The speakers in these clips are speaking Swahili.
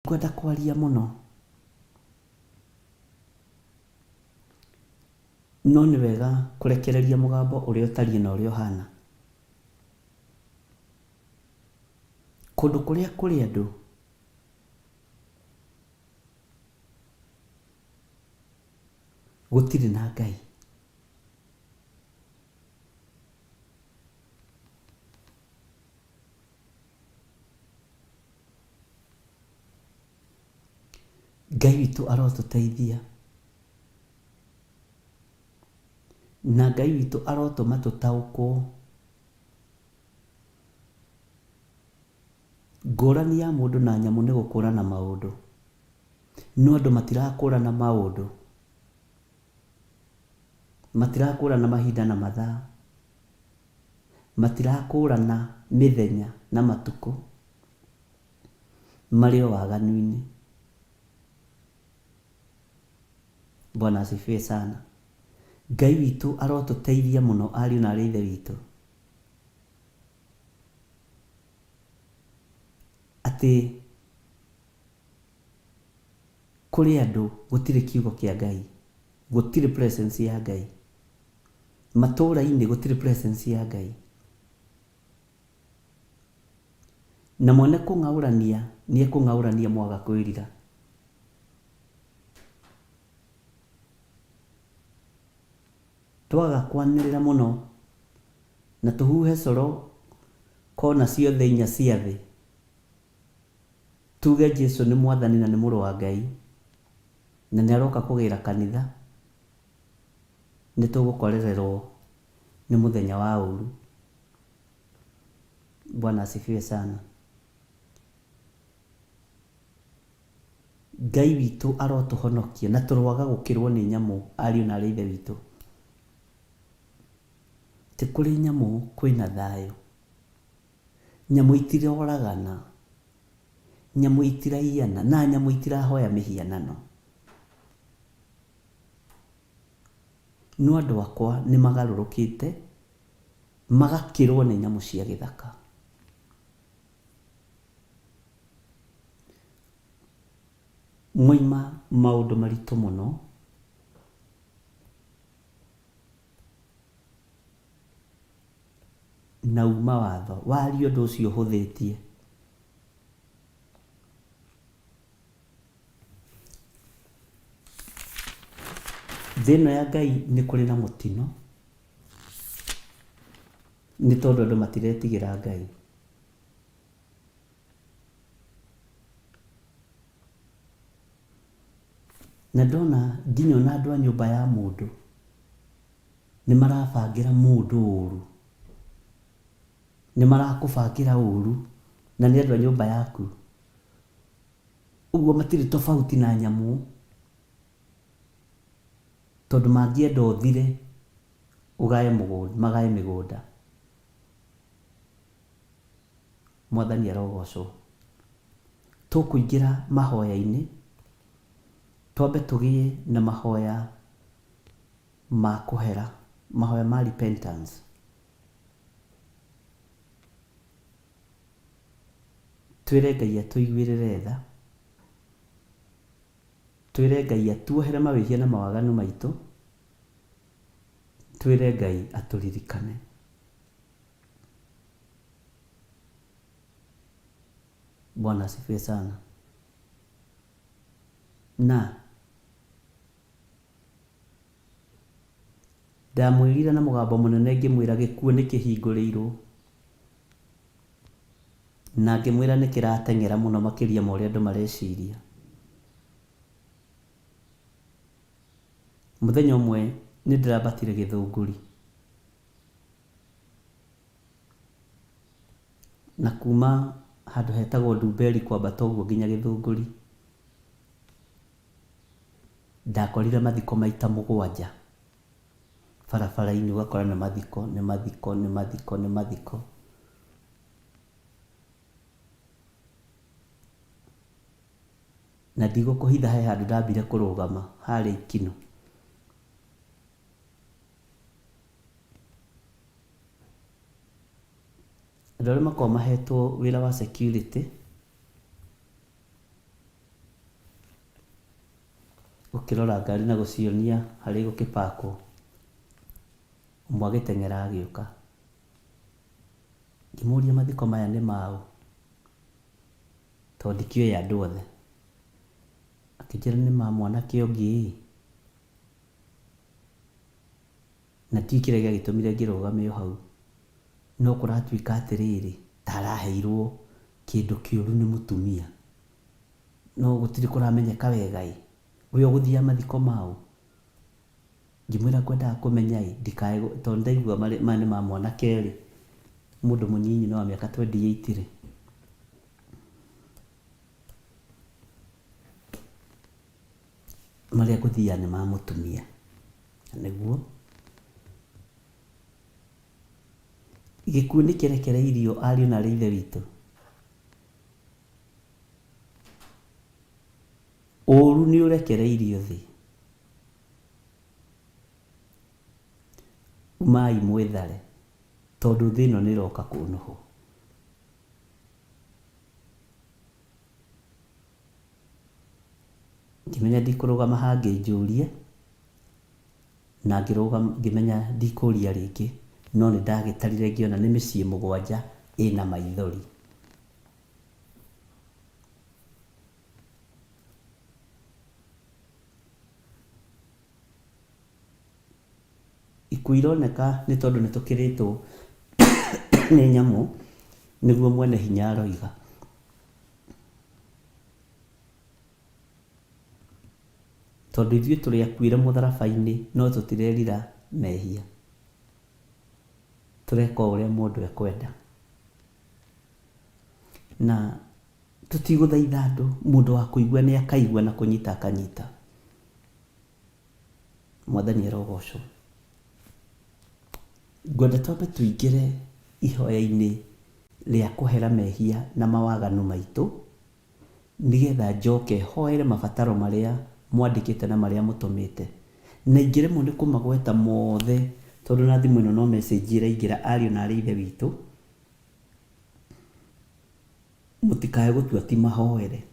Kwenda kwaria muno no nĩ wega kũrekereria mũgambo ũrĩa ũtariĩ na ũrĩa ũhana. Kũndũ kũrĩa kũrĩ andũ gũtirĩ na Ngai. Ngai witũ arotũteithia na Ngai witũ arotũma tũtaũkwo ngũrani ya mũndũ na nyamũ nĩ gũkũrana maũndũ, no andũ matirakũrana maũndũ, matirakũrana mahinda na mathaa, matirakũrana mĩthenya na matukũ, marĩ o waganu-inĩ. Bwana asifiwe sana. Ngai witũ arotũteithia mũno ariũ na arĩ ithe witũ atĩ kũrĩ andũ gũtirĩ kiugo kĩa Ngai, gũtirĩ presence ya Ngai. Matũũra-inĩ gũtirĩ presence ya Ngai. Na mwene kũng'aũrania nĩ ekũng'aũrania mwaga kwĩrira. Twaga kwanĩrĩra mũno na tũhuhe coro kona ciothe inya cia thĩ, tuge Jesũ nĩ mwathani na nĩ mũrũ wa Ngai na nĩ aroka kũgĩra kanitha, nĩ tũgũkorererwo nĩ mũthenya wa ũru. Bwana asifiwe sana. Ngai witũ arotũhonokia na tũroaga gũkĩrwo nĩ nyamũ ariũ na arĩ ithe witũ. Tĩ kũrĩ nyamũ kwĩna thayũ, nyamũ itiroragana, nyamũ itiraiyana na nyamũ itirahoya mĩhianano. No andũ akwa nĩ magarũrũkĩte magakĩrwo nĩ nyamũ cia gĩthaka. Moima maũndũ maritũ mũno na uma watho wario ũndũ ũcio ũhũthĩtie. Thĩ ĩno ya Ngai nĩ kũrĩ na mũtino nĩ tondũ andũ matiretigĩra Ngai. Na ndona nginya ona andũ a nyũmba ya mũndũ nĩ marabangĩra mũndũ ũru, nĩ marakũbangĩra ũru na nĩ andũ a nyũmba yaku. Ũguo matirĩ tofauti na nyamũ, tondũ mangĩenda ũthire magaye mĩgũnda. Mwathani arogocwo. Tũkũingĩra mahoya-inĩ, twambe tũgĩe na mahoya ma kũhera, mahoya ma repentance. Twĩre Ngai atũiguĩrĩre tha, twĩre Ngai atuohere mawĩhia na mawaganu maitũ, twĩre Ngai atũririkane. Bwana asifiwe sana. Na ndamwĩrire na mũgambo mũnene ngĩmwĩra gĩkuũ nĩ kĩhingũrĩirwo, na ngĩmwĩra nĩ kĩrateng'era mũno makĩria ma ũrĩa andũ mareciria. Mũthenya ũmwe nĩ ndĩrambatire Gĩthũngũri, na kuma handũ hetagwo Ndumberi kwambata ũguo nginya Gĩthũngũri ndakorire mathiko maita 7 barabara-inĩ, ũgakora nĩ mathiko nĩ mathiko nĩ mathiko nĩ mathiko. Na ndigũkũhitha he handũ ndambire kũrũgama harĩ ikino. Andũ arĩa makoragwo mahetwo wĩra wa security gukirora ngari na gucionia hari gukipakwo umwe agiteng'era agĩũka. Ngĩmũria mathiko maya nĩ maũ tondũ ndikĩũĩ andũ othe. Akĩnjĩra nĩ ma mwanake ũngĩ na ti kĩrĩa gĩagĩtũmire ngĩrũgame o hau, no kũratuĩka atĩrĩrĩ ta araheirwo kĩndũ kĩũru nĩ mũtumia, no gũtirĩ kũramenyeka wega ũyũ ũgũthiaga mathiko maũ. Ngĩmwĩra ngwendaga kũmenya ndikae tondũ ndaigua maya nĩ ma mwanake mũndũ mũnyinyi no wa mĩaka 28 marĩa ngũthiaga nĩ ma mũtumia. Nĩguo gĩkuũ nĩ kĩrekereirio ariũ na arĩ ithe witũ. Ũũru nĩ ũrekereirio thĩ. Umai mwĩthare tondũ thĩ ĩno nĩ ĩroka kũnũhwo. Ngĩmenya ndikũrũgama haha ngĩnjũrie na ngĩmenya ndikũria rĩngĩ, no nĩ ndagĩtarire ngĩona nĩ mĩciĩ 7 ĩna maithori. Ikuũ ironeka nĩ tondũ nĩ tũkĩrĩtwo nĩ nyamũ nĩguo mwene hinya aroiga. Tondũ ithuĩ tũrĩ akuĩre mũtharaba-inĩ no tũtirerira mehia, tũreka ũrĩa mũndũ ekwenda na tũtigũthaitha andũ. Mũndũ wa kũigua nĩ akaigua na kũnyita akanyita. Mwathani arogocwo. Ngwenda twambe tũingĩre ihoya-inĩ rĩa kũhera mehia na mawaganu maitũ, nĩgetha njoke hoere mabataro marĩa mwandĩkĩte na marĩa mũtũmĩte, na ingĩremwo nĩ kũmagweta mothe tondũ na thimũ ĩno no message ĩraingĩra ariũ na arĩ ithe witũ. Mũtikae gũtua ti mahoere.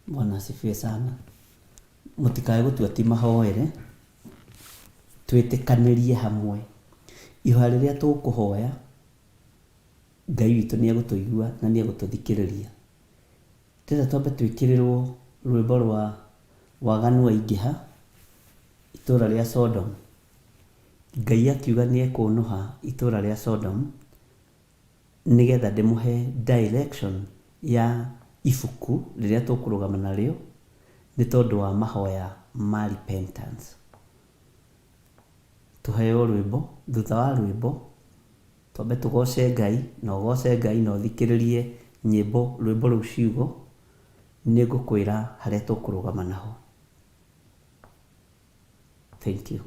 Bwana asifiwe sana. Mũtikae gũtua ti mahoere, twĩtĩkanĩrie hamwe. Ihoya rĩrĩa tũkũhoya Ngai witũ nĩ egũtũigua na nĩ egũtũthikĩrĩria. Ndĩrenda twambe twĩkĩrĩrwo rwĩmbo rwa waganu aingĩha itũũra rĩa Sodom. Ngai akiuga nĩ ekũnũha itũũra rĩa Sodom, nĩgetha ndĩmũhe direction ya ibuku rĩrĩa tũkũrũgama narĩo nĩ tondũ wa mahoya ma repentance. Tuheo rwĩmbo, thutha wa rwĩmbo twambe tũgoce Ngai na ũgoce Ngai na ũthikĩrĩrie nyĩmbo rwĩmbo rũu ciugo. Nĩ ngũkwĩra harĩa tũkũrũgama naho. Thank you.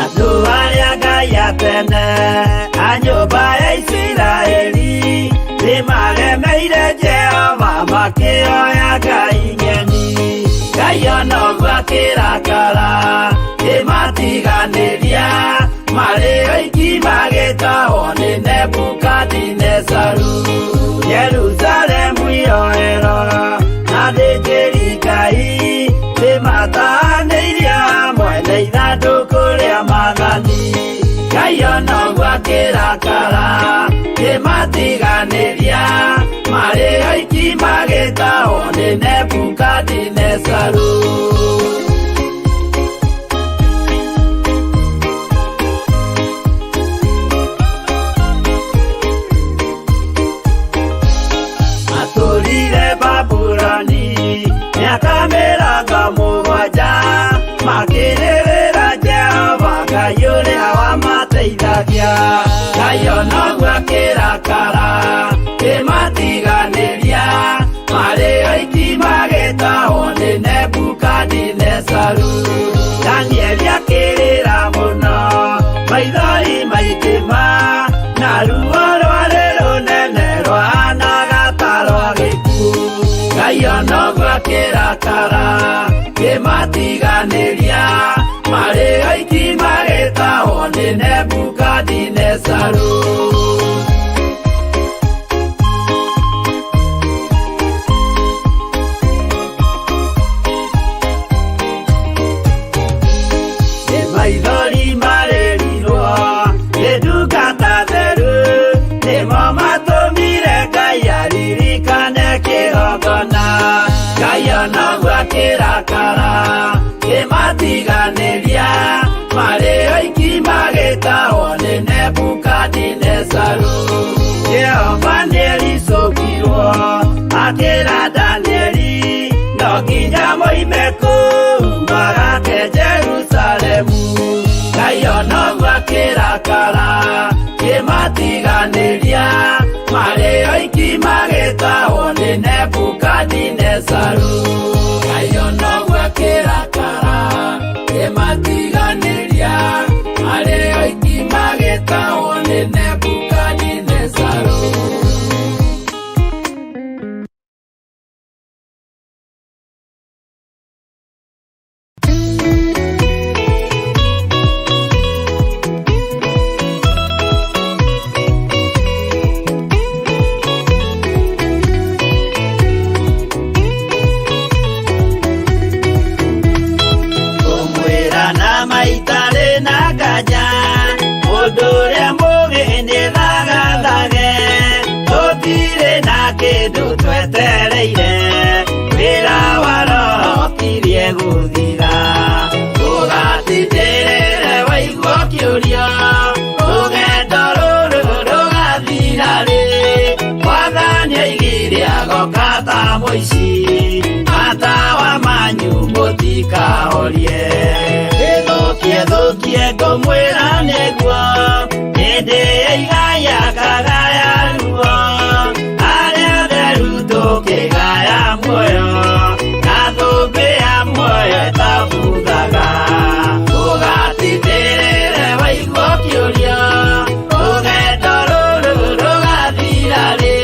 Andũ arĩa Ngai atene a nyũmba ya Isiraeli nĩ maremeire Jehova makĩoya Ngai nyeni. Ngai ona ũguo akĩrakara kĩmatiganĩria, marĩ oiki magĩtahwo nĩ Nebukadinezaru. Jerusalemu iroero na thĩnjĩri Ngai nĩmataanĩirie hamwe na ithandũkũ rĩa Mwathani. Ngai ona ũguo akĩrakara kĩmatiganĩria, marĩ oiki magĩtahwo nĩ Nebukadinezaru. Matũrire Babuloni mĩaka 70 makĩrĩrĩra Jehova Ngai ũrĩa wamateithagia. Ngai ona ũguo akĩrakara kĩmatiganĩria, marĩ oiki magĩtahwo nĩ Nebukadinezaru. Danieli akĩrĩra mũno, maithori maitĩma na ruo rwarĩ rũnene makĩrakara kĩmatiganĩria marĩ aiki magĩtahwo nĩ Nebukadinezaru. Maithori marerirwo nĩ ndungata theru, nĩmo matũmire Ngai aririkane kĩgongona. Ngai onoguo akĩrakara kĩmatiganĩria marĩ oiki magĩtahwo nĩ Nebukadinezaru. Jehova nĩericũkirwo akĩra Danieli no nginya moime kũu magake Jerusalemu. Ngai onoguo akĩrakara kĩmatiganĩria marĩ oiki magĩtahwo nĩ Nebukadinezaru. Ngai onoguo akĩrakara kĩmatiganĩria marĩ oiki magĩtahwo nĩ Nebukadinezaru. Mũndũ ũrĩa mũũgĩ nĩthagathage, tũtirĩ na kĩndũ twetereire, wĩra wa Roho tirie gũthira. Tũgatindĩrĩre waigua kĩũrio, rũgendo rũrũ rũgathira rĩ? Mwathani oigire agoka ta mũici, matawa manyu mũtikahorie. Thũkie ngũmwĩra nĩguo, hĩndĩ ya igaya kagaya ruo, arĩa atheru tũkĩgaya muoyo, na thũmbĩ ya muoyo ĩtabuthaga. Tũgatindĩrĩre waigua kĩũrio, rũgendo rũrũ rũgathira rĩ?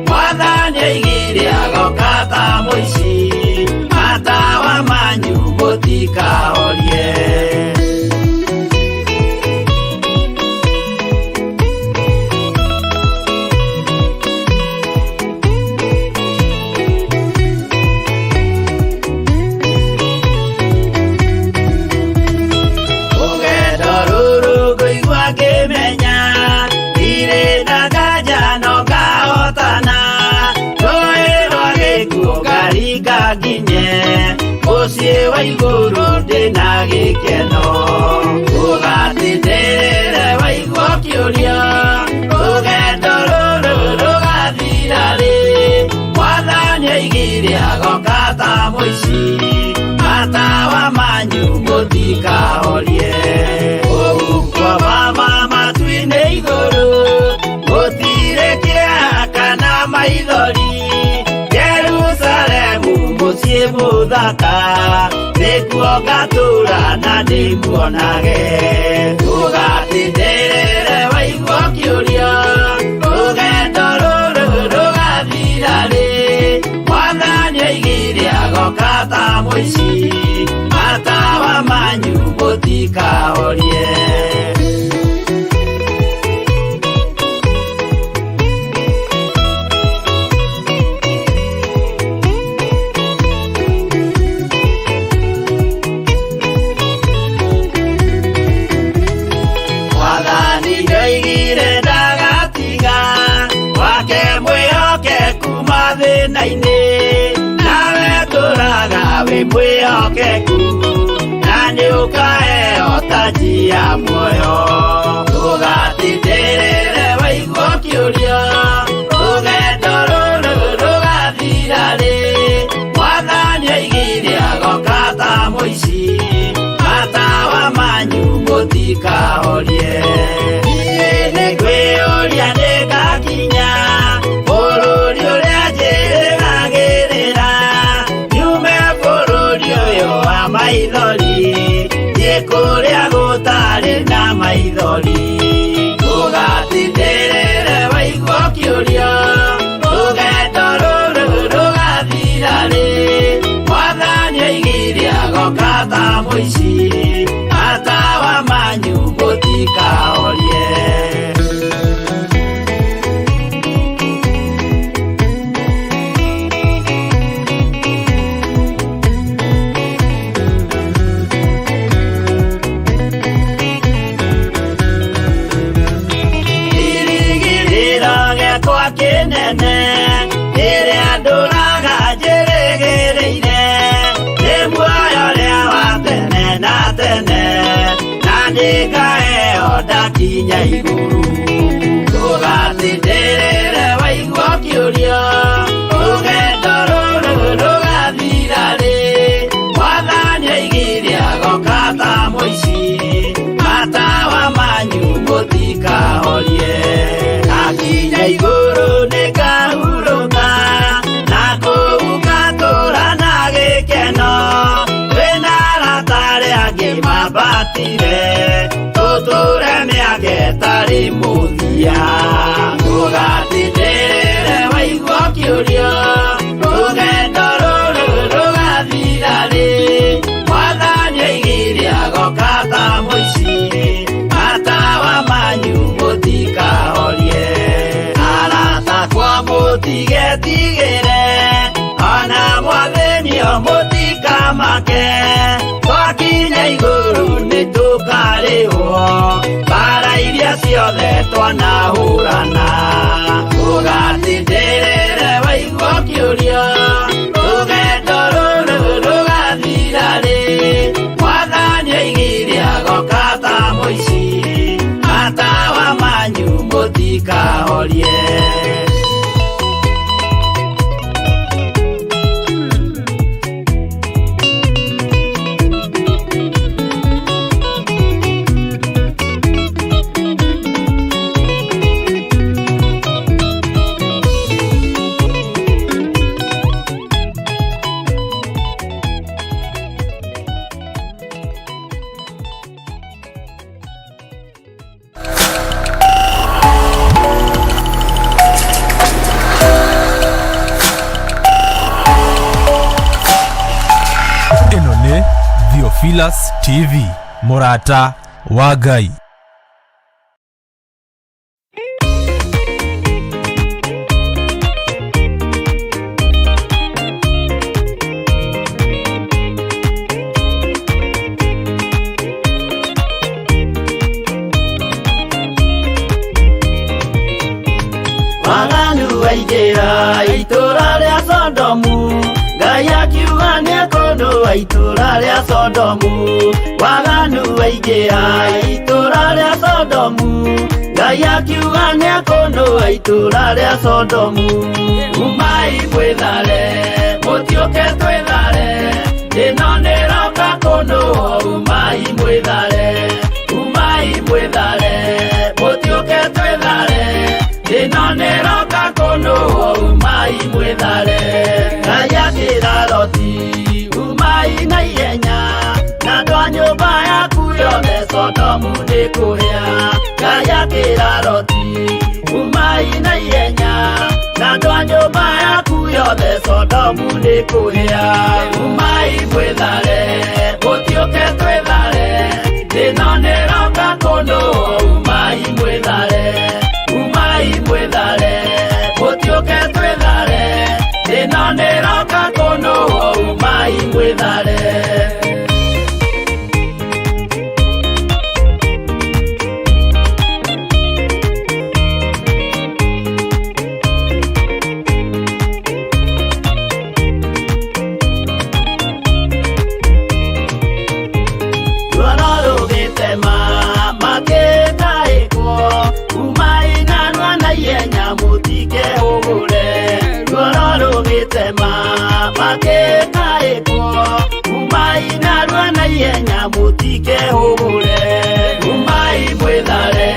Mwathani oigire agoka ta mũici, matawa manyu mũtikahorie. Mũciĩ wa igũrũ ndĩna gĩkeno, tũgatindĩrĩre waigua kĩũrio, rũgendo rũrũ rũgathira rĩ? Mwathani oigire agoka ta mũici, matawa manyu mũtikahorie. Ũguo baba matu-inĩ igũrũ, gũtirĩ kĩeha kana maithori. Jerusalemu mũciĩ mũthaka, nĩkuo ngatũũra na ndĩmuonage. Tũgatindĩrĩre waigua kĩũrio, rũgendo rũrũ rũgathira rĩ? Mwathani oigire agoka ta mũici, matawa manyu mũtikahorie. Nawe tũraga wĩ mwĩhokeku, na nĩũkaheo taji ya muoyo. Tũgatindĩrĩre waigua kĩũrio, rũgendo rũrũ rũgathira rĩ? Mwathani oigire agoka ta mũici, matawa manyu mũtikahorie. Niĩ nĩngwĩyũria nĩngakinya bũrũri ũrĩa njĩrĩgagĩrĩra, nyume bũrũri ũyũ wa maithori, thiĩ kũrĩa gũtarĩ na maithori. mũici matawa manyu mũtikahorie. Kinene iria nduraga njĩrĩgĩrĩire nĩ muoyo rĩa wa tene na tene, na ndĩngaheo ndakinya igũrũ. Ndũgatindĩrĩre waigua ũkĩũrio rũgendo rũrũ rũgathira rĩ, Mwathani oigire agoka ta mũici matawa manyu mũtikahorie. Akinya igũrũ nĩngahurũka na kũu ngatũũra na gĩkeno, wĩna arata arĩa angĩ mambatire tũtũũre mĩaka ĩtarĩ mũthia. Ndũgatindĩrĩre waigua ũkĩũrio rũgendo rũrũ rũgathira rĩ, Mwathani oigire agoka ta mũici matawa manyu mũtikahorie. Mũtigetigĩre ona Mwathani mũtikamake, twakinya igũrũ nĩtũkarĩhwo mbara iria ciothe twanahũrana. Ndũgatindĩrĩre waigua ũkĩũrio rũgendo rũrũ rũgathira rĩ, Mwathani oigire agoka ta mũici matawa manyu mũtikahorie. Filas TV, Murata wa Ngai. Waganu waingĩra itũũra rĩa Sodomu, Ngai akiuga nĩekũndũa itũũra rĩa Sodomu. Waganu waingĩra itũũra rĩa Sodomu, Ngai akiuga nĩekũndũa itũũra rĩa Sodomu. Umai mwĩthare mũtiũke twĩthare, ĩno nĩroka kũndũa. Umai mwĩthare, umai mwĩthare mũtiũke twĩthare, ĩno nĩroka kũndũa. Umai mwĩthare. Ngai akĩra Loti umai na ihenya, na andũ a nyũmba yaku yothe Sodomu nĩkũhĩa. Ngai akĩra Loti umai na ihenya, na andũ a nyũmba yaku yothe Sodomu nĩkũhĩa. Umai mwĩthare mũtiũke twĩthare, ĩno nĩroka kũndũa. Umai mwĩthare, umai mwĩthare mũtiũke twĩthare, ĩno nĩroka kũndũa. Umai mwĩthare. Umai mwĩthare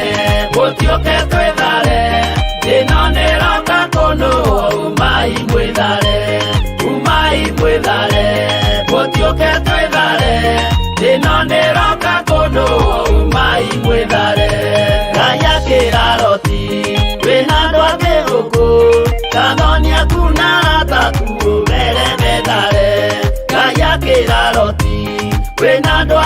mũtiũke twĩthare, ĩno nĩroka kũndũa. Umai mwĩthare, umai mwĩthare mũtiũke twĩthare, ĩno nĩroka kũndũa. Umai mwĩthare. Ngai akĩra Loti wĩna andũ angĩ gũkũ, kanyonia kuna ataku ũmere methare. Ngai akĩra Loti wĩna andũ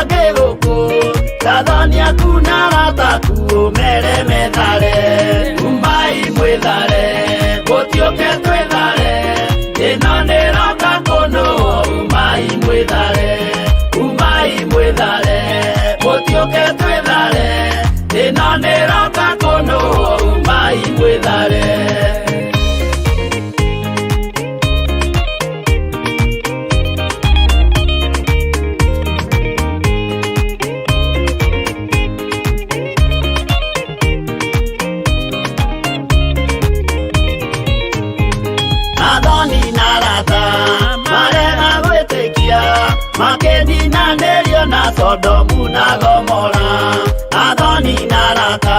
na Sodomu na Gomora. Athoni na Rata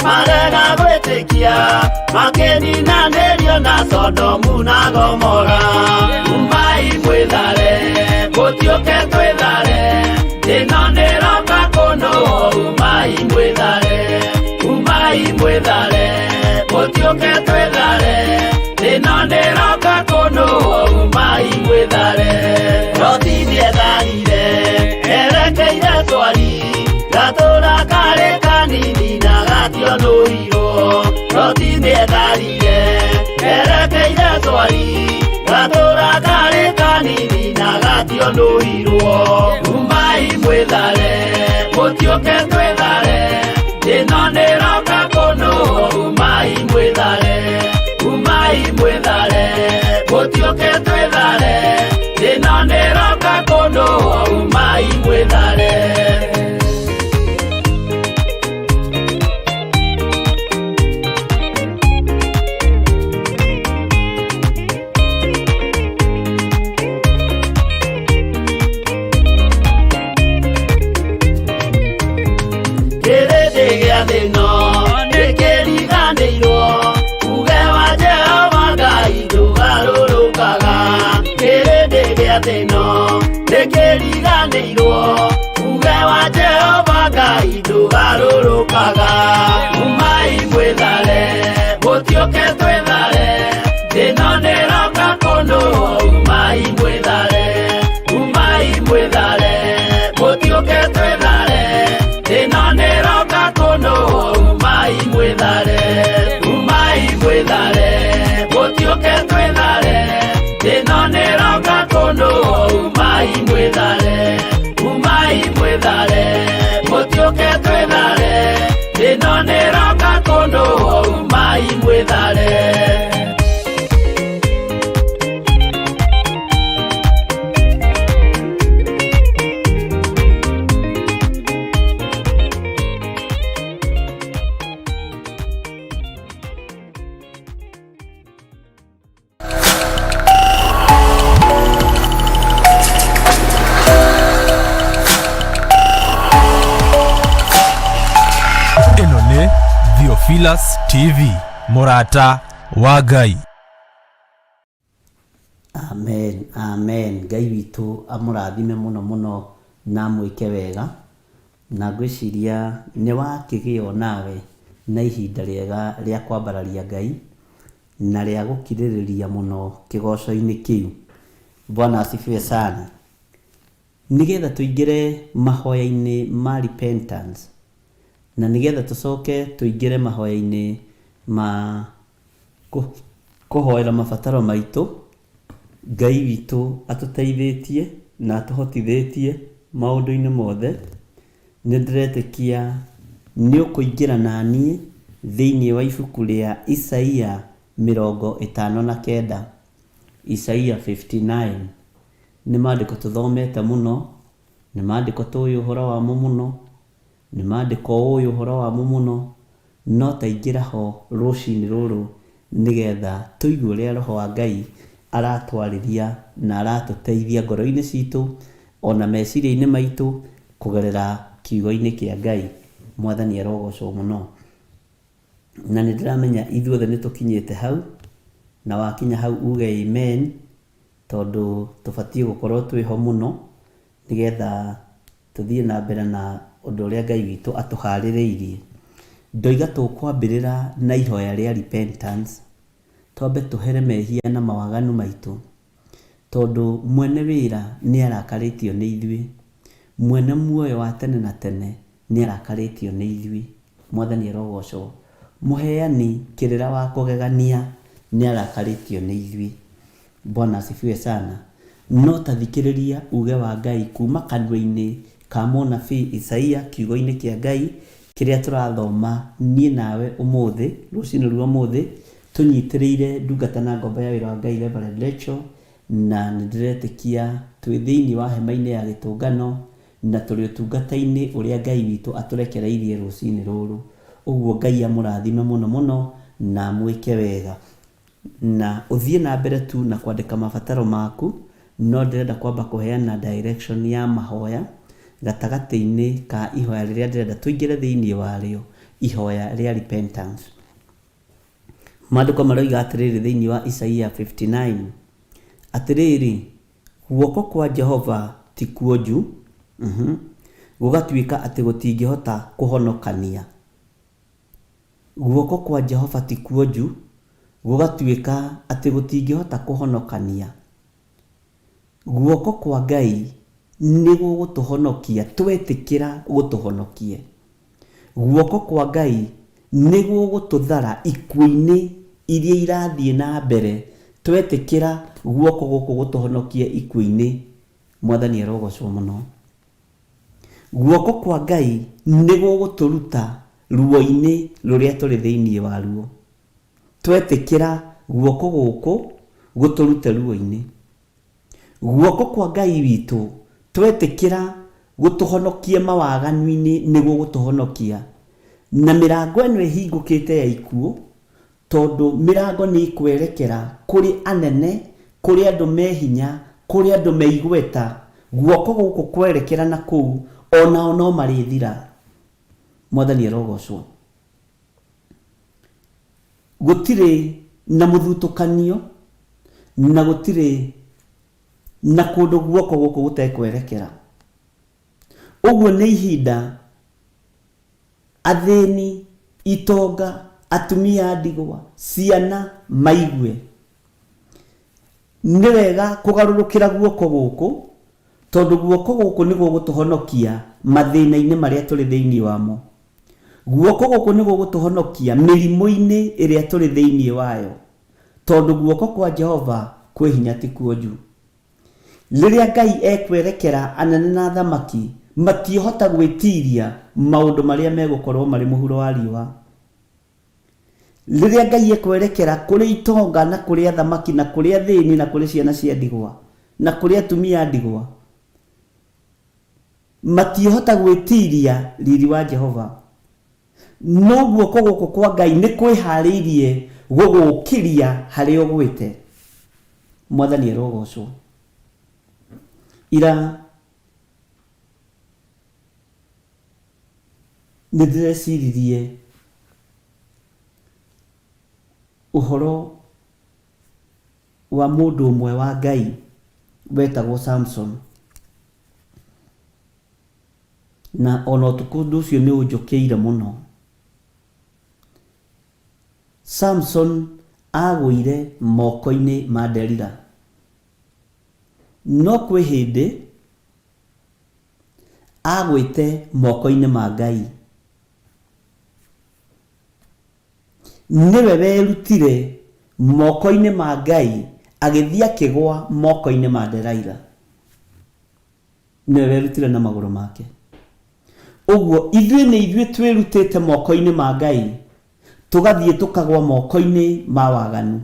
marega gwĩtĩkia makĩninanĩrio na Sodomu na Gomora. Umai mwĩthare gũtiũke twĩthare, ĩno nĩroka kũnũũ. Umai mwĩthare, umai mwĩthare gũtiũke twĩthare, ĩno nĩroka kũnũũ. Umai mwĩthare. Loti nĩetharire erekeire Twari, gatũra karĩ kanini na gationũirwo. Loti nĩetharire erekeire Twari, gatũra karĩ kanini na gationũirwo. Umai mwĩthare gũtiũke twĩthare, ĩno nĩroka kũnũũ. Umai mwĩthare, umai mwĩthare gũtiũke twĩthare, ĩno nĩroka kũnũũ. Umai mwĩthare. Kĩrĩndĩ gĩa thĩ ĩno nĩkĩriganĩirwo, uge wa Jehova Ngai ndũgarũrũkaga. Kĩrĩndĩ gĩa thĩ ĩno nĩkĩriganĩirwo, uge wa Jehova Ngai ndũgarũrũkaga. Umai mwĩthare gũtiũke twĩthare, ĩno nĩroka kũnũũ. Umai mwĩthare, umai mwĩthare gũtiũke twĩthare, ĩno nĩroka kũnũũ. Umai mwĩthare, umai mwĩthare gũtiũke twĩthare, ĩno nĩroka kũnũũ. Umai mwĩthare, umai mwĩthare gũtiũke twĩthare, ĩno nĩroka kũnũũ. Umai mwĩthare. ĩno nĩ Theophilus TV, mũrata wa Ngai. Amen, amen. Ngai witũ amũrathime mũno mũno na mwĩke wega, na ngwĩciria nĩ wakĩgĩo nawe na ihinda rĩega rĩa kwambararia Ngai na rĩa gũkirĩrĩria mũno kĩgoco-inĩ kĩu. Bwana asifiwe sana. Nĩgetha tũingĩre mahoya-inĩ ma repentance, na nĩgetha tũcoke tũingĩre mahoya-inĩ ma kũhoera mabataro maitũ, Ngai witũ atũteithĩtie na atũhotithĩtie maũndũ-inĩ mothe. Nĩndĩretĩkia nĩũkũingĩra naniĩ thĩinĩ wa ibuku rĩa Isaia 59. Isaia 59 nĩ maandĩko tũthomete mũno, nĩ maandĩko tũĩ ũhoro wamo mũno, nĩ maandĩko ũĩ ũhoro wamo mũno, no taingĩra ho rũcinĩ rũrũ nĩgetha tũigue ũrĩa Roho wa Ngai aratwarĩria na aratũteithia ngoro-inĩ citũ ona meciria-inĩ maitũ kũgerera kiugo-inĩ kĩa Ngai. Mwathani arogocwo mũno. Na nĩndĩramenya ithuothe nĩtũkinyĩte hau, na wakinya hau uge amen, tondũ tũbatiĩ gũkorwo twĩho mũno nĩgetha tũthiĩ na mbere na ũndũ ũrĩa Ngai witũ atũharĩrĩirie. Ndoiga tũkwambĩrĩra na ihoya rĩa repentance, twambe tũhere mehia na mawaganu maitũ, tondũ mwene wĩra nĩarakarĩtio nĩ ithuĩ, mwene muoyo wa tene na tene nĩarakarĩtio nĩ ithuĩ. Mwathani arogocwo. Mũheani kĩrĩra wa kũgegania nĩarakarĩtio nĩ ithuĩ. Bwana asifiwe sana. No tathikĩrĩria uge wa Ngai kuma kanua-inĩ ka mũnabii Isaia, kiugo-inĩ kĩa Ngai kĩrĩa tũrathoma niĩ nawe ũmũthĩ, rũcinĩ rwa ũmũthĩ, tũnyitĩrĩire ndungata na ngombo ya wĩra wa Ngai Reverend Rachel, na nĩndĩretĩkia twĩ thĩinĩ wa hema-inĩ ya Gitungano na tũrĩ ũtungata-inĩ ũrĩa Ngai witũ atũrekereirie rũcinĩ rũrũ. Ũguo Ngai amũrathime mũno mũno na mwĩke wega, na ũthiĩ na mbere tu na kwandĩka mabataro maku. No ndĩrenda kwamba kũheana direction ya mahoya gatagati-inĩ ka ihoya rĩrĩa ndĩrenda tũingĩre thĩinĩ warĩo, ihoya rĩa repentance. Maandĩko maroiga atĩrĩrĩ thĩinĩ wa Isaia 59 atĩrĩrĩ, guoko kwa Jehova ti kuonju, gũgatuĩka atĩ gũtingĩhota kũhonokania. Guoko kwa Jehova ti kuonju, gũgatuĩka atĩ gũtingĩhota kũhonokania. Guoko kwa Ngai nĩ gũgũtũhonokia twetĩkĩra gũtũhonokie. Guoko kwa Ngai nĩ gũgũtũthara ikuũ-inĩ iria irathiĩ na mbere twetĩkĩra guoko gũkũ gũtũhonokie ikuũ-inĩ. Mwathani arogocwo mũno. Guoko kwa Ngai nĩ gũgũtũruta ruo-inĩ rũrĩa tũrĩ thĩinĩ waruo twetĩkĩra guoko gũkũ gũtũrute ruo-inĩ. Guoko kwa Ngai witũ twetĩkĩra gũtũhonokie mawaganu-inĩ nĩguo gũtũhonokia. Na mĩrango ĩno ĩhingũkĩte ya ikuũ, tondũ mĩrango nĩ ikwerekera kũrĩ anene, kũrĩ andũ mehinya, kũrĩ andũ meigweta. Guoko gũkũ kwerekera na kũu onao no marĩthira. Mwathani arogocwo. Gũtirĩ na mũthutũkanio na gũtirĩ na kũndũ guoko gũkũ gũtekwerekera. Ũguo nĩ ihinda athĩni, itonga, atumia ndigwa, ciana maigue. Nĩ wega kũgarũrũkĩra guoko gũkũ, tondũ guoko gũkũ nĩguo gũtũhonokia mathĩna-inĩ marĩa tũrĩ thĩinĩ wamo. Guoko gũkũ nĩguo gũtũhonokia mĩrimũ-inĩ ĩrĩa tũrĩ thĩinĩ wayo, tondũ guoko kwa Jehova kwĩ hinya ti kuonju. Rĩrĩa Ngai ekwerekera anene na thamaki matihota gwĩtiria maũndũ marĩa megũkorwo marĩ mũhuro wa riũa. Rĩrĩa Ngai ekwerekera kũrĩ itonga na kũrĩ athamaki na kũrĩ athĩni na kũrĩ ciana cia ndigwa na kũrĩ atumia ndigwa, matihota gwĩtiria riri wa Jehova. No guoko gũkũ kwa Ngai nĩ kwĩharĩirie gũgũkĩria harĩa ũgwĩte. Mwathani arogocwo. Ira nĩ ndĩreciririe ũhoro wa mũndũ ũmwe wa Ngai wetagwo Samson. Na ona ũtukũ ũcio nĩ ũnjũkĩire mũno. Samson agũire moko-inĩ ma Delila. No kwĩ hĩndĩ agwĩte moko-inĩ ma Ngai. Nĩwe werutire moko-inĩ ma Ngai agĩthiĩ akĩgwa moko-inĩ ma Delila. Nĩwe werutire na magũrũ make. Ũguo ithuĩ twĩrutĩte moko-inĩ ma Ngai, tũgathiĩ tũkagwa moko-inĩ ma waganu,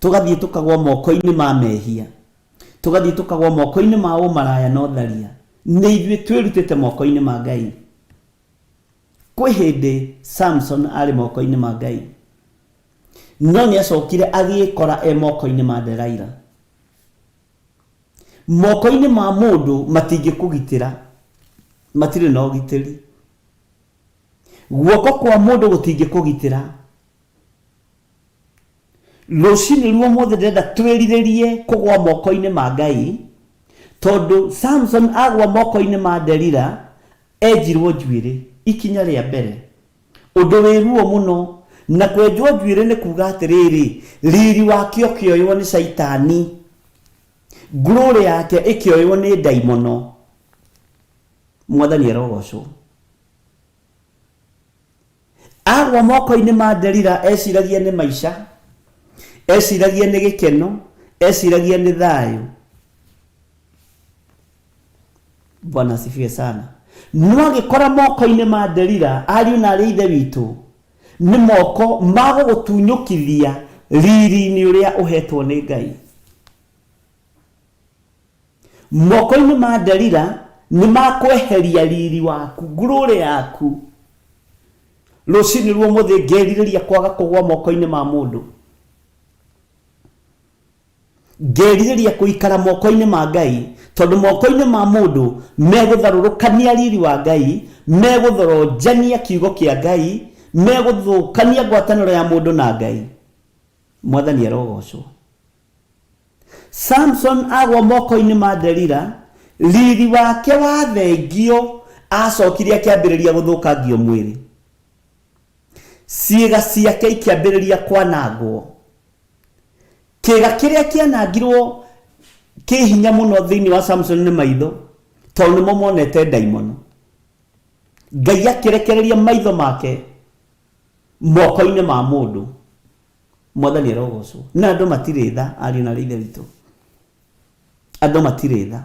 tũgathiĩ tũkagwa moko-inĩ ma mehia, tũgathiĩ tũkagwa moko-inĩ ma ũmaraya na ũtharia. Nĩ ithuĩ twĩrutĩte moko-inĩ ma Ngai. Kwĩ hĩndĩ Samson arĩ moko-inĩ ma Ngai, no nĩ acokire agĩkora moko-inĩ ma Delila. Moko-inĩ ma mũndũ matingĩkũgitĩra, matirĩ na ũgitĩri. Guoko kwa mũndũ gũtingĩkũgitĩra. Rũcinĩ ruomothe ndĩrenda twĩrirĩrie kũgwa moko-inĩ ma Ngai, tondũ Samson agwa moko-inĩ ma Delila enjirwo njuĩrĩ ikinya rĩa mbere. Ũndũ wĩ ruo mũno, na kwenjwo njuĩrĩ nĩ kuga atĩrĩrĩ, riri wake ũkĩoywo nĩ Saitani, glory yake ĩkĩoywo nĩ ndaimono. Mwathani arogocwo. Agwa moko-inĩ ma Delila eciragia nĩ maica, eciragia nĩ gĩkeno, eciragia nĩ thayũ. Bwana asifiwe sana. No agĩkora moko-inĩ ma Delila, ariũ na arĩ ithe witũ, nĩ moko magũgũtunyũkithia riri-inĩ ũrĩa ũhetwo nĩ Ngai. Moko-inĩ ma Delila nĩ makweheria riri waku, glory yaku. Rũcinĩ ruomothe ngerirĩria kwaga kũgwa moko-inĩ ma mũndũ. ngerirĩria kuikara moko-inĩ ma Ngai, tondu moko-inĩ ma mundu megutharurukania riri wa Ngai, meguthoronjania kiugo kia Ngai, meguthukania ngwatanĩro ya mundu na Ngai. Mwathani arogocwo. Samson agwa moko-inĩ ma Delila, riri wake wa thengio acokire akiambĩrĩria guthukangio mwĩrĩ, ciĩga ciake ikiambĩrĩria kwanangwo. Kĩga kĩrĩa kĩanangirwo kĩhinya mũno thĩinĩ wa Samson nĩ maitho, tondũ nĩmo monete ndaimono. Ngai akĩrekereria maitho make moko-inĩ ma mũndũ. Mwathani arogocwo. Na andũ matirĩ tha, ariũ na ithe witũ. Andũ matirĩ tha.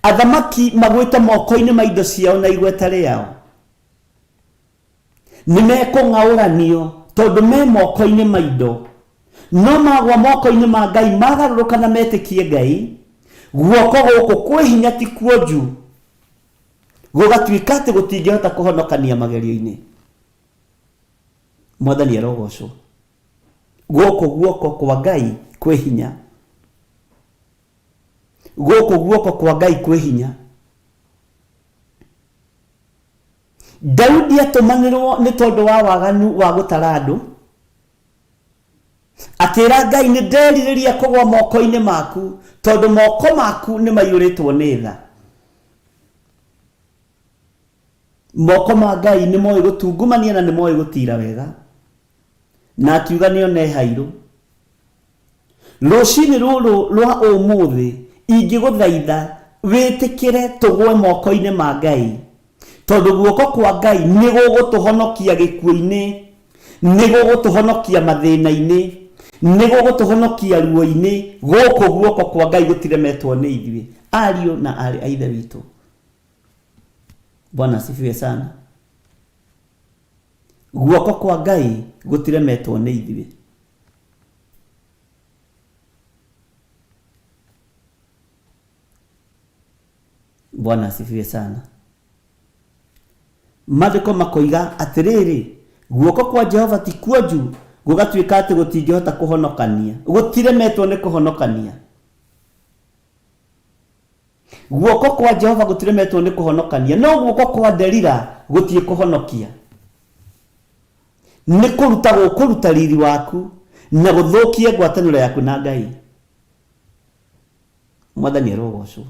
Athamaki magwĩte moko-inĩ ma indo ciao na igweta rĩao, nĩmekũng'aũranio tondũ me moko-inĩ ma indo. No magwa moko-inĩ ma Ngai, magarũrũka na metĩkie Ngai, guoko gũkũ kwĩ hinya ti kuonju, gũgatuĩka atĩ gũtingĩhota kũhonokania magerio-inĩ. Mwathani arogocwo. Gũkũ guoko kwa Ngai kwĩ hinya. Gũkũ guoko kwa Ngai kwĩ hinya. Daudi atũmanĩrwo nĩ tondũ wa waganu wa gũtara andũ, akĩra Ngai, nĩ nderirĩria kũgwa moko-inĩ maku, tondũ moko maku nĩ maiyũrĩtwo nĩ tha. Moko ma Ngai nĩ moĩ gũtungumania na nĩ moĩ gũtira wega. Na akiuga nĩone hairũ. Rũcinĩ rũrũ rwa ũmũthĩ ingĩgũthaitha wĩtĩkĩre tũgwe moko-inĩ ma Ngai, tondũ guoko kwa Ngai nĩ gũgũtũhonokia gĩkuũ-inĩ, nĩ gũgũtũhonokia mathĩna-inĩ, nĩ gũgũtũhonokia ruo-inĩ. Gũkũ guoko kwa Ngai gũtiremetwo nĩ ithuĩ, ariũ na arĩ a ithe witũ. Bwana asifiwe sana. Guoko kwa Ngai gũtiremetwo nĩ ithuĩ. Bwana asifiwe sana. Maandĩko makoiga atĩrĩrĩ, guoko kwa Jehova ti kuonju, gũgatuĩka atĩ gũtingĩhota kũhonokania, gũtiremetwo nĩ kũhonokania. Guoko kwa Jehova gũtiremetwo nĩ kũhonokania, no guoko kwa Delila gũtiĩ kũhonokia. Nĩ kũruta riri waku na gũthũkie ngwatanĩro yaku na Ngai. Mwathani arogocwo.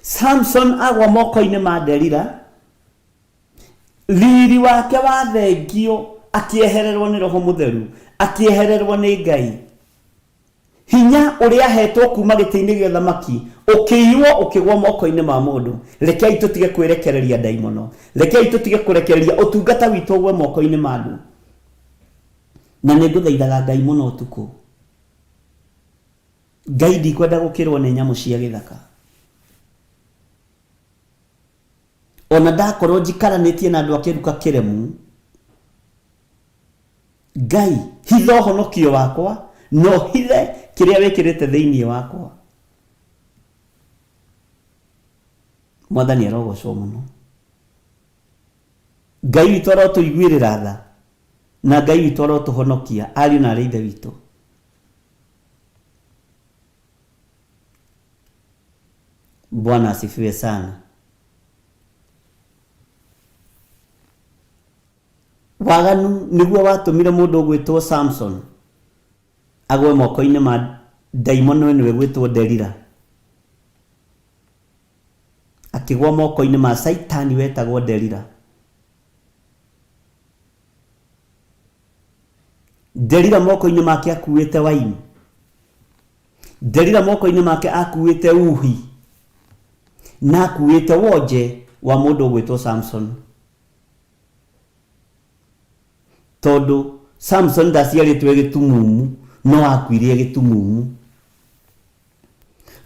Samson agwa moko-inĩ ma Delila, riri wake wa thengio akĩehererwo nĩ Roho Mũtheru, akĩehererwo nĩ Ngai. Hinya ũrĩa ahetwo kuma gĩtĩ-inĩ gĩa ũthamaki ũkĩiywo ũkĩgwa moko-inĩ ma mũndũ. Rekei tũtige kwĩrekereria ndaimono, rekei tũtige kũrekereria ũtungata witũ ũgwe moko-inĩ ma andũ. Na nĩ ngũthaithaga Ngai mũno ũtukũ, Ngai ndikwenda gũkĩrwo nĩ nyamũ cia gĩthaka. Ona ndakorwo njikaranĩtie na andũ a kĩruka kĩremu, Ngai hitha ũhonokio wakwa, no hithe kĩrĩa wĩkĩrĩte thĩinĩ wakwa. Mwathani arogocwo mũno. Ngai witũ arotũiguĩrĩra tha, na Ngai witũ arotũhonokia, ariũ na arĩ ithe witũ. Bwana asifiwe sana. Waganu nĩguo watũmire mũndũ gwĩtwo Samson agwe moko-inĩ ma ndaimono nĩwe gwĩtwo Delila, akĩgwa moko-inĩ ma Saitani wetagwo Delila. Delila moko-inĩ make akuĩte waini, Delila moko-inĩ make akuĩte uhi, na akuĩte wonje wa mũndũ gwĩtwo Samson. Tondũ Samson ndaciarĩtwo gĩtumumu, no akuire gĩtumumu.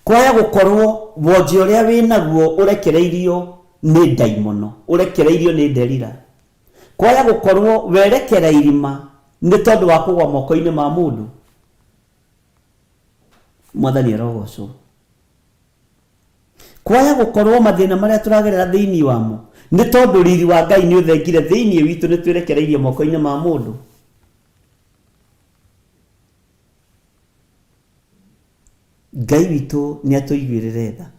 Kwaya gũkorwo wonje ũrĩa wĩnaguo ũrekereirio nĩ ndaimono, ũrekereirio nĩ Delila. Kwaya gũkorwo werekera irima nĩ tondũ wa kũgwa moko-inĩ ma mũndũ. Mwathani arogocwo. Kwaya gũkorwo mathĩna marĩa tũragerera thĩinĩ wamo nĩ tondũ riri wa Ngai nĩ ũthengire thĩinĩ witũ, nĩ twĩrekereirie moko-inĩ ma mũndũ. Ngai witũ nĩ atũiguĩrĩre tha.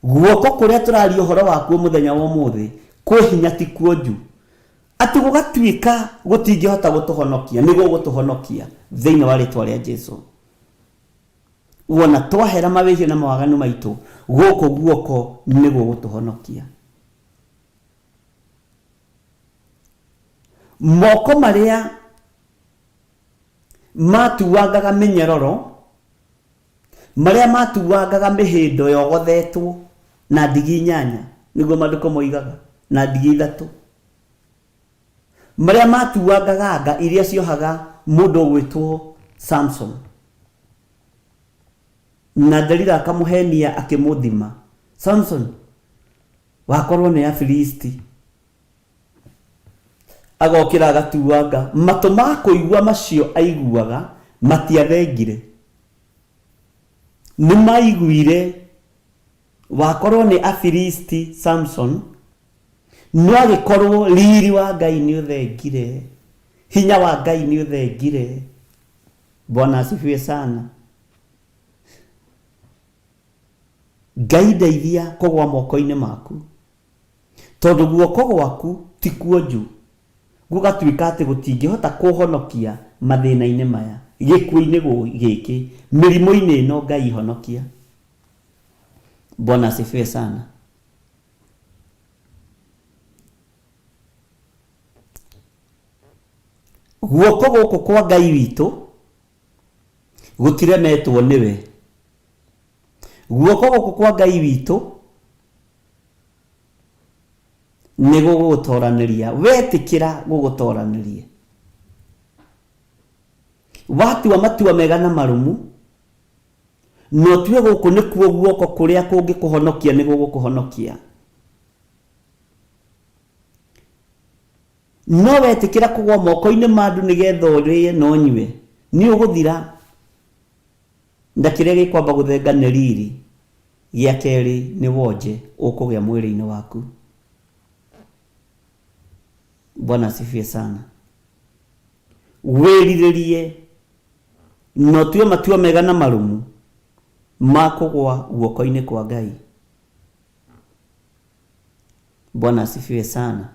Guoko kũrĩa tũraria ũhoro wakuo mũthenya wa ũmũthĩ kwĩ hinya ti kuonju. Atĩ gũgatuĩka gũtingĩhota gũtũhonokia, nĩguo gũtũhonokia thĩinĩ wa rĩtwa rĩa Jesũ. Wona twahera mawĩhia na mawaganu maitũ, gũkũ guoko nĩguo gũtũhonokia. Moko marĩa matuangaga mĩnyororo, marĩa matuangaga mĩhĩndo yogothetwo na ndigi 8, nĩguo maandĩko moigaga, na ndigi 3, marĩa matuangaga nga iria ciohaga mũndũ gwĩtwo Samson, na Dalila akamũhenia akĩmũthima. Samson wakorwo nĩ Afilisti, agokĩra agatuanga. Matũ ma kũigua macio aiguaga matiathengire, nĩ maiguire wakorwo nĩ Afilisti Samson, no agĩkorwo riri wa Ngai nĩ ũthengire, hinya wa Ngai nĩ ũthengire. Bwana asifiwe sana. Ngai ndeithia kũgwa moko-inĩ maku, tondũ guoko gwaku ti kuonju, gũgatuĩka atĩ gũtingĩhota kũhonokia mathĩna-inĩ maya, gĩkuũ-inĩ gĩkĩ, mĩrimũ-inĩ ĩno. Ngai honokia. Bwana asifiwe sana. Guoko gũkũ kwa Ngai witũ gũtiremetwo nĩwe. Guoko gũkũ kwa Ngai witũ nĩ gũgũtoranĩria. Wetĩkĩra gũgũtoranĩrie, watua matua mega na marũmu, no tue gũkũ nĩkuo guoko kũrĩa kũngĩkũhonokia nĩ gũgũkũhonokia. No wetĩkĩra kũgwa moko-inĩ ma andũ nĩgetha ũrĩe na ũnyue, nĩ ũgũthira. Na kĩrĩa gĩkwamba gũthenga nĩ riri, gĩa kerĩ nĩ wonje ũkũgĩa mwĩrĩ-inĩ waku. Bwana asifiwe sana. Wĩrirĩrie no tue matua mega na marũmu ma kũgwa guoko-inĩ kwa Ngai. Bwana asifiwe sana.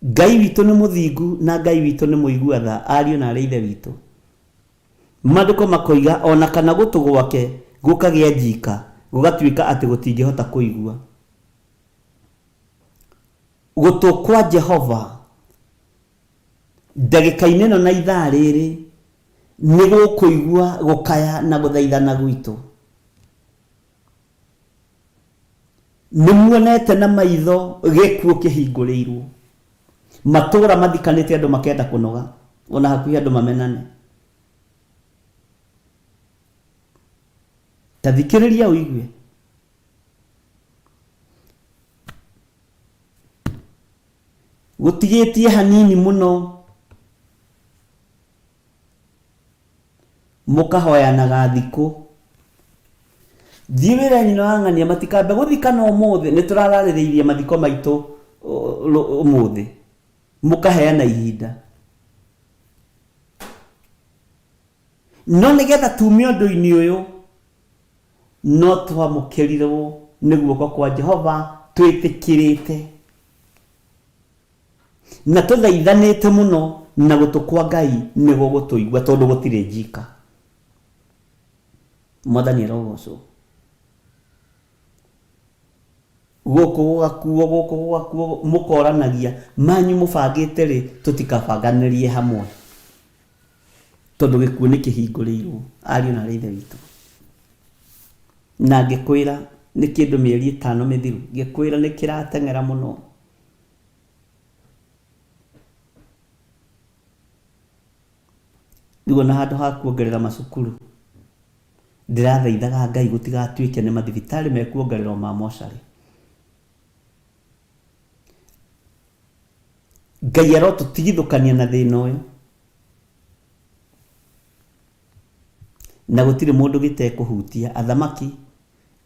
Ngai witũ nĩ mũthingu na Ngai witũ nĩ mũigua tha, ariũ na arĩ ithe witũ. Maandĩko makoiga ona kana gũtũ gwake gũkagĩa njika, gũgatuĩka atĩ gũtingĩhota kũigua. Gũtũ kwa Jehova ndagĩka-inĩ ĩno na ithaa rĩrĩ nĩ gũkũigua gũkaya na gũthaithana gwitũ. Nĩ muonete na maitho gĩkuũ kĩhingũrĩirwo, matũũra mathikanĩte andũ makenda kũnoga, ona hakuhĩ andũ mamenane. Ta thikĩrĩria ũigue. Gũtigĩtie hanini mũno mũkahoyanaga thikũ. Thiĩ wĩra-inĩ na wang'ania matikambe gũthikana ũmũthĩ, nĩ tũrararĩrĩirie mathiko maitũ ũmũthĩ, mũkaheana ihinda. No nĩgetha tume ũndũ-inĩ ũyũ, no twamũkĩrirwo nĩ guoko kwa Jehova twĩtĩkĩrĩte na tũthaithanĩte mũno, na gũtũ kwa Ngai nĩguo gũtũigua, tondũ gũtirĩ njika. Mwathani arogocwo. Gũkũ gũgakuo mũkoranagia, manyu mũbangĩte rĩ, tũtikabanganĩrie hamwe, tondũ gĩkuũ nĩ kĩhingũrĩirwo, ariũ na arĩ ithe witũ. Na ngĩkwĩra nĩ kĩndũ mĩeri 5 mĩthiru, ngĩkwĩra nĩ kĩrateng'era mũno. Rĩu na handũ ha kuongerera macukuru, ndĩrathaithaga Ngai gũtigatuĩke nĩ mathibitarĩ mekuongererwo ma mocarĩ. Ngai arotũtigithũkania na thĩna ũyũ, na gũtirĩ mũndũ gĩtekũhutia, athamaki,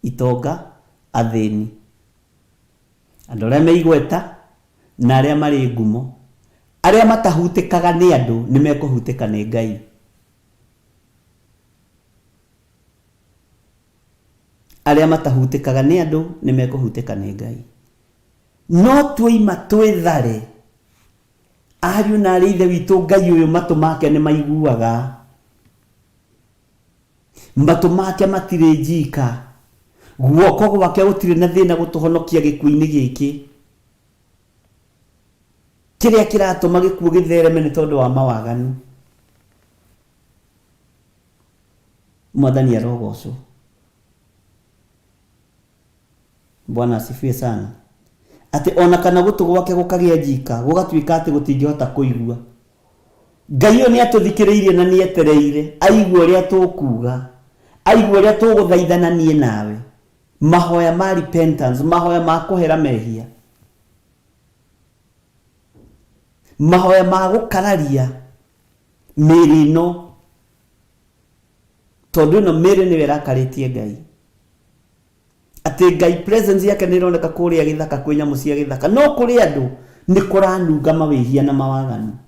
itonga, athĩni, andũ arĩa me igweta na arĩa marĩ ngumo. Arĩa matahutĩkaga nĩ andũ nĩ mekũhutĩka nĩ Ngai. aria matahutikaga ni andu ni mekuhutika ni Ngai. No tuima twithare ariu na ithe witu Ngai uyu matu make ni maiguaga, matu make matire njika, guoko gwake gutire na thina gutuhonokia gikuini giki kiria kiratuma gikuo githereme ni tondu wa mawaganu. Mwathani arogocwo. Bwana asifiwe sana. Ati ona kana gutu gwake gukagia njika gugatwika ati gutingihota kuigua. Ngai yo ni atuthikiriirie na ni etereire aigua ria tukuga, aigua ria tuguthaithana nie nawe. Mahoya ma repentance, mahoya ma kuhera mehia, mahoya ma gukararia miri no, tondu no miri ni werakaritie Ngai. Ati Ngai presence yake ni roneka kuria githaka kwi nyamu cia githaka, no kuri andu ni kuranunga mawihia na mawaganu.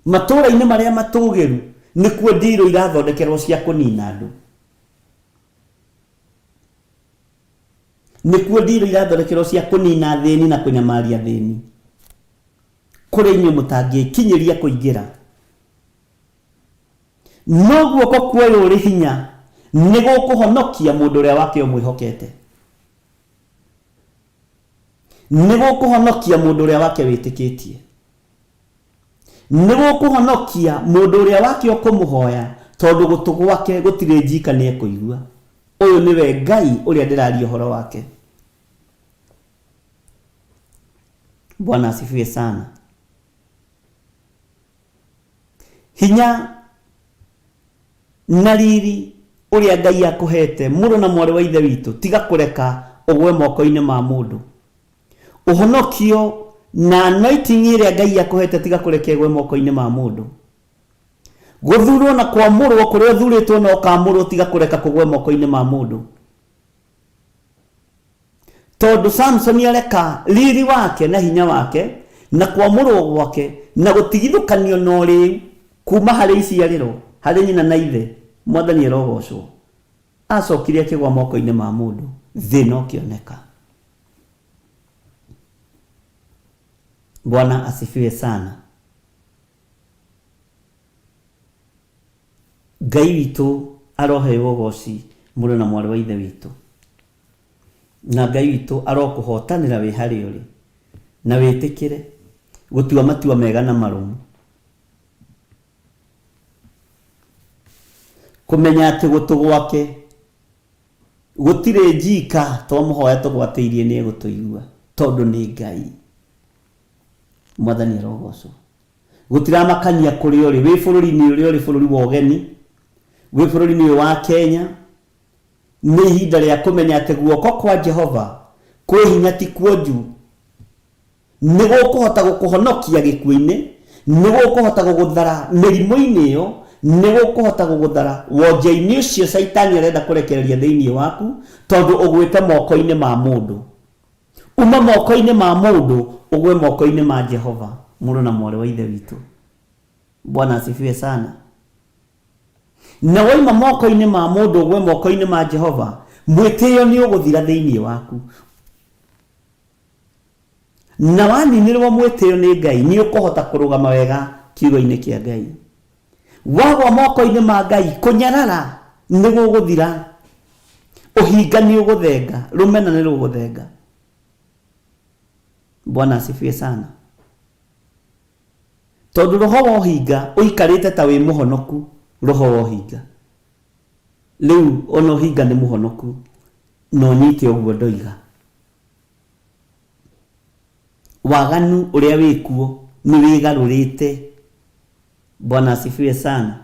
Matura-ini maria matugiru ni kuo ndiro irathondekerwo cia kunina andu, ni kuo ndiro irathondekerwo cia kunina thini na kunyamaria thini. Kuri inyu mutangikinyiria kuingira, no guoko kuoyo uri hinya ni gukuhonokia mundu uria wake umwihokete, ni gukuhonokia mundu uria wake witikitie, ni gukuhonokia mundu uria wake ukumuhoya tondu gutu gwake gutire njika ni ekuigua. Uyu niwe Ngai uria ndiraria uhoro wake. Bwana asifiwe sana. Hinya na riri uria Ngai akuhete muru na mwari wa ithe witu tiga kureka ugwe moko-ini ma mundu. Uhonokio na anointing iria Ngai akuhete tiga kureka ugwe moko-ini ma mundu. Guthurwo na kwamurwo kuria thuritwo no kamurwo tiga kureka kugwe moko-ini ma mundu. Tondu Samson areka riri wake na hinya wake na kwamurwo gwake na gutigithukanio no riu kuma hari iciariro hari nyina na ithe. Mwathani arogocwo. Acokire akigwa moko-ini ma mundu, thina ukioneka. Bwana asifiwe sana. Ngai witu arohewo goci muru na mwari wa ithe witu, na Ngai witu arokuhotanira wi hari uri na witikire gutua matua mega na marumu. Kumenya ati gutu gwake gutire njika twamuhoya tugwatiirie ni gutuigua tondu ni Ngai. Mwathani arogocwo. Gutira makania kuri uri wi bururi-ini uri bururi wa ugeni, wi bururi-ini wa Kenya. Ni ihinda ria kumenya ati guoko kwa Jehova kwi hinya ti kuonju, ni gukuhota gukuhonokia gikuini, ni gukuhota guguthara mirimo-ini iyo, ni gukuhota guguthara wonje-ini ucio Saitani arenda kurekereria thiini waku tondu ugwite moko-ini ma mundu. Uma moko-ini ma mundu ugwe moko-ini ma Jehova muru na mwari wa ithe witu. Bwana asifiwe sana. Na waima moko-ini ma mundu ugwe moko-ini ma Jehova, mwitio ni uguthira thiini waku. Na waninirwo mwitio ni Ngai ni ukuhota kurugama wega kiugo-ini kia Ngai. Wagwa moko-ini ma Ngai kunyarara ni guguthira, uhinga ni uguthenga, rumena ni ruguthenga. Bwana asifiwe sana. Tondu roho wa uhinga uikarite ta wi muhonoku, roho wa uhinga riu ono hinga ni muhonoku no nyite uguo ndoiga. Waganu uria wikuo ni wigarurite. Bwana asifiwe sana.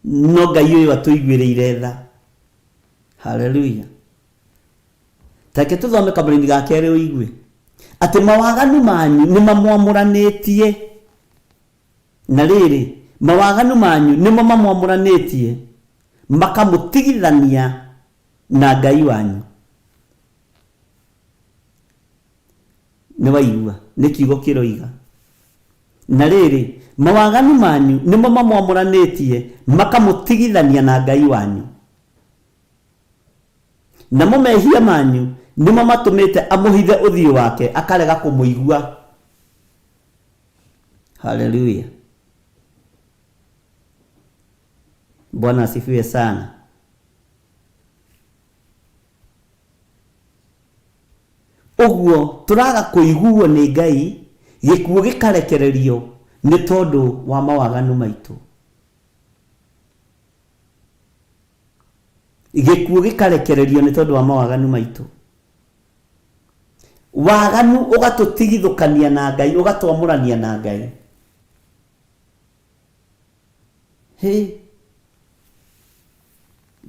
No Ngai uyu atuiguireire tha. Haleluya. Take tuthome kaburi-ini ga keri uigue ati mawaganu manyu ni mamwamuranitie. Na riri mawaganu manyu ni mamwamuranitie makamutigithania na Ngai wanyu. Ni waigua ni kiugo kiroiga. Na riri mawaganu manyu nimo mamwamuranitie makamutigithania na Ngai wanyu. namo mehia manyu nimo matumite amuhithe uthio wake akarega kumuigua. Haleluya. Bwana asifiwe sana. Oguo turaga kuiguo ni Ngai, gikuo gikarekererio ni tondu wa mawaganu maitu. Gikuo gikarekererio ni tondu wa mawaganu maitu. Waganu ugatutigithukania na Ngai, ugatwamurania na Ngai.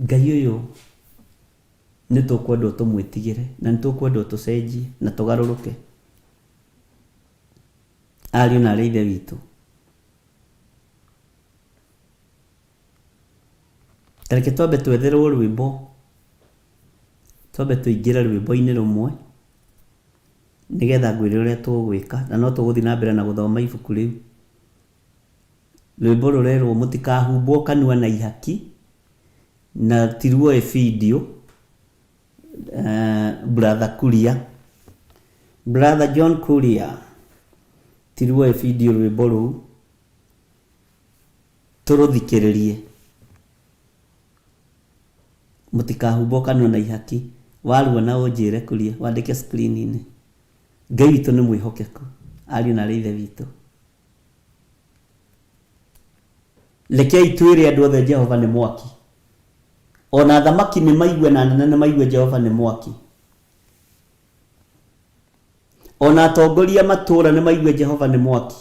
Ngai uyu ni tukwenda tumwitigire na ni tukwenda tucenjie na tugaruruke. Ariũ na arĩa ithe witũ, reke twambe twetherwo rwĩmbo, twambe tũingĩre rwĩmbo-inĩ rũmwe nigetha ngwĩre ũrĩa tũgwĩka, na no tũgũthiĩ na mbere na gũthoma ibuku rĩu. Rwĩmbo rũrerwo mũtikahumbwo kanua na ihaki, na tiruo video. Brother Kuria, Brother John Kuria, tiruo video rwĩmbo rũu tũrũthikĩrĩrie. Mũtikahumbwo kanua na ihaki. Waruona ũnjĩre Kuria, wandĩke screen-inĩ. Ngai witũ nĩ mwĩhokeku, ariũ na arĩa ithe witũ. Rekei twĩre andũ othe Jehova nĩ mwaki. Ona thamaki nĩ maigue na nene nĩ maigue Jehova nĩ mwaki. Ona atongoria matũra nĩ maigue Jehova nĩ mwaki.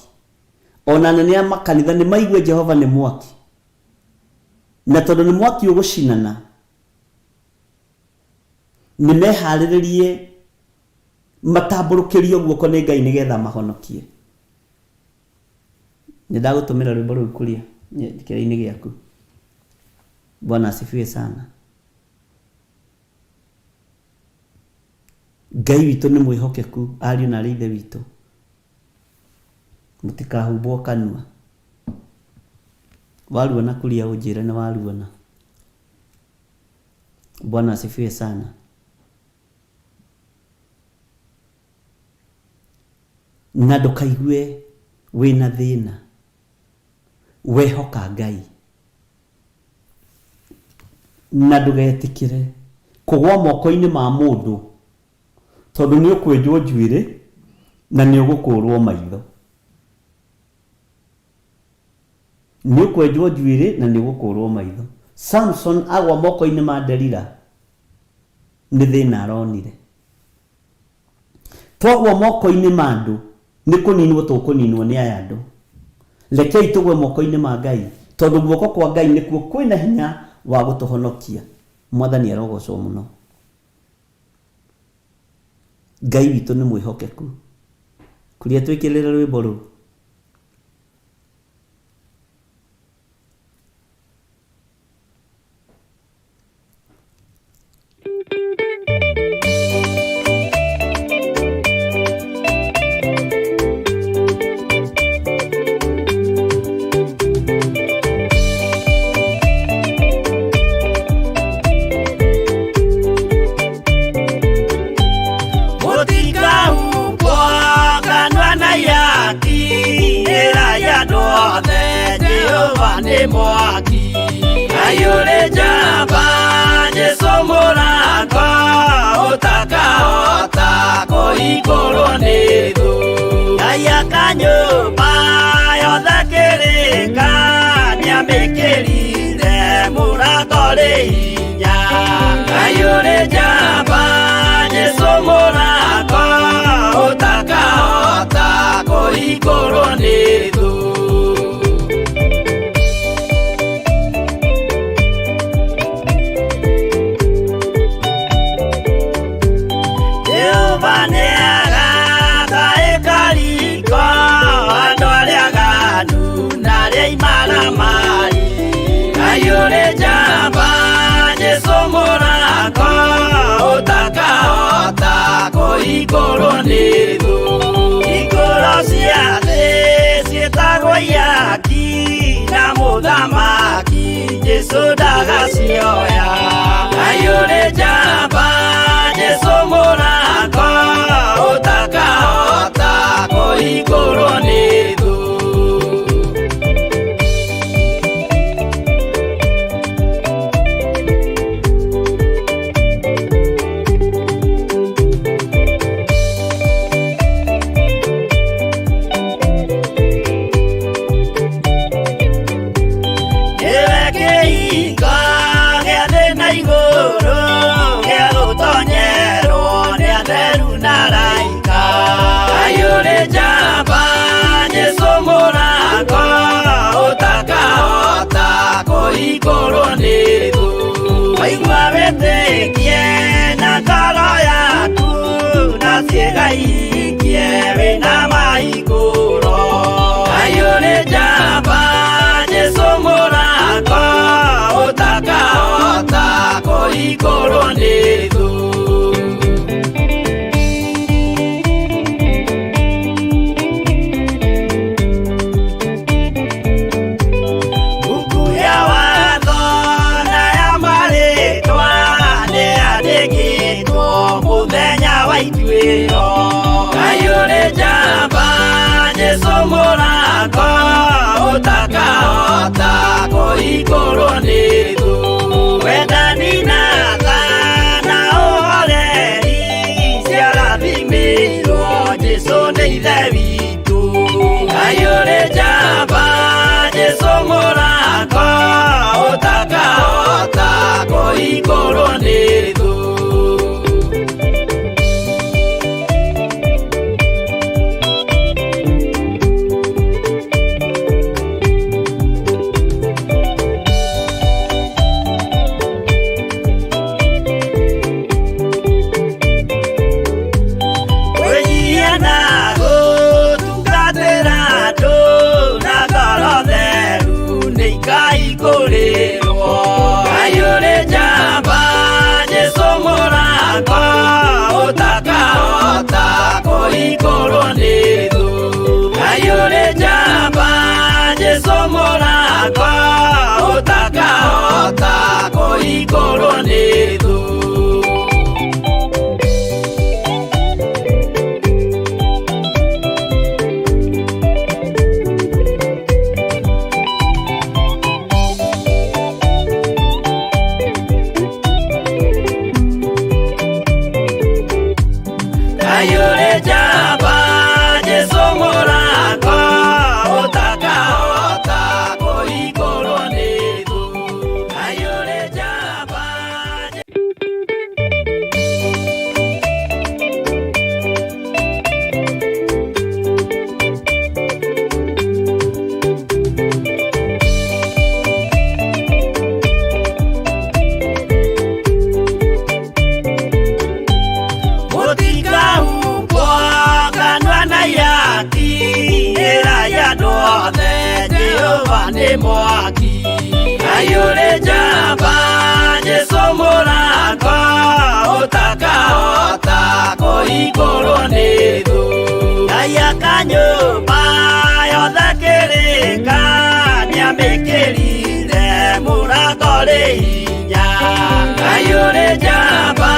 Ona nene a makanitha nĩ maigue Jehova nĩ mwaki. Na tondũ nĩ mwaki ũgũcinana, nĩ meharĩrĩrie matambũrũkĩrio guoko nĩ Ngai nĩgetha mahonokie. Nĩ ndagũtũmĩra rwĩmbo rũu Kuria kĩrĩa-inĩ gĩaku. Bwana asifiwe sana. Ngai witũ nĩ mwĩhokeku, ariũ na arĩa ithe witũ. Mũtikahumbwo kanua. Waruona Kuria ũnjĩre nĩ waruona. Bwana asifiwe sana. Na ndũkaigue wĩna thĩna, wehoka Ngai. Na ndũgetĩkĩre kũgwa moko-inĩ ma mũndũ, tondũ nĩ ũkwenjwo njuĩrĩ na nĩ ũgũkũrwo maitho. Nĩ ũkwenjwo njuĩrĩ na nĩ ũgũkũrwo maitho. Samson agwa moko-inĩ ma Delila, nĩ thĩna aronire. Twagwa moko-inĩ ma andũ, nĩ kũninwo tũkũninwo nĩ aya andũ. Rekei tũgwe moko-inĩ ma Ngai, tondũ guoko kwa Ngai nĩkuo kwĩna hinya wa gũtũhonokia. Mwathani arogocwo mũno. Ngai witũ nĩ mwĩhokeku. Kuria twĩkĩrĩre rwĩmbo rũu. Mwaki ayure jamba Jesu mũrango ũtakahota kũhingũrwo nĩ thũ. Aya kanyũmba yothe kĩrĩka nĩamĩkĩrire mũrango rĩ hinya. Ayure jamba Jesu mũrango ũtakahota kũhingũrwo nĩ thũ. Ayure jamba Jesu mũrango ũtakahota kũhingũrwo nĩ thũ. Hingũro cia thĩ ciĩtagwo ihaki na mũthamaki Jesu ndagacioya. Ayure jamba naraika ayure jamba jesomorako utakahota kuhingũrwo nĩ thũ waigua wĩtĩkie na ngoro yaku na ciĩga ihikie wĩna mahingũro ayure jamba jesomorako utakahota kuhingũrwo nĩ thũ ayure jamba jesomorako utakahota kuhingũrwo nĩ thũ wendani na tha na ũhoreri ciarathimĩirwo Jesũ nĩ ithe witũ ayure jamba jesomorako utakahota kuhingũrwo nĩ thũ ayure jamba jesomorako utakahota kuhingũrwo nĩ thũ ayure jamba jesomorako utakahota kuhingũrwo nĩ thũ ayure jamba jesomorako utakahota kuhingũrwo nĩ thũ ayure jamba nĩ mwaki ayure jamba jesomorako utakahota kuhingũrwo nĩ thũ ayaka nyũmba yothe kĩrĩka nĩamĩkĩrire mũrango rĩ hinya ayure jamba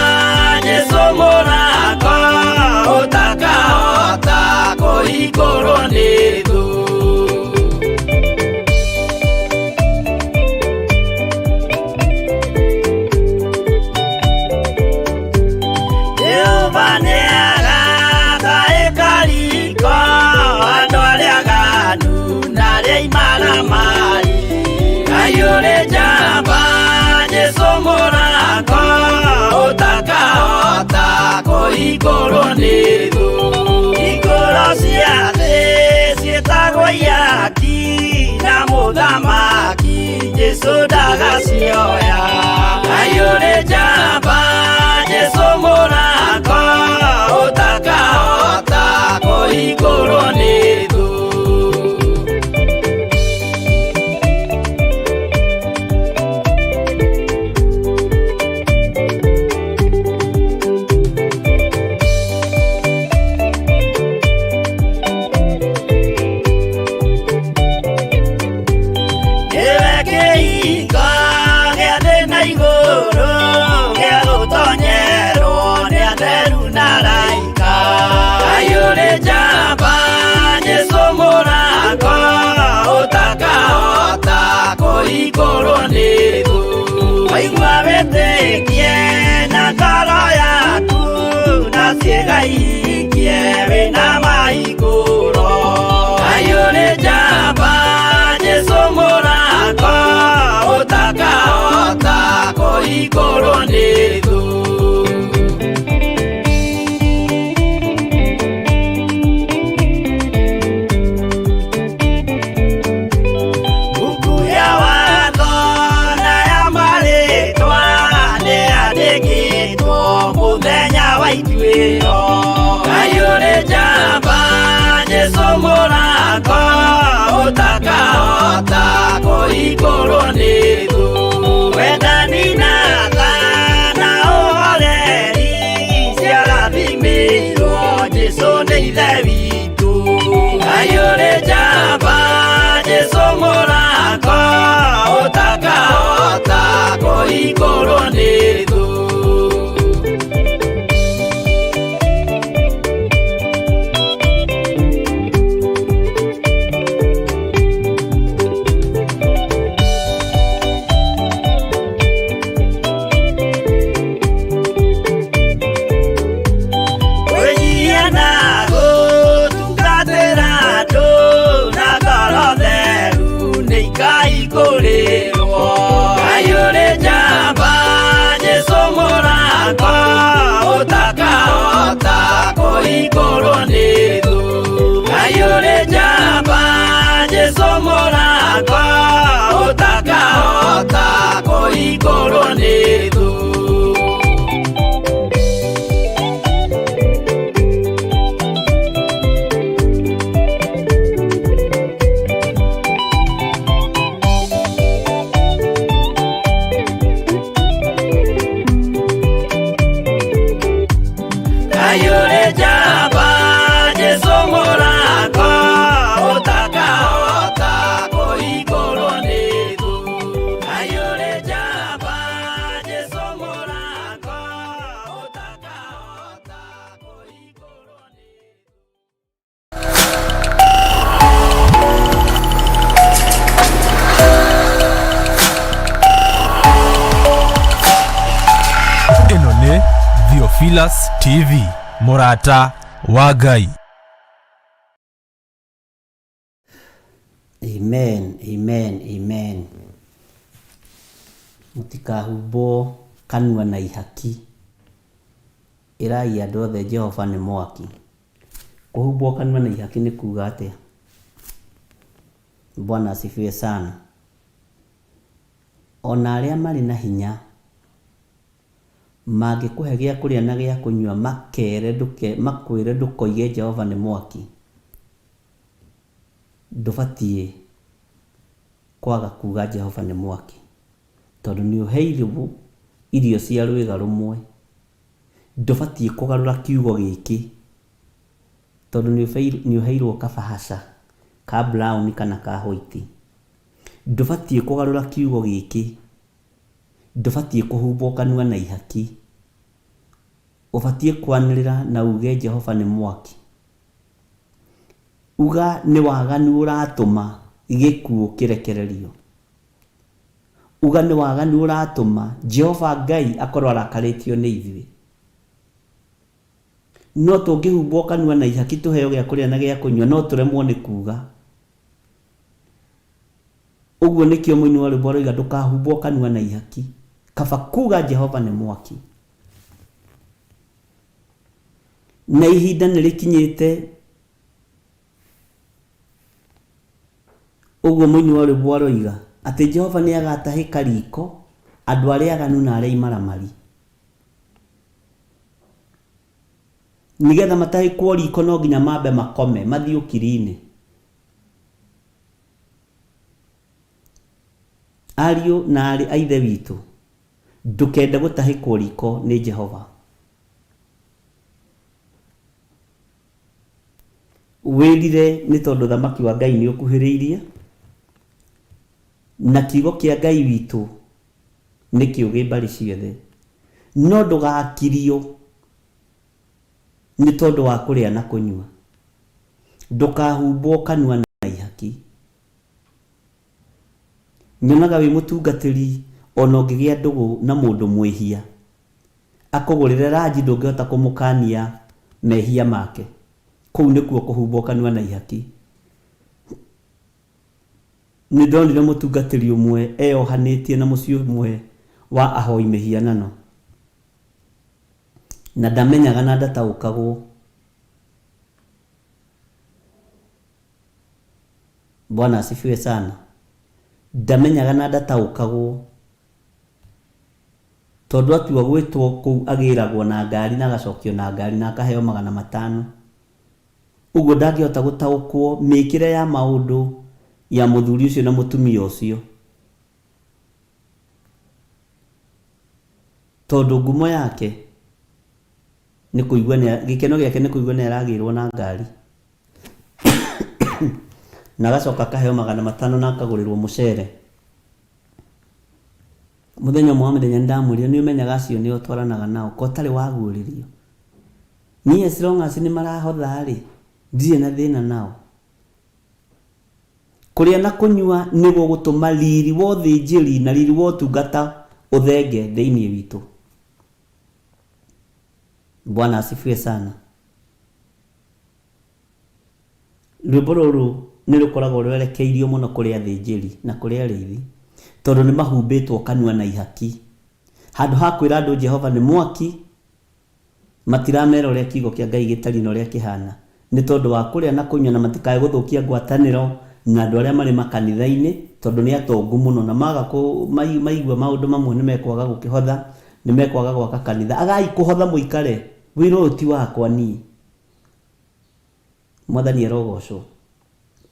jesomorako utakahota kuhingũrwo nĩ thũ ayure jamba jesomorako utakahota kuhingũrwo nĩ thũ hingũro cia thĩ ciĩtagwo ihaki na mũthamaki Jesũ ndagacioya ayure jamba jesomorako utakahota kuhingũrwo nĩ thũ jamba jesomorako utakahota kuhingũrwo nĩ thũ waigua wĩtĩkie na ngoro yaku na ciĩga ihikie wĩna mahingũro ayure jamba jesomorako utakahota kuhingũrwo nĩ thũ utakahota kũhingũrwo nĩ thũ. Wendani na tha na ũhoreri ciarathimĩirwo Jesũ nĩ ithe witũ. Ngai ũrĩ njamba Jesũ mũrango utakahota kũhingũrwo nĩ thũ. Theophilus TV, Murata wa Ngai. Amen, amen, amen. Mutikahumbo kanua na ihaki. Irai andũ othe Jehova nĩ mwaki. Kuhumbwo kanua na ihaki nĩ kuuga atĩa? Bwana asifiwe sana. Ona arĩa marĩ na hinya mangĩkũhe gĩa kũrĩa na gĩa kũnyua makwĩre ndũkoige Jehova nĩ mwaki, ndũbatiĩ kwaga kuga Jehova nĩ mwaki, tondũ nĩ ũheirwo irio cia rwĩga rũmwe. Ndũbatiĩ kũgarũra kiugo gĩkĩ, tondũ nĩ ũheirwo kabahasha ka brown kana ka white. Ndũbatiĩ kũgarũra kiugo gĩkĩ, ndũbatiĩ kũhumbwo kanua na ihaki. Ũbatiĩ kwanĩrĩra na uge Jehova nĩ mwaki. Uga nĩ waganu ũratũma gĩkuũ kĩrekererio. Uga nĩ waganu ũratũma Jehova Ngai akorwo arakarĩtio nĩ ithuĩ. No tũngĩhumbwo kanua na ihaki tũheo gĩa kũrĩa na gĩa kũnyua, no tũremwo nĩ kuga. Ũguo nĩkĩo mũini wa rwĩmbo aroiga ndũkahumbwo kanua na ihaki, kaba kuga Jehova nĩ mwaki. Na ihinda nĩ rĩkinyĩte, ũguo mũini wa rwĩmbo aroiga atĩ Jehova nĩ agatahĩka riko andũ arĩa aganu na arĩa imaramari. Nigetha matahĩkwo riko no nginya mambe makome, mathiĩ ũkiri-inĩ. Ariũ na arĩ a ithe witũ, ndũkende gũtahĩkwo riko nĩ Jehova. Wĩrire nĩ tondũ thamaki wa Ngai nĩ ũkuhĩrĩirie, na kiugo kĩa Ngai witũ nĩ kĩũgĩ mbarĩ ciothe. No ndũgakirio nĩ tondũ wa kũrĩa na kũnyua. Ndũkahumbwo kanua na ihaki. Nyonaga wĩ mũtungatĩri ona ũngĩgĩa ndũgũ na mũndũ mwĩhia, akũgũrĩre ranji ndũngĩhota kũmũkania mehia make. Kũu nĩkuo kũhumbwo kanua na ihaki. Nĩ ndonire mũtungatĩri ũmwe eyohanĩtie na mũciĩ ũmwe wa ahoi mĩhianano, na ndamenyaga na ndataũkagwo. Bwana asifiwe sana. Ndamenyaga na ndataũkagwo, tondũ atua gwĩtwo kũu agĩragwo na ngari na agacokio na ngari na akaheo 500. Ũguo ndangĩhota gũtaũkwo mĩkĩre ya maũndũ ya muthuri ucio na mutumia ucio, tondu ngumo yake ni kuigua gikeno giake ni kuigua ni aragirwo na ngari na gacoka kaheo 500 na akagurirwo mucere. Muthenya mwa ndamurire ni umenyaga acio ni otwaranaga nao ko tari waguririo ni as long as ni marahotha ri ndie na thina nao. Kuria na kunyua nigo gutuma riri wothe njiri na riri wotungata uthenge thiini witu. Bwana asifiwe sana. Rwimbo ruru ni rukoragwo rwerekeirio muno kuri athinjiri na kuri arithi, tondu ni mahumbitwo kanua na ihaki. Handu ha kwira andu Jehova ni mwaki, matiramera uria kiugo kia Ngai gitari no ria kihana, ni tondu wa kuria na kunyua na matikae guthukia ngwataniro na andu aria mari makanitha-ini, tondu ni atongu muno na maga maigua maundu mamwe ni mekwaga gukihotha, ni mekwaga gwaka kanitha. Agai kuhotha muikare wiro uti wakwa ni Mwathani erogocwo.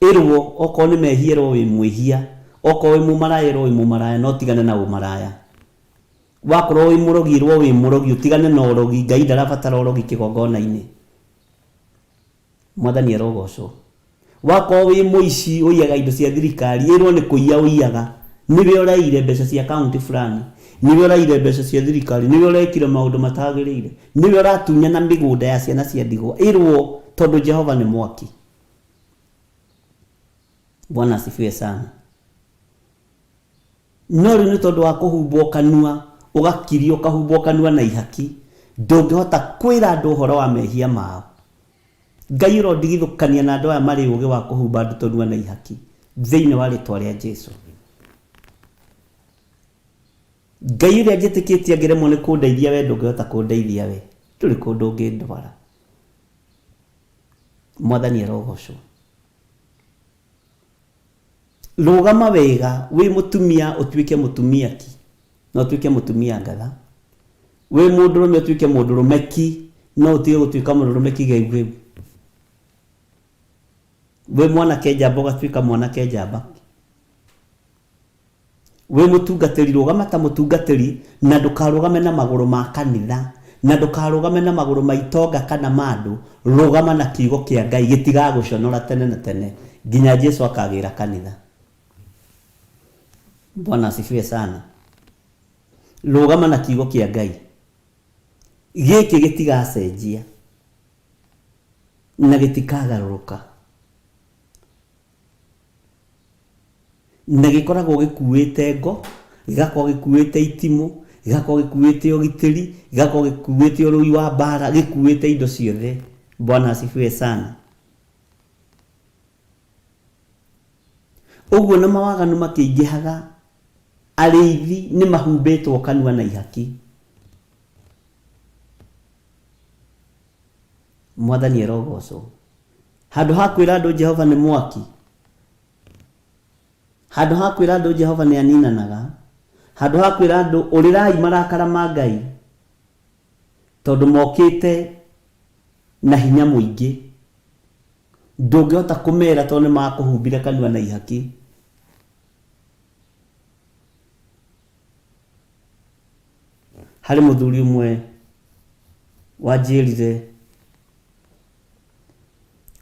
Irwo oko ni mehiero wi mwihia, oko wi mumaraya wi mumaraya, no tigane na umaraya. Wakorwo wi murogirwo wi murogi, utigane na urogi. Ngai ndarabatara urogi kigongona-ini. Mwathani erogocwo. Wakorwo wi muici uiyaga indo cia thirikari, irwo ni kuiya uiyaga, niwe uraire mbeca cia account fulani, niwe uraire mbeca cia thirikari, niwe urekire maundu matagirire, niwe uratunya na migunda ya ciana cia ndigwa, irwo tondu Jehova ni mwaki. Bwana asifiwe sana. No ni tondu wa kuhumbwo kanua, ugakirio kahumbwo kanua na ihaki, ndungihota kwira andu horo wa mehia mao. Ngai urondigithukania na andu aya mari ugi wa kuhumba andu tonua na ihaki thiini wa ritwa ria Jesu. Ngai uria njitikitie ngiremwo ni kundeithia we ndungihota kundeithia we, turi kundu ngindwara. Mwathani erogocwo. Rugama wega wi mutumia utuike mutumia ki, no utuike mutumia ngatha. Wi mundurume utuike mundurume ki, no utige gutuika mundurume ki geigwe. We mwana kenjamba ugatuika mwana kenjamba. We mutungatiri rugama ta mutungatiri, na ndukarugame na maguru ma kanitha, na ndukarugame na maguru ma itonga kana mandu. Rugama na kiugo kia Ngai gitigaguconora tene na tene nginya Jesu akagira kanitha. Bwana asifiwe sana. Rugama na kiugo kia Ngai giki gitigacenjia na gitikagaruruka, na gikoragwo gikuite ngo, gigakorwo gikuite itimu, gigakorwo gikuite ugitiri, gigakorwo gikuite urui wa bara, gikuite indo ciothe. Bwana asifiwe sana. Uguo na mawaganu makiingihaga, arithi ni mahumbitwo kanua na ihaki. Mwathani erogocwo. Handu ha kwira andu Jehova ni mwaki, handu ha kwira andu Jehova ni aninanaga, handu ha kwira andu urirai marakara ma Ngai, tondu mokite na hinya muingi, ndungihota kumera tondu ni makuhumbira kanua na ihaki. Hari muthuri umwe wajirire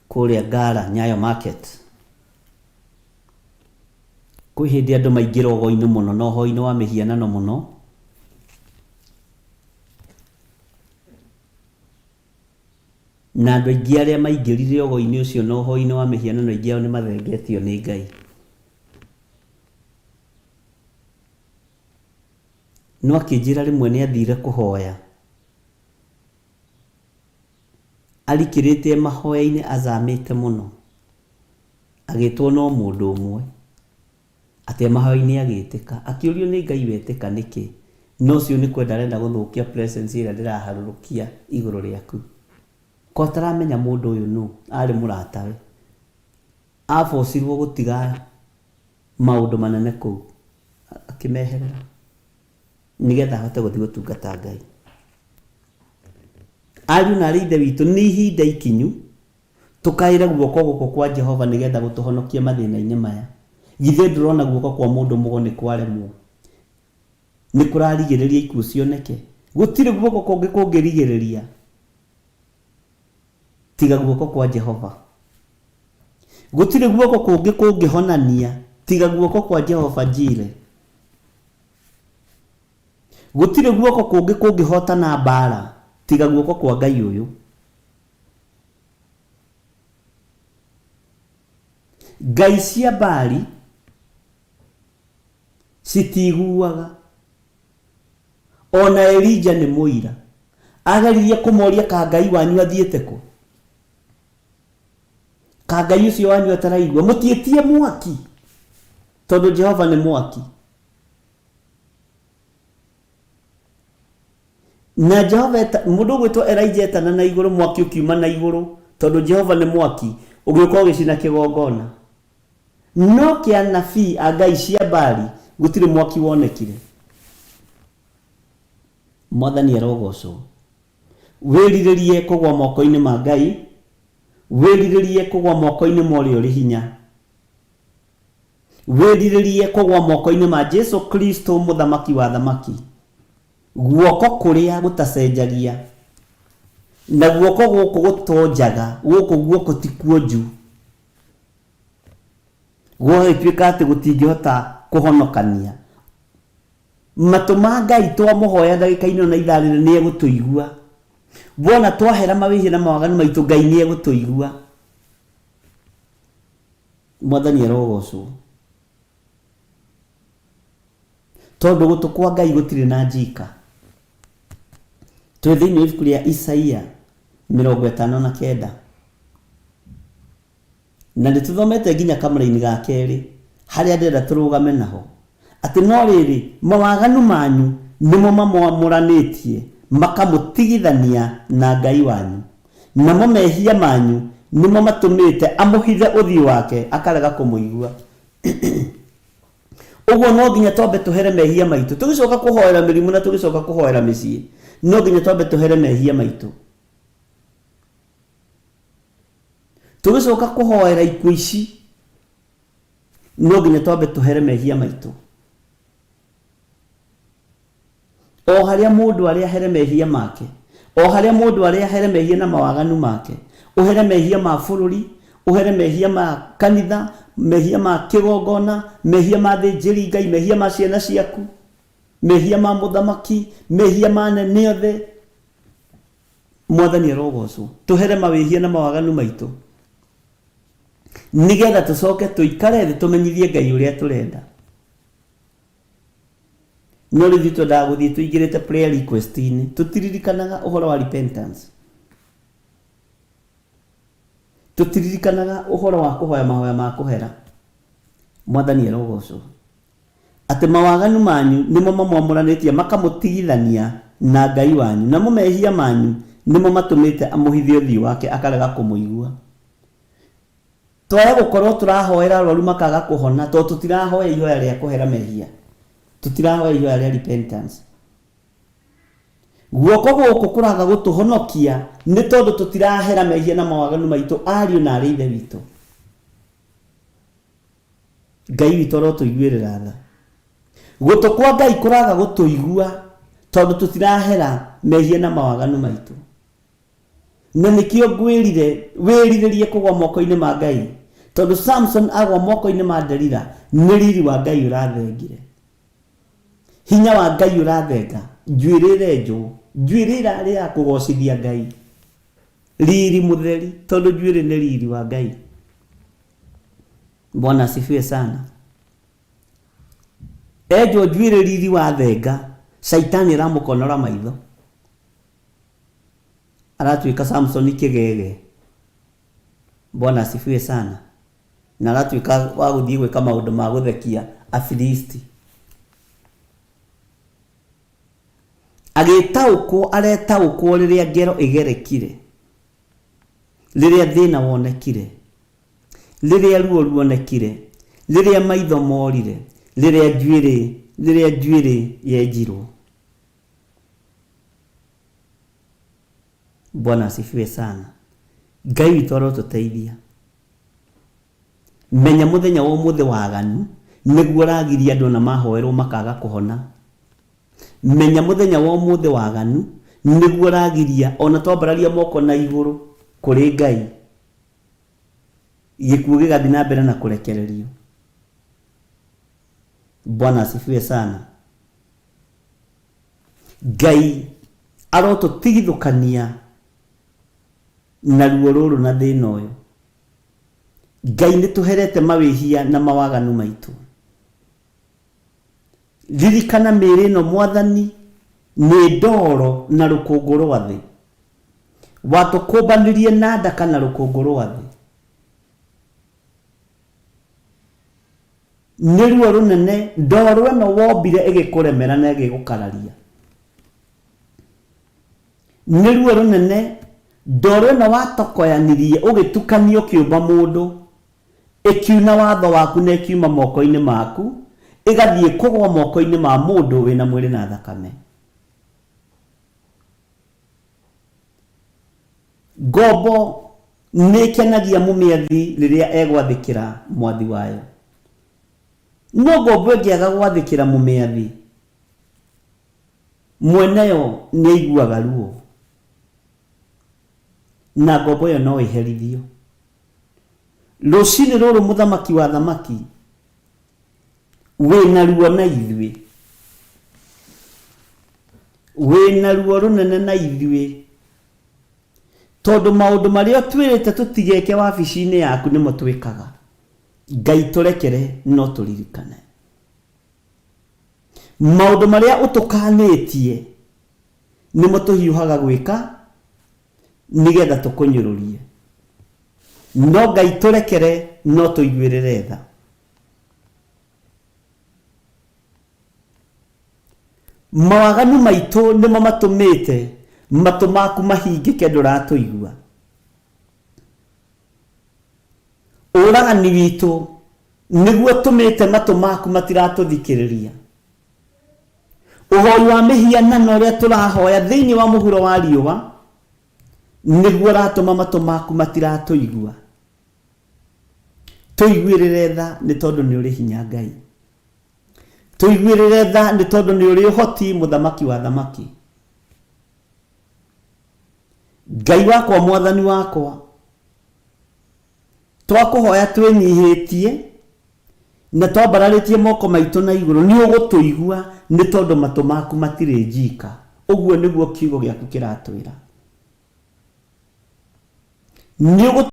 kuria Ngara Nyayo market, kwi hindi andu maingira ugo-ini muno no ho-ini wa mihianano muno, na andu aingi aria maingirire ugo-ini ucio no ho-ini wa mihianano aingi ao ni mathengetio ni Ngai. No akinjira rimwe ni athire kuhoya, arikirite mahoya-ini azamite muno, agitwo no mundu umwe ate mahoya-ini agitika, akiurio ni Ngai wetika niki, no cio ni kwenda arenda guthukia presence ira ndiraharurukia iguru riaku. Ko taramenya mundu uyu nu ari muratawe, afocirwo gutiga maundu manene kuu, akimeherera nigetha ahote guthii gutungata Ngai. Ariu na arithe witu ni ihinda ikinyu tukaire guoko guko kwa Jehova nigetha gutuhonokia mathina-ini maya, githe ndurona guoko kwa mundu mugo ni kwaremwo ni kurarigiriria ikuo cioneke gutire guoko kungi kungirigiriria tiga guoko kwa Jehova gutire guoko kungi kungihonania tiga guoko kwa Jehova Jire gutire guoko kungi kungihotana mbara tiga guoko kwa Ngai uyu ngai cia Bali citiguaga ona Elija ni muira agaririe kumoria ka ngai wanyu athiete ku ka ngai ucio wanyu ataraigua mutietie mwaki tondu Jehova ni mwaki na Jehova mundu gwitwo Elija etana na iguru mwaki ukiuma na iguru tondu Jehova ni mwaki ugioka ugicina kigongona no kia nabii a ngai cia Bali gutire mwaki wonekire mwathani arogocwo wiriririe kugwa moko-ini ma Ngai wiriririe kugwa moko-ini ma uria uri hinya wiriririe kugwa moko-ini ma Jesu Kristo muthamaki wa thamaki guoko kuria gutacenjagia na guoko guku gutonjaga guku guoko ti kuonju guo ituika ati gutingihota kuhonokania matu ma Ngai twamuhoya ndagika-ini na itharire ni egutuigua bona twahera mawihia na mawaganu maitu Ngai ni egutuigua mwathani arogocwo tondu gutukwa Ngai gutire na njika twi thiini ibuku ria Isaia 59 na nituthomete nginya kamura-ini ga keri haria ndenda turugame naho ati no riri mawaganu manyu nimo mamwamuranitie makamutigithania na Ngai wanyu namo mehia manyu nimo matumite amuhithe uthii wake akarega kumuigua uguo no nginya twambe tuhere mehia maitu tugicoka kuhoera mirimu na tugicoka kuhoera micii no nginya twambe tuhere mehia maitu tugicoka kuhoera ikuo ici no nginya twambe tuhere mehia maitu o haria mundu aria here mehia make o haria mundu aria here mehia na mawaganu make uhere mehia ma bururi uhere mehia ma kanitha mehia ma kigongona mehia ma thinjiri Ngai mehia ma ciana ciaku mehia ma muthamaki mehia ma nene othe mwathani arogocwo tuhere mawihia na mawaganu maitu nigetha tucoke tuikare thi tumenyithie Ngai uria turenda no rithi twendaga guthii tuingirite prayer request-ini tutiririkanaga uhoro wa repentance tutiririkanaga uhoro wa kuhoya mahoya ma kuhera mwathani arogocwo ati mawaganu manyu nimo mamwamuranitie makamutigithania na Ngai wanyu na mumehia manyu nimo matumite amuhithie uthii wake akarega kumuigua twaya gukorwo turahoera arwaru makaga kuhona to tutirahoya ihoya ria kuhera mehia tutirahoya ihoya ria repentance guoko guku kuraga gutuhonokia ni tondu tutirahera mehia na mawaganu maitu ariu na ari ithe witu Ngai witu ro tuiguirira tha gutukwa Ngai kuraga gutuigua tondu tutirahera mehia na mawaganu maitu na nikio ngwirire wiriririe kugwa moko-ini ma Ngai tondu Samson agwa moko-ini ma Delila ni riri wa Ngai urathengire hinya wa Ngai urathenga njuirire nju njuirira ari ya kugocithia Ngai riri mutheri tondu njuire ni riri wa Ngai Bwana asifiwe sana ejo njuire riri wa thenga shaitani ramukonora maitho aratuika Samson kigege Bwana asifiwe sana na aratuika wa guthii gwika maundu ma guthekia Afilisti agitaukwo aretaukwo riria ngero igerekire riria thina wonekire riria ruo ruonekire riria maitho morire riria njuire yenjirwo Bwana asifiwe sana Ngai witu arotuteithia menya muthenya wa muthe waganu niguo ragiria andu na mahoerwo makaga kuhona. Menya muthenya wa muthe waganu niguo ragiria ona twambararia moko na iguru kuri Ngai gikuo gigathi na mbere na kurekererio. Bwana asifiwe sana. Ngai arotutigithukania na ruo ruru na thina uyu. Ngai nituherete mawihia na mawaganu maitu. Ririkana mĩĩrĩ ĩno Mwathani nĩ ndoro na rũkũngũ rwa thĩ. Watũkũmbanirie na ndaka na rũkũngũ rwa thĩ. Nĩ ruo rũnene ndoro ĩno wombire ĩgĩkũremera na ĩgĩgũkararia. Nĩ ruo rũnene ndoro ĩno watokoyanirie ũgĩtukanio kĩũmba mũndũ ĩkiuna watho waku na ĩkiuma moko-inĩ maku ĩgathiĩ kũgwa moko-inĩ ma mũndũ wĩna mwĩrĩ na thakame. Ngombo nĩ ĩkenagia mũmĩathi rĩrĩa egwathĩkĩra mwathi wayo. No ngombo ĩngĩaga gwathĩkĩra mũmĩathi mweneyo nĩ aiguaga ruo na ngombo ĩyo no ĩherithio. Rũcinĩ rũrũ mũthamaki wa thamaki wĩna ruo na ithuĩ. Wĩna ruo rũnene na ithuĩ tondũ maũndũ marĩa twĩrĩte tũtigeke wabici-inĩ yaku nĩmo twĩkaga. Ngai tũrekere no tũririkane. Maũndũ marĩa ũtũkanĩtie nĩmo tũhiũhaga gwĩka nigetha tũkũnyũrũrie. No Ngai tũrekere no tũiguĩrĩre tha. Mawaganu maitũ nĩmo matũmĩte matũ maku mahingĩke ndũratũigua. Ũragani witũ nĩguo tũmĩte matũ maku matiratũthikĩrĩria. Ũhoi wa mĩhianano ũrĩa tũrahoya thĩinĩ wa mũhuro wa riũa nĩguo ratũma matũ maku matiratũigua. Tũiguĩrĩre tha nĩ tondũ nĩ ũrĩ hinya Ngai. Tũiguĩrĩre tha nĩ tondũ nĩ ũrĩ ũhoti mũthamaki wa thamaki. Ngai wakwa Mwathani wakwa twakũhoya twĩnyihĩtie na twambararĩtie moko maitũ na igũrũ nĩ ũgũtũigua nĩ tondũ matũ maku matirĩ njika. Ũguo nĩguo kiugo gĩaku kĩratwĩra. Nĩ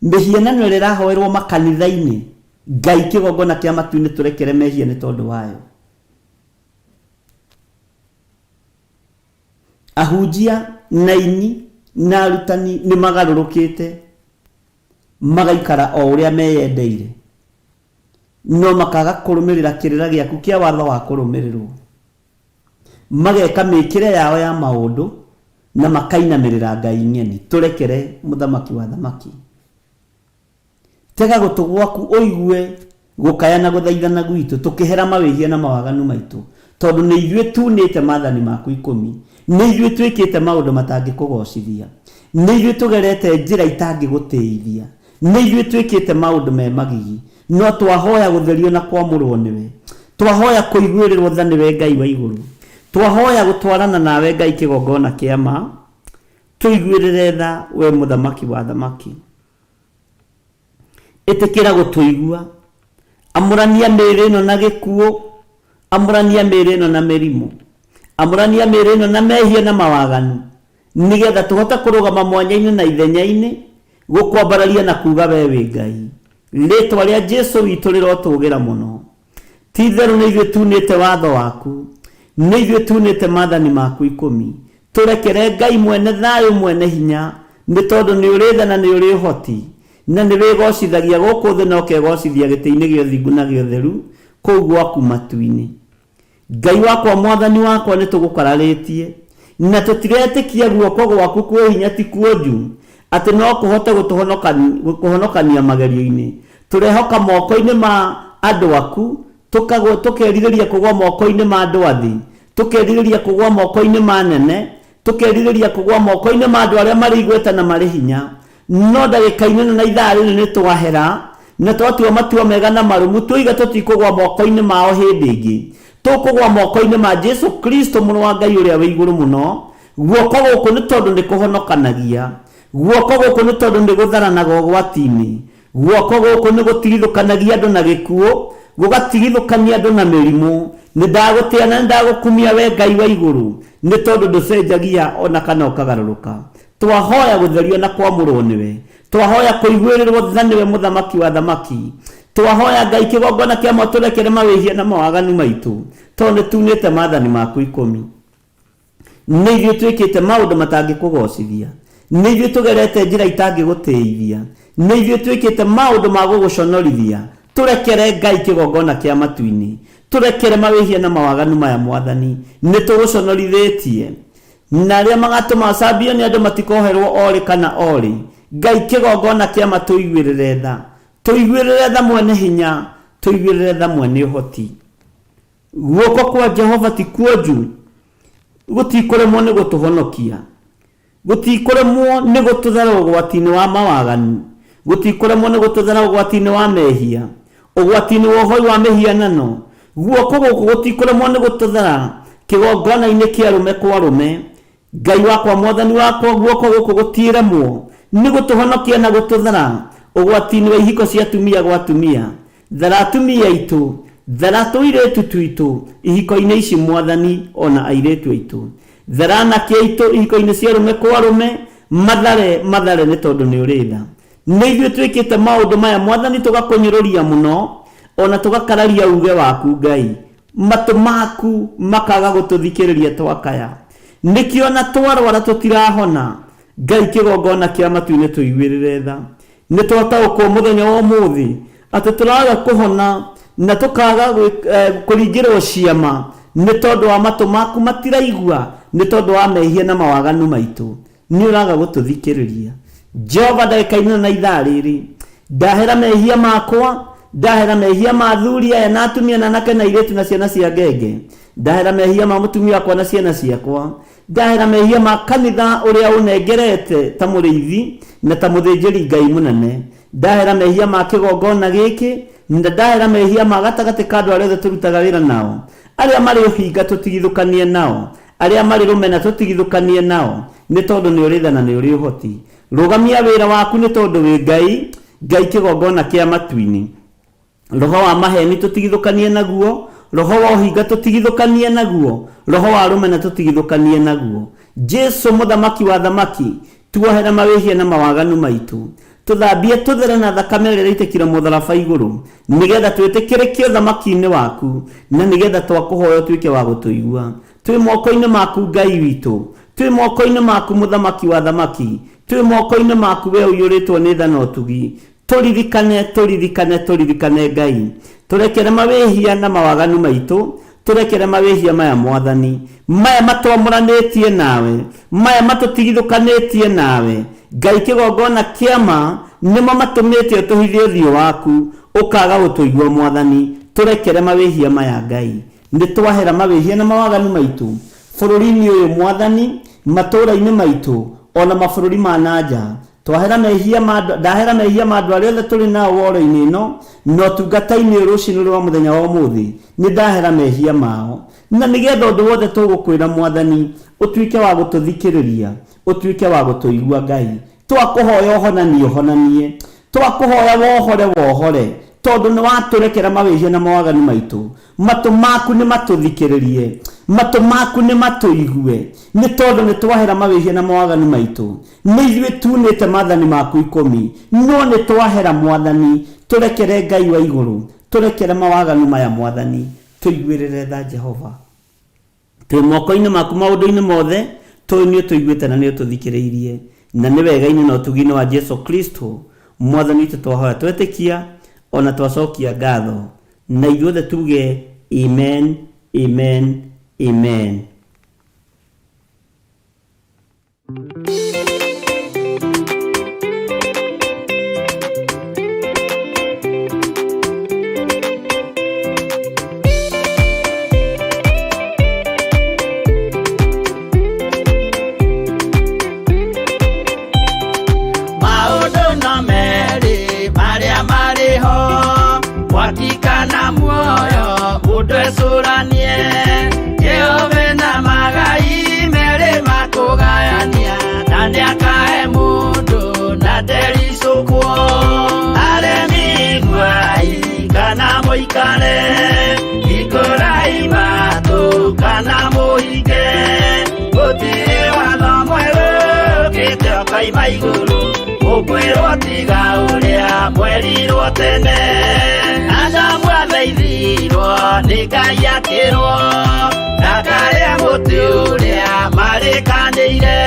mĩhianano ĩrĩa ĩrahoerwo makanitha-inĩ Ngai kĩgongona kĩa matu-inĩ tũrekere mehia nĩ tondũ wayo. Ahunjia na ini na arutani nĩ magarũrũkĩte magaikara o ũrĩa meyendeire, no makaga kũrũmĩrĩra kĩrĩra gĩaku kĩa watho wa kũrũmĩrĩrwo, mageka mĩkĩre yao ya maũndũ na makainamĩrĩra ngai ng'eni. Tũrekere mũthamaki wa thamaki. Tega gũtũ gwaku ũigue gũkaya na gũthaithana gwitũ, tũkĩhera mawĩhia na mawaganu maitũ, tondũ nĩ ithuĩ tunĩte maathani maku 10, nĩ ithuĩ twĩkĩte maũndũ matangĩkũgocithia, nĩ ithuĩ tũgerete njĩra itangĩgũteithia, nĩ ithuĩ twĩkĩte maũndũ me magigi, no twahoya gũtherio na kwamũrwo nĩwe, twahoya kũiguĩrĩrwo tha nĩwe Ngai wa igũrũ, twahoya gũtwarana nawe Ngai kĩgongona kĩa ma, tũiguĩrĩre tha we mũthamaki wa thamaki. Ĩtĩkĩra gũtũigua, amũrania mĩĩrĩ ĩno na gĩkuũ, amũrania mĩĩrĩ ĩno na mĩrimũ, amũrania mĩĩrĩ ĩno na mehia na mawaganu, nĩgetha tũhote kũrũgama mwanya-inĩ na ithenya-inĩ gũkwambararia na kuga we wĩ Ngai. Rĩtwa rĩa Jesũ witũ rĩrotũgĩra mũno. Ti therũ nĩ ithuĩ tunĩte watho waku, nĩ ithuĩ tunĩte maathani maku 10. Tũrekere Ngai mwene thayũ mwene hinya, nĩ tondũ nĩ ũrĩ tha na nĩ ũrĩ ũhoti, na nĩ wĩgocithagia gũkũ thĩ na ũkegocithia gĩtĩ-inĩ gĩa ũthingu na gĩa ũtheru kũu gwaku matu-inĩ. Ngai wakwa mwathani wakwa nĩ tũgũkararĩtie, na tũtiretĩkia guoko gwaku kwĩ hinya ti kuonju, atĩ no kũhote gũtũhonokania magerio-inĩ. Tũrehoka moko-inĩ ma andũ aku, tũkerirĩria kũgwa moko-inĩ ma andũ athĩ, tũkerirĩria kũgwa moko-inĩ ma nene, tũkerirĩria kũgwa moko-inĩ ma andũ arĩa marĩ igweta na marĩ hinya. No ndagĩka-inĩ na ithaa rĩrĩ nĩ twahera na twatua matua mega na marũmu, tũiga tũtikũgwa moko-inĩ mao hĩndĩ ĩngĩ, tũkũgwa moko-inĩ ma Jesũ Kristo mũrũ wa Ngai ũrĩa wĩ igũrũ mũno. Guoko gũkũ nĩ tondũ nĩ kũhonokanagia, guoko gũkũ nĩ tondũ nĩ gũtharanaga ũgwati-inĩ, guoko gũkũ nĩ gũtigithũkanagia andũ na gĩkuũ, gũgatigithũkania andũ na mĩrimũ. Nĩ ndagũtĩa na nĩ ndagũkumia we Ngai wa igũrũ, nĩ tondũ ndũcenjagia ona kana ũkagarũrũka. Twahoya gũtherio na kwamũrwo nĩwe, twahoya kũiguĩrĩrwo tha nĩwe mũthamaki wa thamaki, twahoya Ngai kĩgongona kĩa ma tũrekere mawĩhia na mawaganu maitũ, tondũ nĩ tunĩte maathani maku 10. Nĩ ithuĩ twĩkĩte maũndũ matangĩkũgocithia, nĩ ithuĩ tũgerete njĩra itangĩgũteithia, nĩ ithuĩ twĩkĩte maũndũ ma gũgũconorithia. Tũrekere Ngai kĩgongona kĩa matu-inĩ, tũrekere mawĩhia na mawaganu maya mwathani, nĩ tũgũconorithĩtie, na arĩa magatũma cambio nĩ andũ matikoherwo orĩ kana orĩ. Ngai kĩgongona kĩa ma tũiguĩrĩre tha, tũiguĩrĩre tha mwene hinya, tũiguĩrĩre tha mwene ũhoti. Guoko kwa Jehova ti kuonju, gũtikũremwo nĩ gũtũhonokia, gũtikũremwo nĩ gũtũthara ũgwati-inĩ wa mawaganu, gũtikũremwo nĩ gũtũthara ũgwati-inĩ wa mehia, ũgwati-inĩ wa ũhoi wa mĩhianano. Guoko gũkũ gũtikũremwo nĩ gũtũthara kĩgongona-inĩ kĩa rũme kwa rũme. Ngai wakwa mwathani wakwa, guoko gũkũ gũtiremwo nĩ gũtũhonokia na gũtũthara ũgwati-inĩ wa ihiko cia atumia gwa atumia. Thara atumia aitũ, thara tũirĩtu twitũ ihiko-inĩ ici mwathani, ona airĩtu aitũ. Thara anake aitũ ihiko-inĩ cia rũme kwa rũme, mathare nĩ tondũ nĩ ũrĩ tha. Nĩ ithuĩ twĩkĩte maũndũ maya mwathani, tũgakũnyũrũria mũno, ona tũgakararia uge waku Ngai. Matũ maku makaga gũtũthikĩrĩria twakaya, nĩkĩo ona twarwara tũtirahona. Ngai kĩgongona kĩa matu-inĩ tũiguĩrĩre tha, nĩ twataũkwo mũthenya wa ũmũthĩ atĩ tũraga kũhona na tũkaga kũringĩrwo ciama nĩ tondũ wa matũ maku matiraigua, nĩ tondũ wa mehia na mawaganu maitũ. Nĩ ũraga gũtũthikĩrĩria Jehova. Ndagĩka-inĩ na ithaa rĩrĩ ndahera mehia makwa, ndahera mehia ma athuri aya na atumia na anake na airĩtu na ciana cia ngenge, ndahera mehia ma mũtumia wakwa na ciana ciakwa, ndahera mehia ma kanitha ũrĩa ũnengerete ta mũrĩithi na ta mũthĩnjĩri Ngai mũnene, ndahera mehia ma kĩgongona gĩkĩ, na ndahera mehia ma gatagatĩ ka andũ arĩa othe tũrutaga wĩra nao, arĩa marĩ ũhinga tũtigithũkanie nao, arĩa marĩ rũmena tũtigithũkanie nao, nĩ tondũ nĩ ũrĩ tha na nĩ ũrĩ ũhoti. Rũgamia wĩra waku nĩ tondũ wĩ Ngai, Ngai kĩgongona kĩa matu-inĩ. Roho wa maheni tũtigithũkanie naguo, roho wa ũhinga tũtigithũkanie naguo, roho wa rũmena tũtigithũkanie naguo. Jesũ mũthamaki wa thamaki, tuohera mawĩhia na mawaganu maitũ, tũthambie tũthere na thakame ĩrĩa ĩitĩkire mũtharaba igũrũ, nĩgetha twĩtĩkĩrĩkio thamaki-inĩ waku, na nĩgetha twakũhoya ũtuĩke wa gũtũigua. Twĩ moko-inĩ maku Ngai witũ, twi moko-inĩ maku mũthamaki wa thamaki, twi moko-inĩ maku we ũiyũrĩtwo nĩ tha na ũtugi. Tũririkane Ngai, tũrekere mawĩhia na mawaganu maitũ, tũrekere mawĩhia maya Mwathani, maya matwamũranĩtie nawe, maya matũtigithũkanĩtie nawe. Ngai kĩgongona kĩama nĩmo matũmĩte ũtũhithie ũthiũ waku, ũkaga gũtũigua Mwathani. Tũrekere mawĩhia maya Ngai, nĩ twahera mawĩhia na mawaganu maitũ bũrũri-inĩ ũyũ Mwathani, matũũra-inĩ maitũ, ona mabũrũri ma nanja. Ndahera mehia ma andũ arĩa othe tũrĩ nao woro-inĩ ĩno, na ũtungata-inĩ ũyũ rũcinĩ rwa mũthenya wa ũmũthĩ, nĩ ndahera mehia mao, na nĩgetha ũndũ wothe tũgũkwĩra Mwathani ũtuĩke wa gũtũthikĩrĩria, ũtuĩke wa gũtũigua Ngai. Twakũhoya ũhonanie, twakũhoya wohore, tondũ nĩ watũrekera mawĩhia na mawaganu maitũ. Matũ maku nĩ matũthikĩrĩrie, matũ maku nĩ matũigue, nĩ tondũ nĩ twahera mawĩhia na mawaganu maitũ. Nĩ ithuĩ tunĩte maathani maku 10, no nĩ twahera Mwathani. Tũrekere Ngai wa igũrũ, tũrekere mawaganu maya Mwathani, tũiguĩrĩre tha Jehova. Twĩ moko-inĩ maku maũndũ-inĩ mothe, tũĩ nĩ ũtũiguĩte na nĩ ũtũthikĩrĩirie, na nĩ wega-inĩ na ũtugi-inĩ wa Jesu Kristo Mwathani witũ twahoya twetĩkia, ona twacokia ngatho, na ithuothe tuge amen, amen, amen. Watikana muoyo udwesuranie Jehove na magai mere makugayania na ndiakahe mundu na ndericukwo aremi gwai kana muikare ikurai matu kana muhige gutiri watho mweru kite okaima iguru ukwirwo tiga uria mwerirwo tene Adamu athaithirwo nĩ Ngai akĩrwo ndakarĩa mũtĩ ũrĩa marĩkanĩire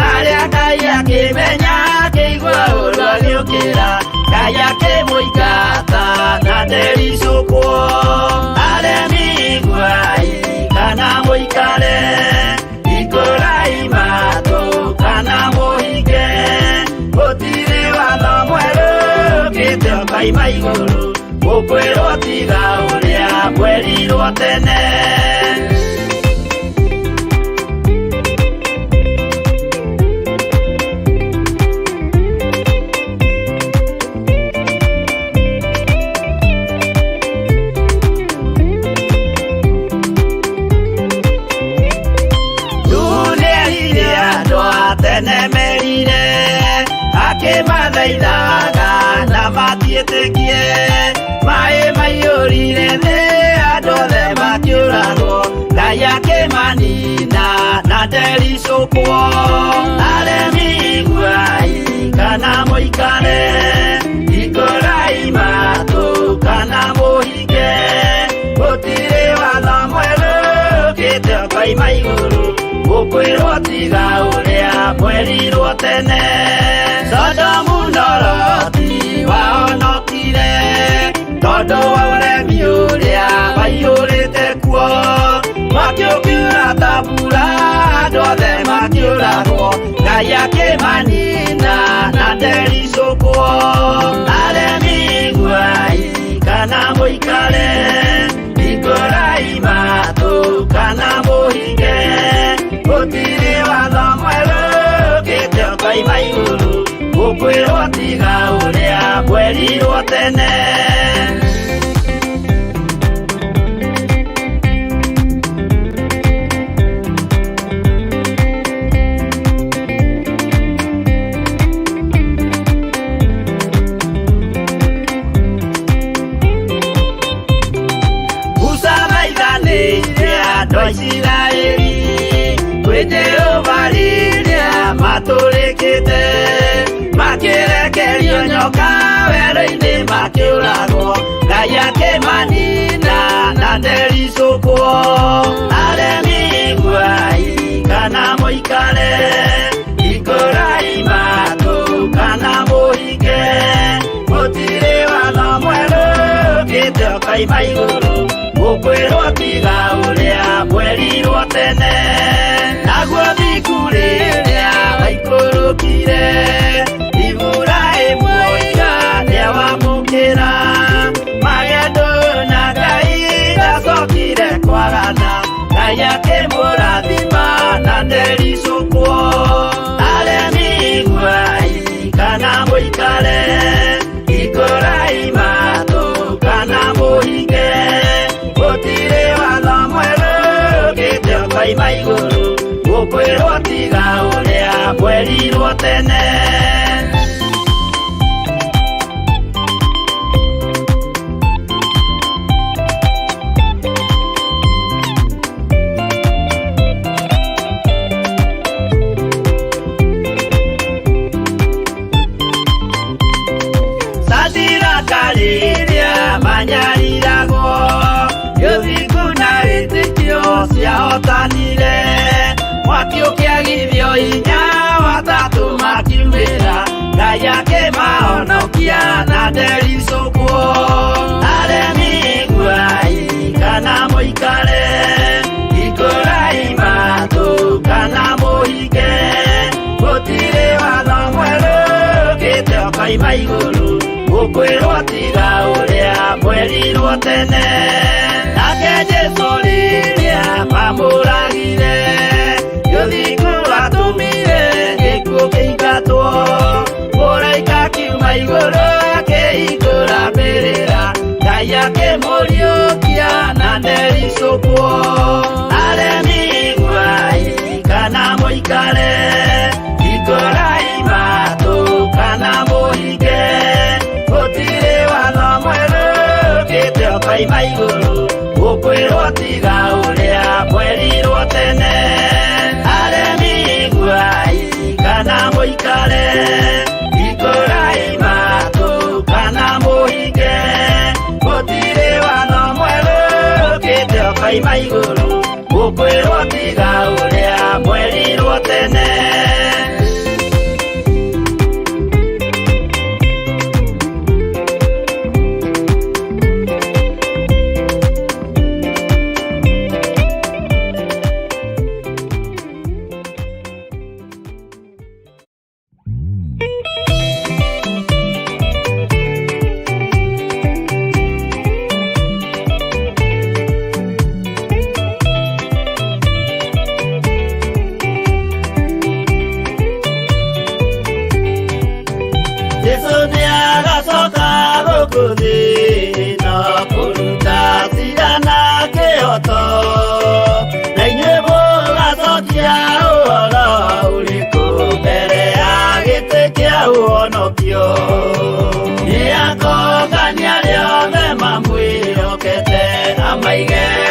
arĩa Ngai akĩmenya akĩigua ũndũ agĩũkĩra Ngai akĩmũingata na ndericũkwo aremi gwai kana mũikare ikũrai matũ kana mũhinge gũtirĩ watho mwerũ ũkĩte ũkaima igũrũ ukwirwo tiga uria mwerirwo tene Nũnĩehire andũ a tene merire akĩmathaithaga na matiĩtĩkie Mae maiyũrire thĩ andũ othe makĩũragwo Ngai akĩmanina na ndericũkwo aremi gwai kana mũikare ikũrai matũ kana mũhinge gũtirĩ watho mwerũ ũkĩte ũkaima igũrũ ũkwĩrwo tiga ũrĩa mwerirwo tene Sodomu na Loti wahonokire tondũ wa ũremi ũrĩa waiyũrĩte kuo makĩũkiura ta mbura andũ othe makĩũragwo Ngai akĩmanina na ndericũkwo aremi gwai kana mũikare ikũrai matũ kana mũhinge gũtirĩ watho mwerũ ũkĩte ũkaima igũrũ ũkwĩrwo tiga ũrĩa mwerirwo tene Isiraeli kwĩ Jehova rĩrĩa matũrĩkĩte makĩrekerio nyoka werũ-inĩ makĩũragwo Ngai akĩmanina na ndericũkwo aremi gwai kana mũikare ikũrai matũ kana mũhinge gũtirĩ watho mwerũ ũkĩte ũkaima igũrũ ũkwĩrwo tiga ũrĩa mwerirwo tene naguo thiku rĩrĩa waikũrũkire Iburahĩmu oiga nĩawamũkĩra magendo na Ngai ndacokire kwarana Ngai akĩmũrathima na ndericũkwo aremi iguai kana mũikare ikũrai matũ kana mũhinge gũtirĩ watho mwerũ ũkĩte ũkaima igũrũ ũkwĩrwo tiga ũrĩa mwerirwo tene Rĩrĩa manyariragwo gĩthiku na wĩtĩkio ciahotanire mwaki ũkĩagithio hinya watatũ makiumĩra Ngai akĩmahonokia na ndericũkwo aremi iguai kana mũikare ikũrai matũ kana mũhinge gũtirĩ watho mwerũ ũkĩte ũkaima igũrũ ũkwĩrwo tiga ũrĩa mwerirwo tene nake Jesũ rĩrĩa mamũragire gĩthiku atũmire gĩkuũ kĩingatwo mũraika akiuma igũrũ akĩhingũra mbĩrĩra Ngai akĩmũriũkia na ndericũkwo aremi iguai kana mũikare ikũrai matũ kana mũhinge gũtirĩ watho mwerũ ũkĩte ũkaima igũrũ ũkwĩrwo tiga ũrĩa mwerirwo tene aremi iguai kana mũikare ikũrai matũ kana mũhinge gũtirĩ watho mwerũ ũkĩte ũkaima igũrũ ũkwĩrwo tiga ũrĩa mwerirwo tene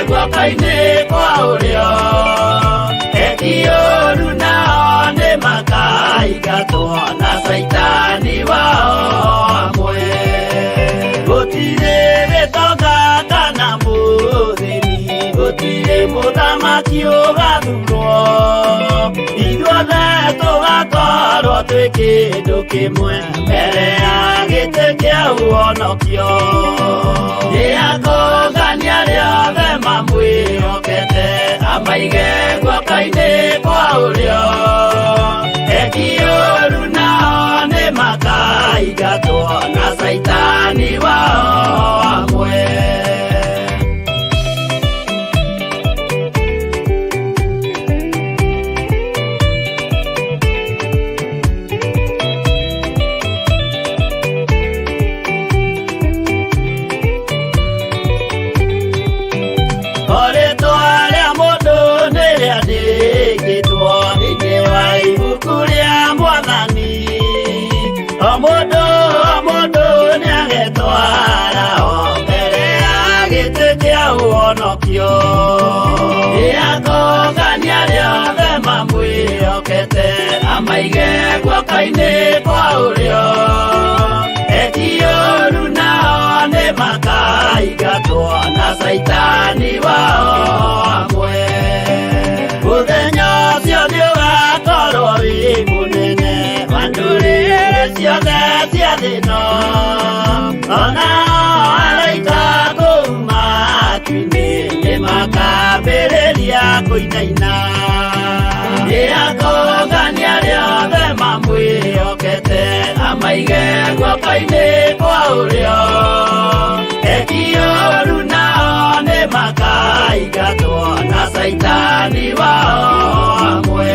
Guoka-inĩ kwa ũrĩo eki-ũũru nao nĩmakaingatwo na Saitani wao hamwe gũtirĩ gĩtonga kana mũthĩni gũtirĩ mũthamaki ũgathurwo ithuothe tũgakorwo twĩ kĩndũ kĩmwe mbere ya gĩtĩ kĩa ũhonokio nĩakũngania rĩothe mamwĩhokete amaige guoka-inĩ kwa ũrĩo eki-ũũru nao nĩmakaingatwo na Saitani wao hamwe Mũndũ nĩagetwara mbere ya gĩtĩ kĩa ũhonokio nĩakũngania rĩothe mamwĩhokete amaige guoka-inĩ kwa ũrĩo eki-ũũru nao nĩmakaingatwo na Saitani wao hamwe mũthenya ũcio nĩũga ambĩrĩria kũinaina nĩakongania rĩothe mamwĩhokete amaige guoko-inĩ kwa ũrĩo ekioru nao nĩmakaingatwo na Saitani wao amwe.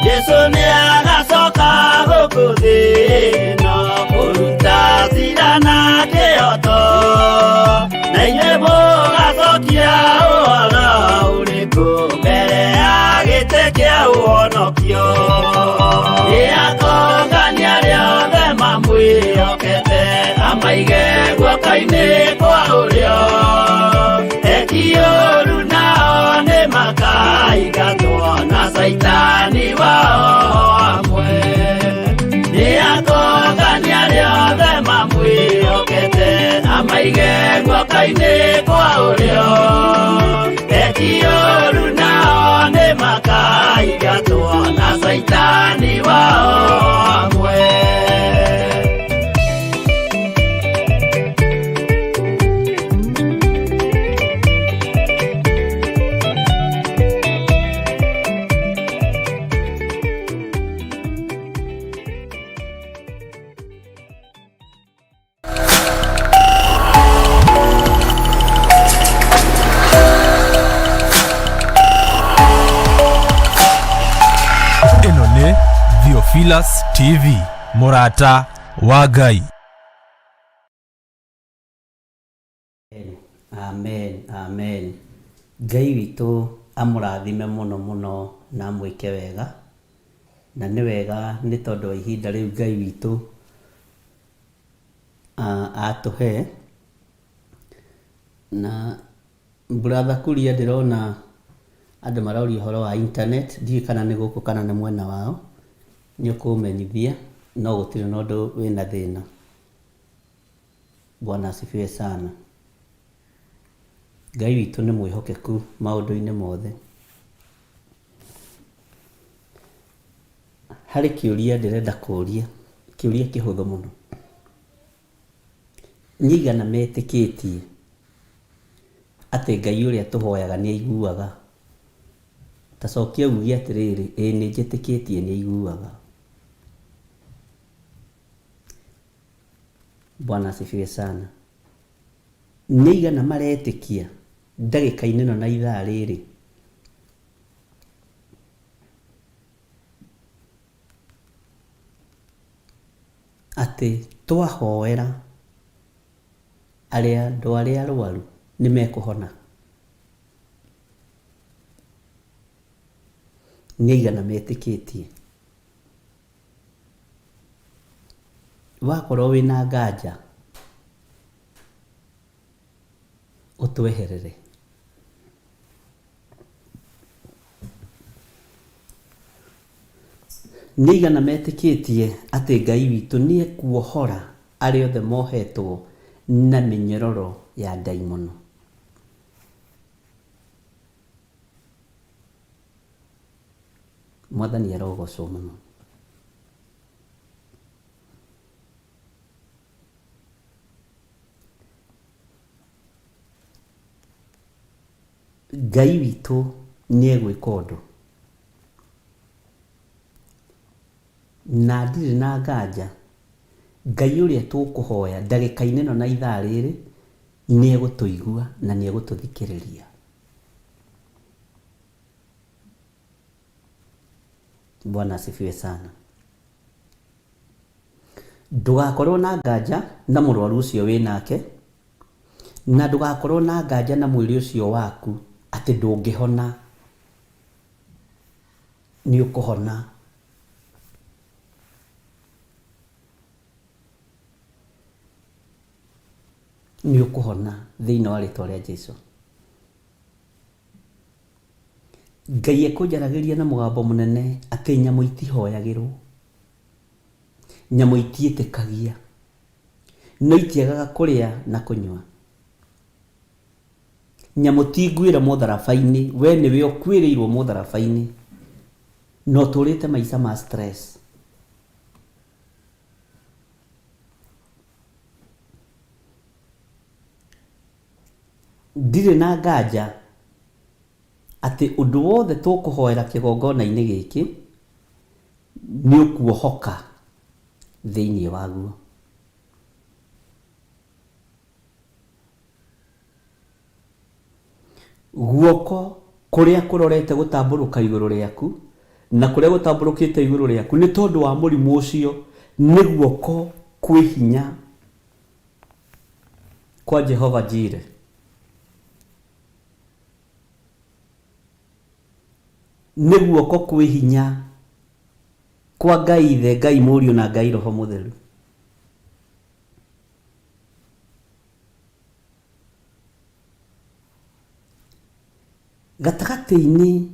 Yesu nĩagacoka gũkũ thĩ ĩno kũruta cira na kĩhooto, na inyuĩ mũgacokia ũhoro ũrĩkũ mbere ya gĩtĩ kĩa ũhonokio? Nĩakongania rĩothe mamwĩhokete amaige guoko-inĩ kwa ũrĩo ekioru nao nĩmakaingatwo na Saitani wao amwe. Nĩakongania rĩothe mamwĩhokete amaige guoko-inĩ kwa ũrĩo ekioru nao nĩmakaingatwo na Saitani wao amwe. Theophilus TV, Murata wa Ngai. Amen, amen. Ngai witũ amũrathime mũno mũno na mwĩke wega, na nĩ wega nĩ tondũ wa ihinda rĩu Ngai witũ atũhe. Na brother Kuria ndĩrona andũ maroria ũhoro wa internet, ndiũĩ kana nĩ gũkũ kana nĩ mwena wao, nĩ ũkũmenyithia, no gũtirĩ na ũndũ wĩna thĩna. Bwana asifiwe sana. Ngai witũ nĩ mwĩhokeku maũndũ-inĩ mothe. Harĩ kĩũria ndĩrenda kũũria, kĩũria kĩhũthũ mũno. Nĩigana metĩkĩtie atĩ Ngai ũrĩa tũhoyaga nĩ aiguaga? Tacokia uge atĩrĩrĩ, ĩĩ nĩ njĩtĩkĩtie nĩ aiguaga. Bwana asifiwe sana. Nĩigana maretĩkia ndagĩka-inĩ ĩno na ithaa rĩrĩ atĩ twahoera andũ arĩa arwaru nĩ mekũhona? Nĩigana metĩkĩtie? Wakorwo wĩna nganja ũtweherere. Nĩigana metĩkĩtie atĩ Ngai witũ nĩ ekuohora arĩa othe mohetwo na mĩnyororo ya ndaimono? Mwathani arogocwo mũno. Ngai witũ nĩ egwĩka ũndũ, na ndirĩ na nganja Ngai ũrĩa tũkũhoya ndagĩka-inĩ ĩno na ithaa rĩrĩ nĩ egũtũigua na nĩ egũtũthikĩrĩria. Bwana asifiwe sana. Ndũgakorwo na nganja na mũrwaru ũcio wĩ nake, na ndũgakorwo na nganja na mwĩrĩ ũcio waku atĩ ndũngĩhona. Nĩ ũkũhona. Nĩ ũkũhona thĩinĩ wa rĩĩtwa rĩa Jesũ. Ngai ekũnjaragĩria na mũgambo mũnene atĩ nyamũ itihoyagĩrwo, nyamũ itiĩtĩkagia, no itiagaga kũrĩa na kũnyua. nyamutingwira mutharabaini we niwe ukwirirwo mutharabaini no turite maica ma stress. Ndire na nganja ati undu wothe tukuhoera kigongona-ini giki ni ukuohoka thiini waguo. Guoko kuria kurorete gutamburuka iguru riaku na kuria gutamburukite iguru riaku ni tondu wa murimu ucio ni guoko kwi hinya kwa Jehova Jire. Ni guoko kwi hinya kwa Ngai Ithe, Ngai Mũriũ na Ngai Roho Mũtheru. Gatagati-ini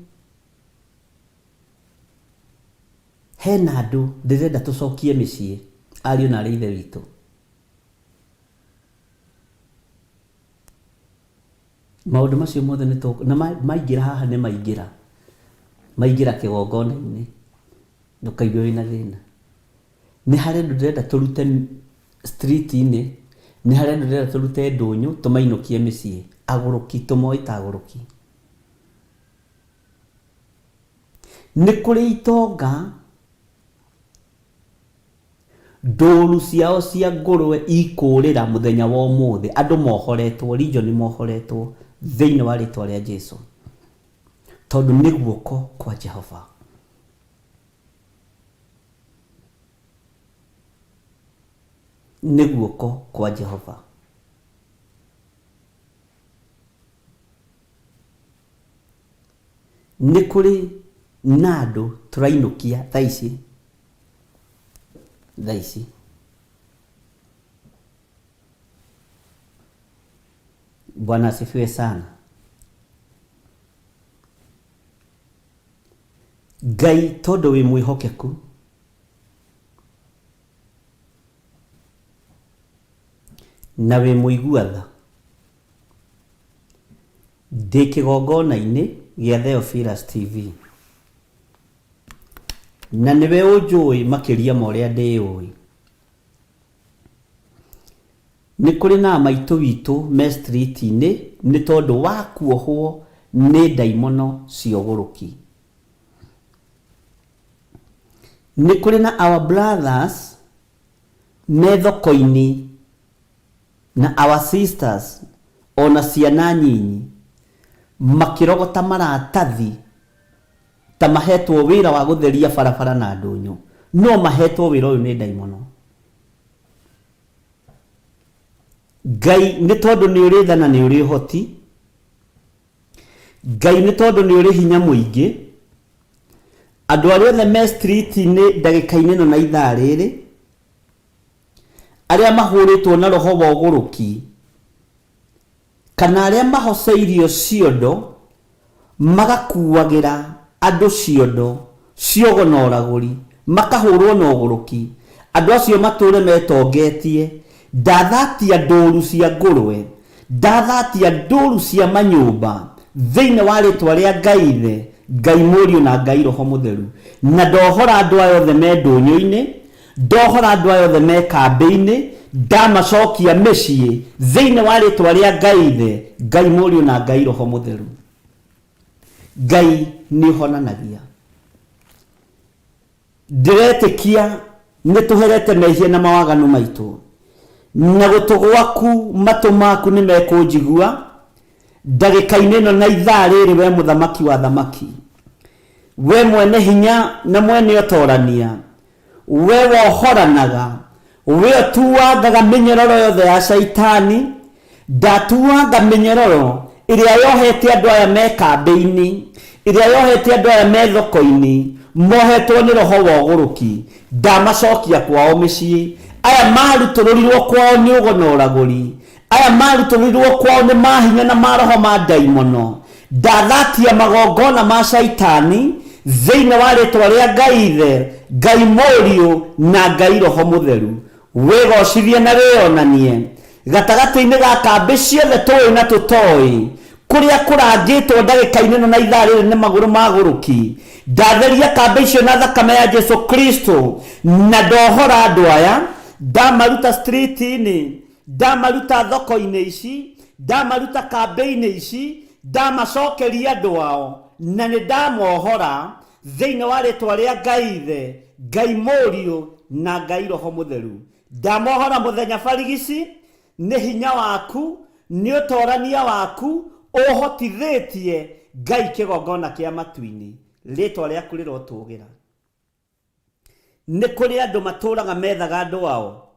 hena andu ndirenda tucokie micii ariũ na ithe witũ. Maundu macio mothe ni na maingira haha ni maingira kigongona-ini ndukaigwe wina thina. Ni hari andu ndirenda turute street-ini, ni hari andu ndirenda turute ndunyu tumainukie micii, aguruki tumoita aguruki. Ni kuri itonga nduru ciao cia ngurwe ikurira muthenya wa umuthi, andu mohoretwo, region mohoretwo thiini wa ritwa ria Jesu, tondu ni guoko kwa Jehova. Ni guoko kwa Jehova. Ni kuri na andu turainukia thaici Bwana asifiwe sana. Ngai tondu wi mwihokeku na wi muiguatha ndi kigongona-ini gia Theophilus TV na niwe unjui makiria ma uria ndiui. Ni kuri na maitu witu me street-ini ni tondu wa kuohwo ni daimono cioguruki. Ni kuri na our brothers me thoko-ini na our sisters ona ciana nyinyi makirogota maratathi ta mahetwo wira wa gutheria barabara na ndunyu, no mahetwo wira uyu ni daimono. Ngai ni tondu ni uri thana ni uri hoti, Ngai ni tondu ni uri hinya muingi, andu aria othe me street-ini ndagika-ini no na ithaa riri aria mahuritwo na roho wa uguruki kana aria mahoceirio ciondo magakuagira andu ciondo ciogo na uraguri makahurwo na uguruki, andu acio mature metongetie. Ndathatia nduru cia ngurwe, ndathatia nduru cia manyumba thiini wa ritwa ria Ngai Ithe, Ngai Mũriũ na Ngai Roho Mũtheru, na ndohora andu aya othe me ndunyu-ini, ndohora andu aya othe me kambi-ini, ndamacokia micii thiini wa ritwa ria Ngai Ithe, Ngai Mũriũ na Ngai Roho Mũtheru. Ngai ni honanagia. Ndiretikia ni tuherete mehia na mawaganu maitu na gutugwaku matu maku ni mekunjigua ndagika-ini no na ithaa riri. We muthamaki wa thamaki, we mwene hinya na mwene utorania, we wohoranaga, we tuwangaga minyororo yothe ya shaitani. Ndatuwanga minyororo iria yohete andu aya me kambi-ini, iria yohete andu aya me thoko-ini, mohetwo ni roho wa uguruki, ndamacokia kwao micii. Aya marutururirwo kwao ni ugo na uraguri, aya marutururirwo kwao ni mahinya na maroho ma daimono. Ndathatia magongona ma shaitani thiini wa ritwa ria Ngai Ithe, Ngai Mũriũ na Ngai Roho Mũtheru. Wigocithie na wionanie gatagati-ini ga kambi ciothe tui na tutoi, kuria kurangitwo ndagika-ini na ithaa riri ni maguru maguruki. Ndatheria kamba icio na thakame ya Jesu Kristo, na ndohora andu aya, ndamaruta street-ini, ndamaruta thoko-ini ici, ndamaruta kamba-ini ici, ndamacokeria andu ao, na ni ndamohora thiini wa ritwa ria Ngai Ithe, Ngai Mũriũ na Ngai Roho Mũtheru. Ndamohora muthenya barigici, ni hinya waku, ni utorania waku uhotithitie Ngai kigongona kia matu-ini, ritwa riaku rirotugira. Ni kuri andu maturaga methaga andu ao,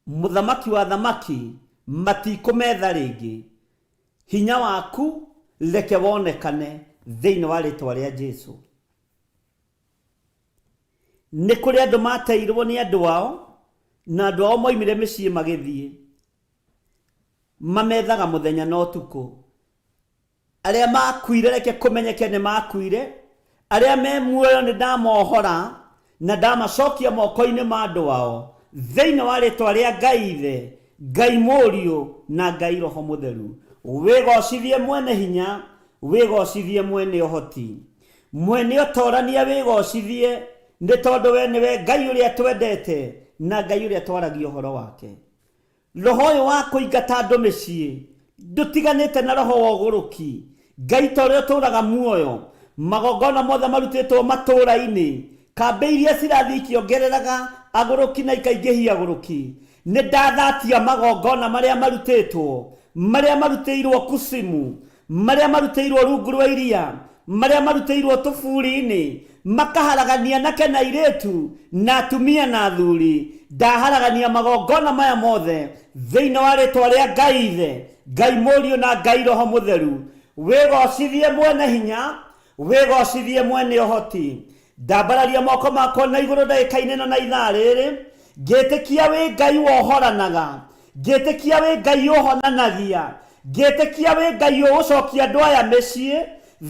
muthamaki wa thamaki matikumetha ringi. Hinya waku reke wonekane thiini wa ritwa ria Jesu. Ni kuri andu mateirwo ni andu ao, na andu ao moimire micii magithie, mamethaga muthenya na utuku. Aria makuire reke kumenyeke ni makuire, aria me muoyo ni ndamohora na ndamacokia moko-ini ma andu ao, thiini wa ritwa ria Ngai Ithe, Ngai Mũriũ na Ngai Roho Mũtheru. Wigocithie mwene hinya, wigocithie mwene uhoti, mwene utorania wigocithie, ni tondu we niwe Ngai uria twendete na Ngai uria twaragia uhoro wake. Roho uyu wa kuingata andu micii ndutiganite na roho wa uguruki. Ngai ta uria turaga muoyo, magongona mothe marutitwo matura-ini, kamba iria cirathi ikiongereraga aguruki na ikaingihia aguruki. Ni ndathatia magongona maria marutitwo, maria marutiirwo kusimu, maria marutiirwo rungu rwa iria, maria marutiirwo tuburi-ini, makaharagania nake na iritu na atumia na athuri. Ndaharagania magongona maya mothe thiini wa ritwa ria Ngai Ithe, Ngai Mũriũ na Ngai Roho Mũtheru. Wigocithie mwene hinya, wigocithie mwene uhoti. Ndambararia moko makwa na iguru ndagika-ini na ithaa riri, ngitikia wi Ngai wohoranaga, ngitikia wi Ngai uhonanagia, ngitikia wi Ngai ugucokia andu aya micii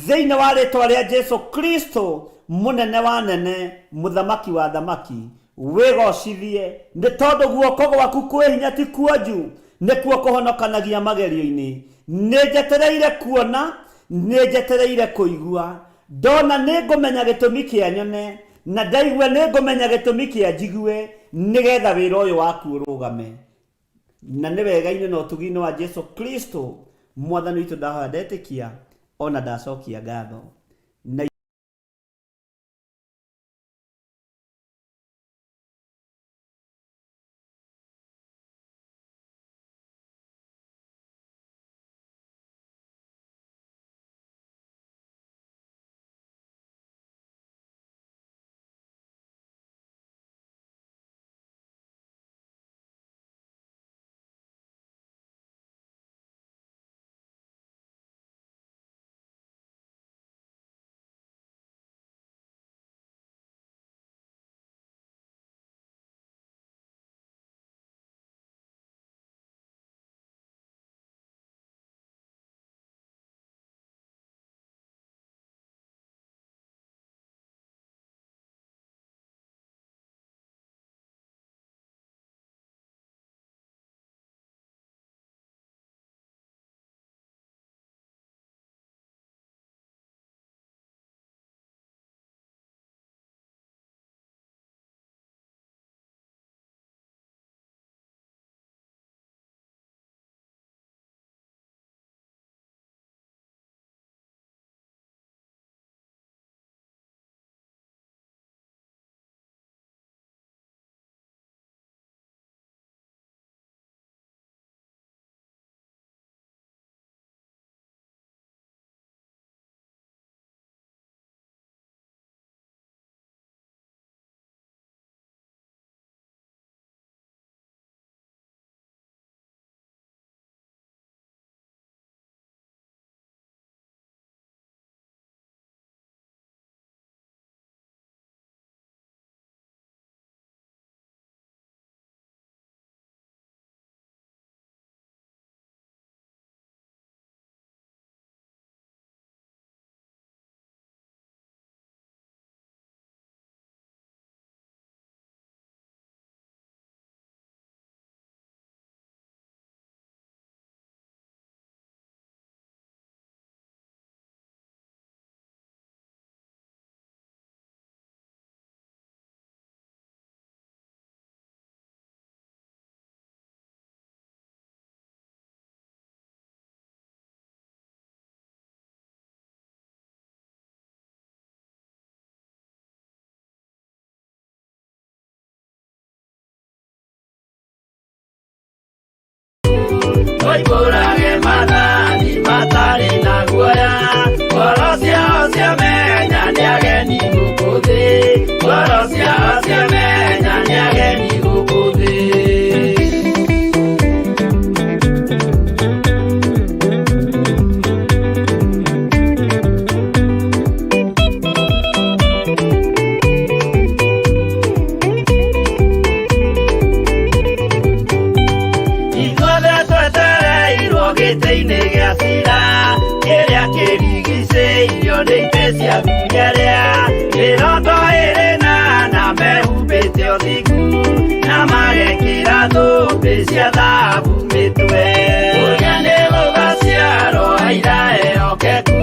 thiini wa ritwa ria Jesu Kristo, munene wa nene, muthamaki wa thamaki. Wigocithie ni tondu guoko gwaku kwi hinya ti kuonju, nikuo kuhonokanagia magerio-ini. Ni njetereire kuona, ni njetereire kuigua, ndona ni ngumenya gitumi kia nyone, na ndaigua ni ngumenya gitumi kia njigue, nigetha wira uyu waku urugame. Na ni wega-ini na utugi-ini wa Jesu Kristo mwathani witu ndahoya ndetikia, ona ndacokia ngatho. Na Waibũrage mathani matarĩ na guoya, ngoro ciao ciamenya nĩ ageni gũkũ thĩ, ngoro ciao ciamenya nĩ ageni gũkũ thĩ. Gĩtĩ-inĩ gĩa cira kĩrĩa kĩrigicĩirio nĩ itĩ cia thunyerea, mĩrongo ĩrĩ na mehumbĩte ũthingu na magekĩra thũmbĩ cia thahabu mĩtwe. Kũrĩa nĩ gũgaciarwo aira ehokeku,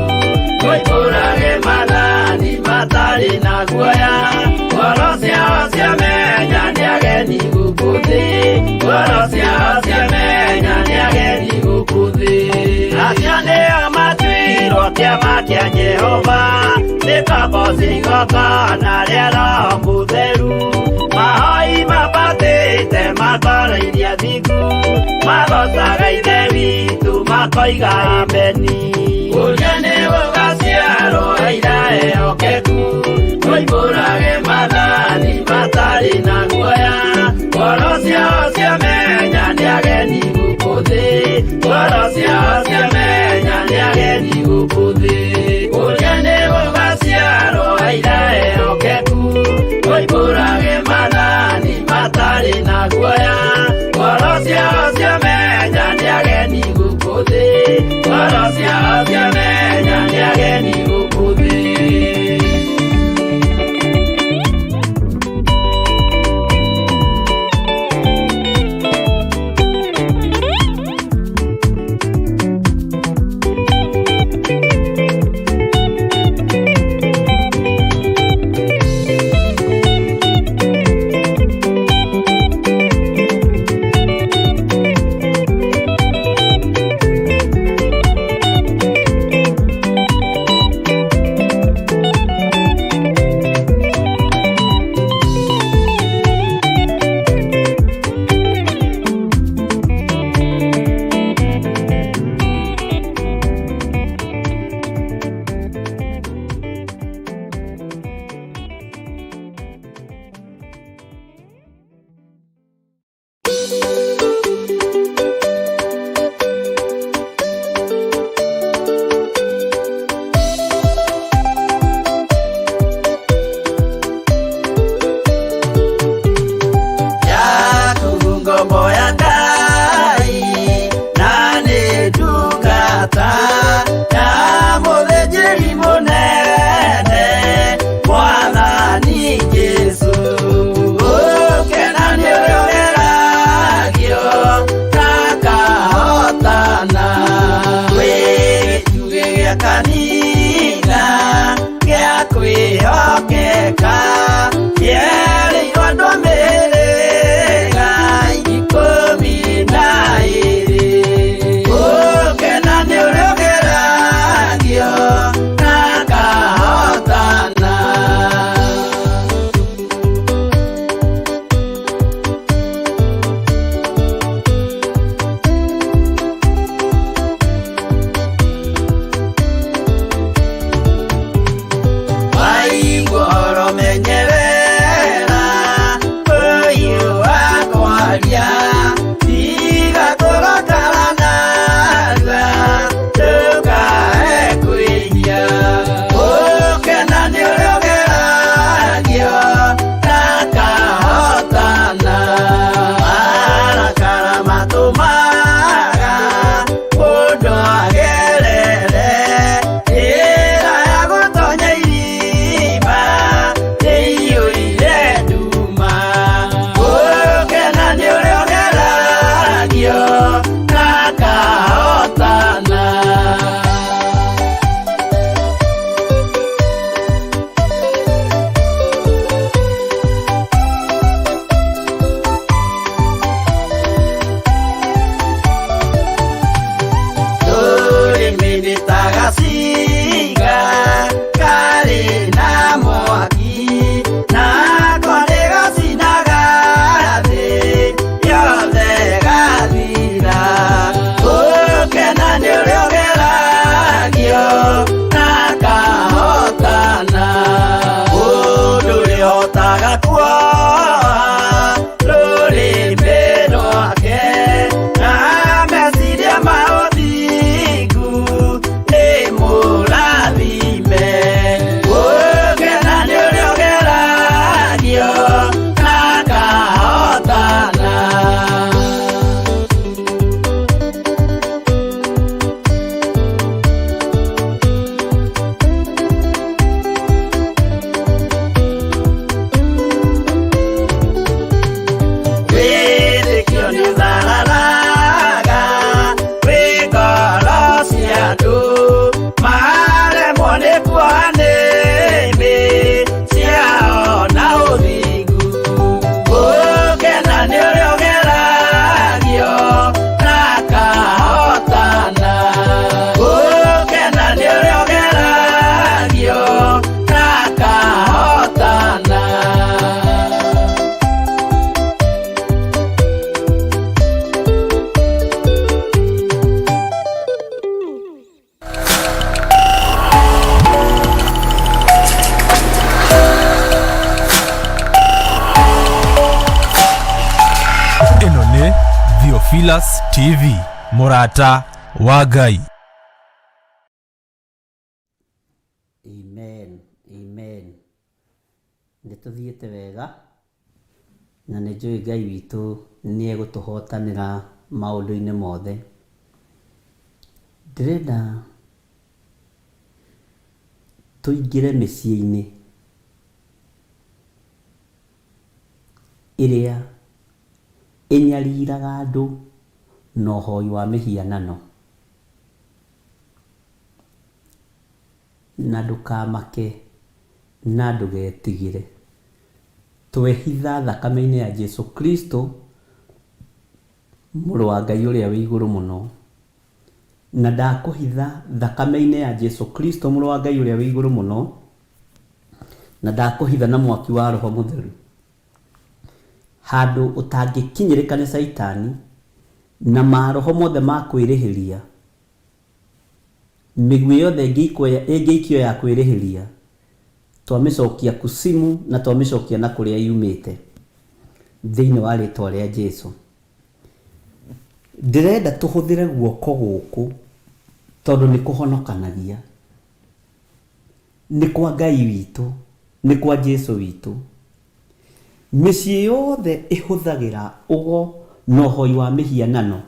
Waibũrage mathani matarĩ na guoya, ngoro ciao ciamenya nĩ ageni gũkũ thĩ, ngoro ciao ciamenya nĩ ageni gũkũ thĩ. Acio nĩo matuirwo kĩama kĩa Jehova, nĩ kamboci igongona rĩa Roho Mũtheru, mahoi mabatĩte makoreirie thingu, magocaga Ithe witũ makoiga ameni. Kũrĩa nĩ gũgaciarwo aira ehokeku, Waibũrage mathani matarĩ na guoya, ngoro ciao ciamenya nĩ ageni gũkũ thĩ, ngoro ciao ciamenya nĩ ageni gũkũ thĩ. Kũrĩa nĩ gũgaciarwo aira ehokeku, Waibũrage mathani matarĩ na guoya, ngoro ciao ciamenya nĩ ageni gũkũ thĩ, ngoro ciao ciamenya nĩ ageni gũkũ thĩ. Theophilus TV, Murata wa Ngai. Amen, amen. Nĩtũthiĩte wega na nĩnjũĩ Ngai witũ nĩegũtũhotanĩra maũndũ-inĩ mothe. Ndĩrenda tũingĩre mĩciĩ-inĩ ĩrĩa ĩnyariraga andũ na ũhoi wa mĩhianano, na ndũkamake na ndũgetigĩre. Twehitha thakame-inĩ ya Jesu Kristo, mũrũ wa Ngai ũrĩa wĩ igũrũ mũno, na ndakũhitha thakame-inĩ ya Jesu Kristo, mũrũ wa Ngai ũrĩa wĩ igũrũ mũno, na ndakũhitha na mwaki wa Roho Mũtheru, handũ ũtangĩkinyĩrĩka nĩ Saitani na maroho mothe ma kwĩrĩhĩria. Mĩguĩ yothe ĩngĩikio ya kwĩrĩhĩria twamĩcokia kusimu na twamĩcokia na kũrĩa yumĩte thĩinĩ wa rĩtwa rĩa Jesu. Ndĩrenda tũhũthĩre guoko gũkũ tondũ nĩ kũhonokanagia, nĩ kwa Ngai witũ, nĩ kwa Jesu witũ. Mĩciĩ yothe ĩhũthagĩra ũgo na ũhoi wa mĩhianano,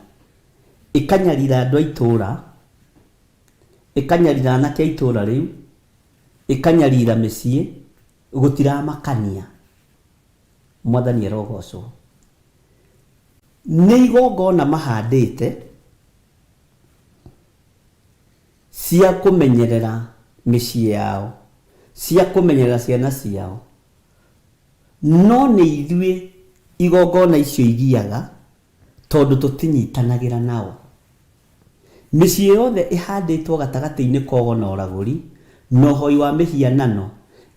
ĩkanyarira andũ a itũũra, ĩkanyarira anake a itũũra rĩu, ĩkanyarira mĩciĩ, gũtiramakania. Mwathani arogocwo. Nĩ igongona mahandĩte cia kũmenyerera mĩciĩ yao, cia kũmenyerera ciana ciao, no nĩ ithuĩ igongona icio igiaga tondũ tũtinyitanagĩra nao. Mĩciĩ yothe ĩhandĩtwo gatagatĩ-inĩ ka ũgo na ũragũri na ũhoi wa mĩhianano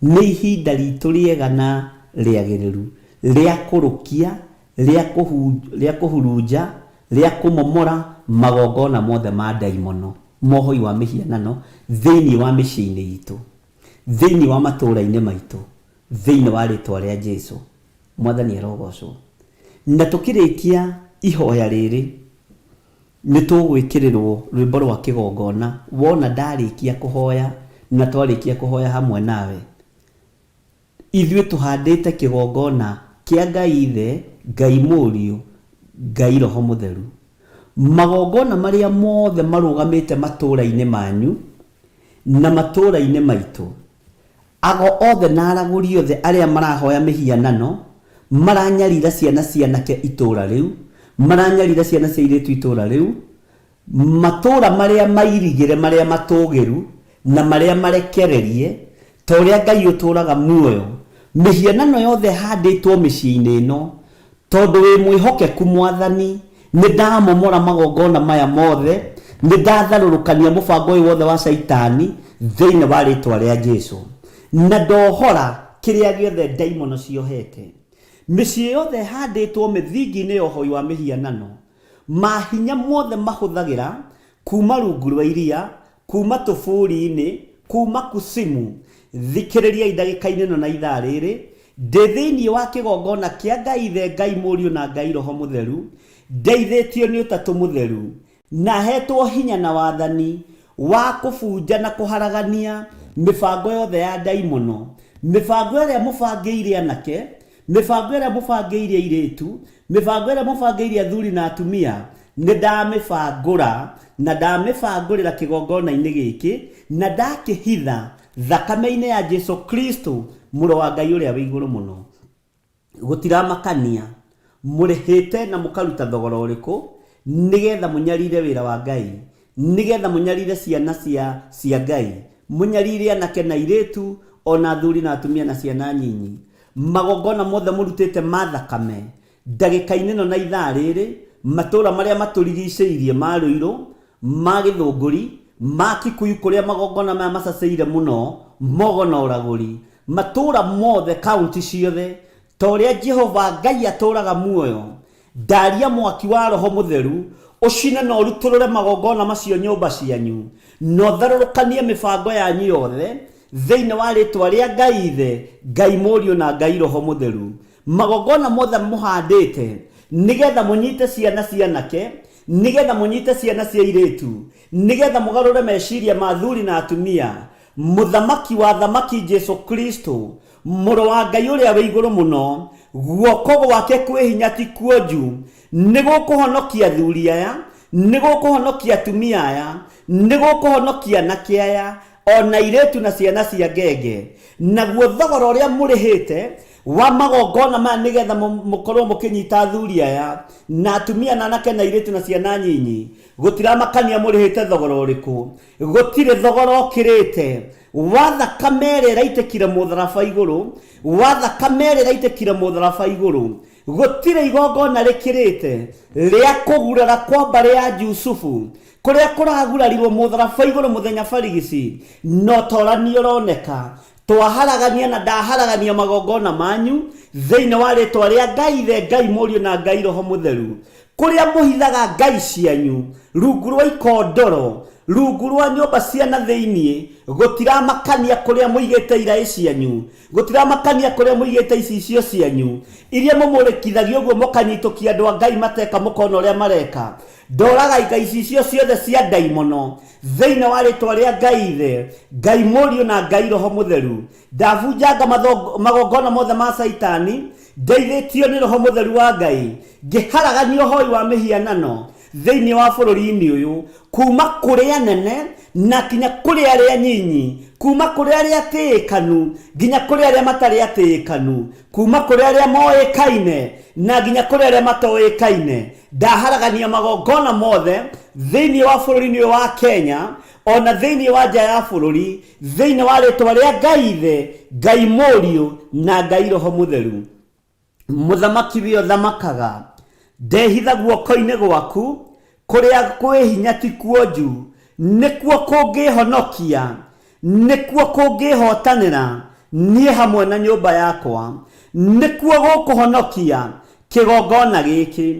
nĩ ihinda ritũ rĩega na rĩagĩrĩru rĩa kũrũkia, rĩa kũhurunja, rĩa kũmomora magongona mothe ma ndaimono, mohoi wa mĩhianano thĩinĩ wa mĩciĩ-inĩ itũ, thĩinĩ wa matũũra-inĩ maitũ, thĩinĩ wa rĩtwa rĩa Jesu. Mwathani arogocwo. Na tũkĩrĩkia ihoya rĩrĩ nĩ tũgwĩkĩrĩrwo rwĩmbo rwa kĩgongona. Wona ndarĩkia kũhoya na twarĩkia kũhoya hamwe nawe, ithuĩ tũhandĩte kĩgongona kĩa Ngai Ithe, Ngai Mũriũ, Ngai Roho Mũtheru. Magongona marĩa mothe marũgamĩte matũũra-inĩ manyu na matũũra-inĩ maitũ, ago othe na aragũri othe arĩa marahoya mĩhianano, maranyarira ciana cianake itũũra rĩu, maranyarira ciana cia airĩtu itũũra rĩu, matũũra marĩa mairigĩre, marĩa matũgĩru na marĩa marekererie, ta ũrĩa Ngai ũtũũraga muoyo. Mĩhianano yothe handĩtwo mĩciĩ-inĩ ĩno, tondũ wĩ mwĩhokeku Mwathani, nĩ ndamomora magongona maya mothe, nĩ ndatharũrũkania mũbango ũyũ wothe wa Saitani thĩinĩ wa rĩtwa rĩa Jesu, na ndohora kĩrĩa gĩothe ndaimono ciohete. Mĩciĩ yothe handĩtwo mĩthingi-inĩ ya ũhoi wa mĩhianano, mahinya mothe mahũthagĩra kuma rungu rwa iria, kuma tũbũri-inĩ, kuma kusimu. Thikĩrĩria ndagĩka-inĩ ĩno na ithaa rĩrĩ, ndĩ thĩinĩ wa kĩgongona kĩa Ngai Ithe, Ngai Mũriũ na Ngai Roho Mũtheru, ndeithĩtio nĩ Ũtatũ Mũtheru, na hetwo hinya na wathani wa kũbunja na kũharagania mĩbango yothe ya ndaimono, mĩbango ĩrĩa mũbangĩire anake, mĩbango ĩrĩa mũbangĩire airĩtu, mĩbango ĩrĩa mũbangĩire athuri na atumia. Nĩ ndamĩbangũra na ndamĩbangũrĩra kĩgongona-inĩ gĩkĩ, na ndakĩhitha thakame-inĩ ya Jesu Kristo, mũrũ wa Ngai ũrĩa wĩ igũrũ mũno. Gũtiramakania mũrĩhĩte na mũkaruta thogora ũrĩkũ nĩgetha mũnyarire wĩra wa Ngai, nĩgetha mũnyarire ciana cia Ngai, mũnyarire anake na airĩtu, ona athuri na atumia na ciana nyinyi. Magongona mothe mũrutĩte ma thakame ndagĩka-inĩ ĩno na ithaa rĩrĩ, matũũra marĩa matũrigicĩirie ma Rũirũ, ma Gĩthũngũri, ma Kikuyu kũrĩa magongona maya macaceire mũno, mogo na ũragũri, matũũra mothe, kaunti ciothe, ta ũrĩa Jehova Ngai atũũraga muoyo, ndaria mwaki wa Roho Mũtheru ũcine na ũrutũrũre magongona macio nyũmba cianyu, na ũtharũrũkanie mĩbango yanyu yothe thĩinĩ wa rĩtwa rĩa Ngai Ithe, Ngai Mũriũ na Ngai Roho Mũtheru. Magongona mothe mũhandĩte nigetha munyite ciana cianake, nigetha munyite ciana cia iretu, nigetha mugarure meciria mathuri na atumia. Muthamaki wa thamaki Jesu Kristo, muru wa Ngai uria we iguru muno, guoko gwake kwihinya ti kuonju, nigukuhonokia thuri aya, nigukuhonokia atumia aya, nigukuhonokia anake aya, ona iretu na ciana cia ngenge. Naguo thogora uria murihite wa magongona ma nigetha mukorwo mukinyita thuri aya na atumia na anake na iretu na ciana nyinyi, gutiramakania murihite thogora uriku, gutire thogora ukirite. Watha kamere raitekire mutharaba iguru, watha kamere raitekire mutharaba iguru, gutire igongona rikirite ria kugurara kwa mbare ya Jusufu, kuria kuragurarirwo mutharaba iguru muthenya barigisi, no toranio roneka. Twaharagania na ndaharagania magongona manyu thiini wa ritwa ria Ngai the Ngai Mũriũ na Ngai Roho Mũtheru, kuria muhithaga ngai cianyu rungu rwa ikondoro, rungu rwa nyumba ciana thiini. Gutiramakania kuria muigite irai cianyu, gutiramakania kuria muigite icicio cianyu iria mumurikithagio guo mukanyitukia andu a Ngai mateka mukona uria mareka. Ndoraga ngai icicio ciothe cia ndaimono thiini wa ritwa ria Ngai the Ngai Mũriũ na Ngai Roho Mũtheru. Ndavunjanga magongona mothe ma Saitani, ndeithĩtio nĩ Roho Mũtheru wa Ngai, ngĩharagania ũhoi wa mĩhianano thiini wa bũrũri-inĩ ũyũ, kuma kũrĩ anene na kinya kũrĩ arĩa nyinyi, kuma kũrĩ arĩa atĩĩkanu nginya kũrĩ arĩa matarĩ atĩĩkanu, kuma kũrĩ arĩa moĩkaine na nginya kũrĩ arĩa matoĩkaine. Ndaharagania magongona mothe thiini wa bũrũri-inĩ wa Kenya, ona thiini wa nja ya bũrũri, thiini wa ritwa ria Ngai the Ngai Mũriũ na Ngai Roho Mũtheru. Muthamaki we thamakaga, ndehitha guoko-inĩ gwaku, kuria kwihinya ti kuonju, nikuo kũngĩhonokia, nikuo kũngĩhotanĩra niĩ hamwe na nyũmba yakwa, nikuo gũkũhonokia kĩgongona gĩkĩ.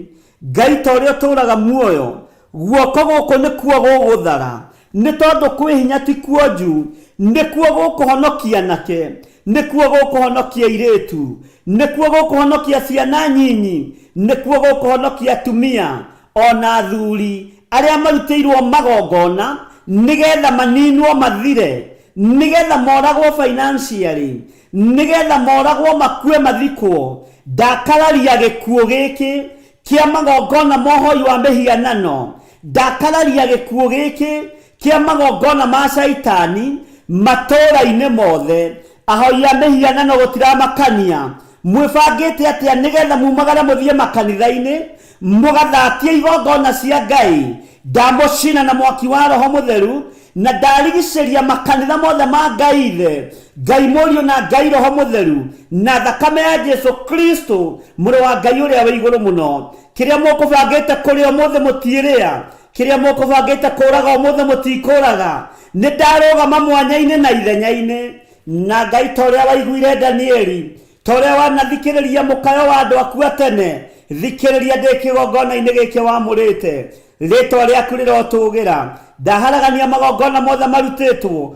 Ngai ta ũrĩa ũtũũraga muoyo, guoko gũkũ nĩkuo gũgũthara, nĩ tondũ kwĩhinya ti kuonju, nĩkuo gũkũhonokia anake, nĩkuo gũkũhonokia iretu, nĩkuo gũkũhonokia ciana nyinyi, nĩkuo gũkũhonokia atumia ona athuri arĩa marutĩirwo magongona nigetha maninwo mathire, nigetha moragwo financially, nigetha moragwo makue mathikwo. Ndakararia gĩkuũ gĩkĩ kia magongona mohoi wa mĩhianano, ndakararia gĩkuũ gĩkĩ kia magongona ma Saitani matũũra-inĩ mothe. Ahoi a mĩhianano gũtiramakania, mwĩbangĩte atĩa nigetha mumagara muthie makanitha-inĩ mugathakia igongona cia Ngai. Ndamucina na mwaki wa Roho Mũtheru na ndarigicĩria makanitha mothe ma Ngai the Ngai Mũriũ na Ngai Roho Mũtheru na thakame ya Jesu Kristo mũrũ wa Ngai ũrĩa wĩ igũrũ mũno. Kĩrĩa mũkũbangĩte kũrĩa ũmũthĩ mũtiĩrĩa, kĩrĩa mũkũbangĩte kũũraga ũmũthĩ mũtikũũraga. Nĩ ndarũgama mwanya-inĩ na ithenya-inĩ, na Ngai ta ũrĩa waiguire Danieli, ta ũrĩa wanathikĩrĩria mũkayo wa andũ aku a tene, thikĩrĩria ndĩ kĩgongona-inĩ gĩkĩ wamũrĩte. Rĩtwa rĩaku rĩrotũgĩra. Ndaharagania magongona mothe marutĩtwo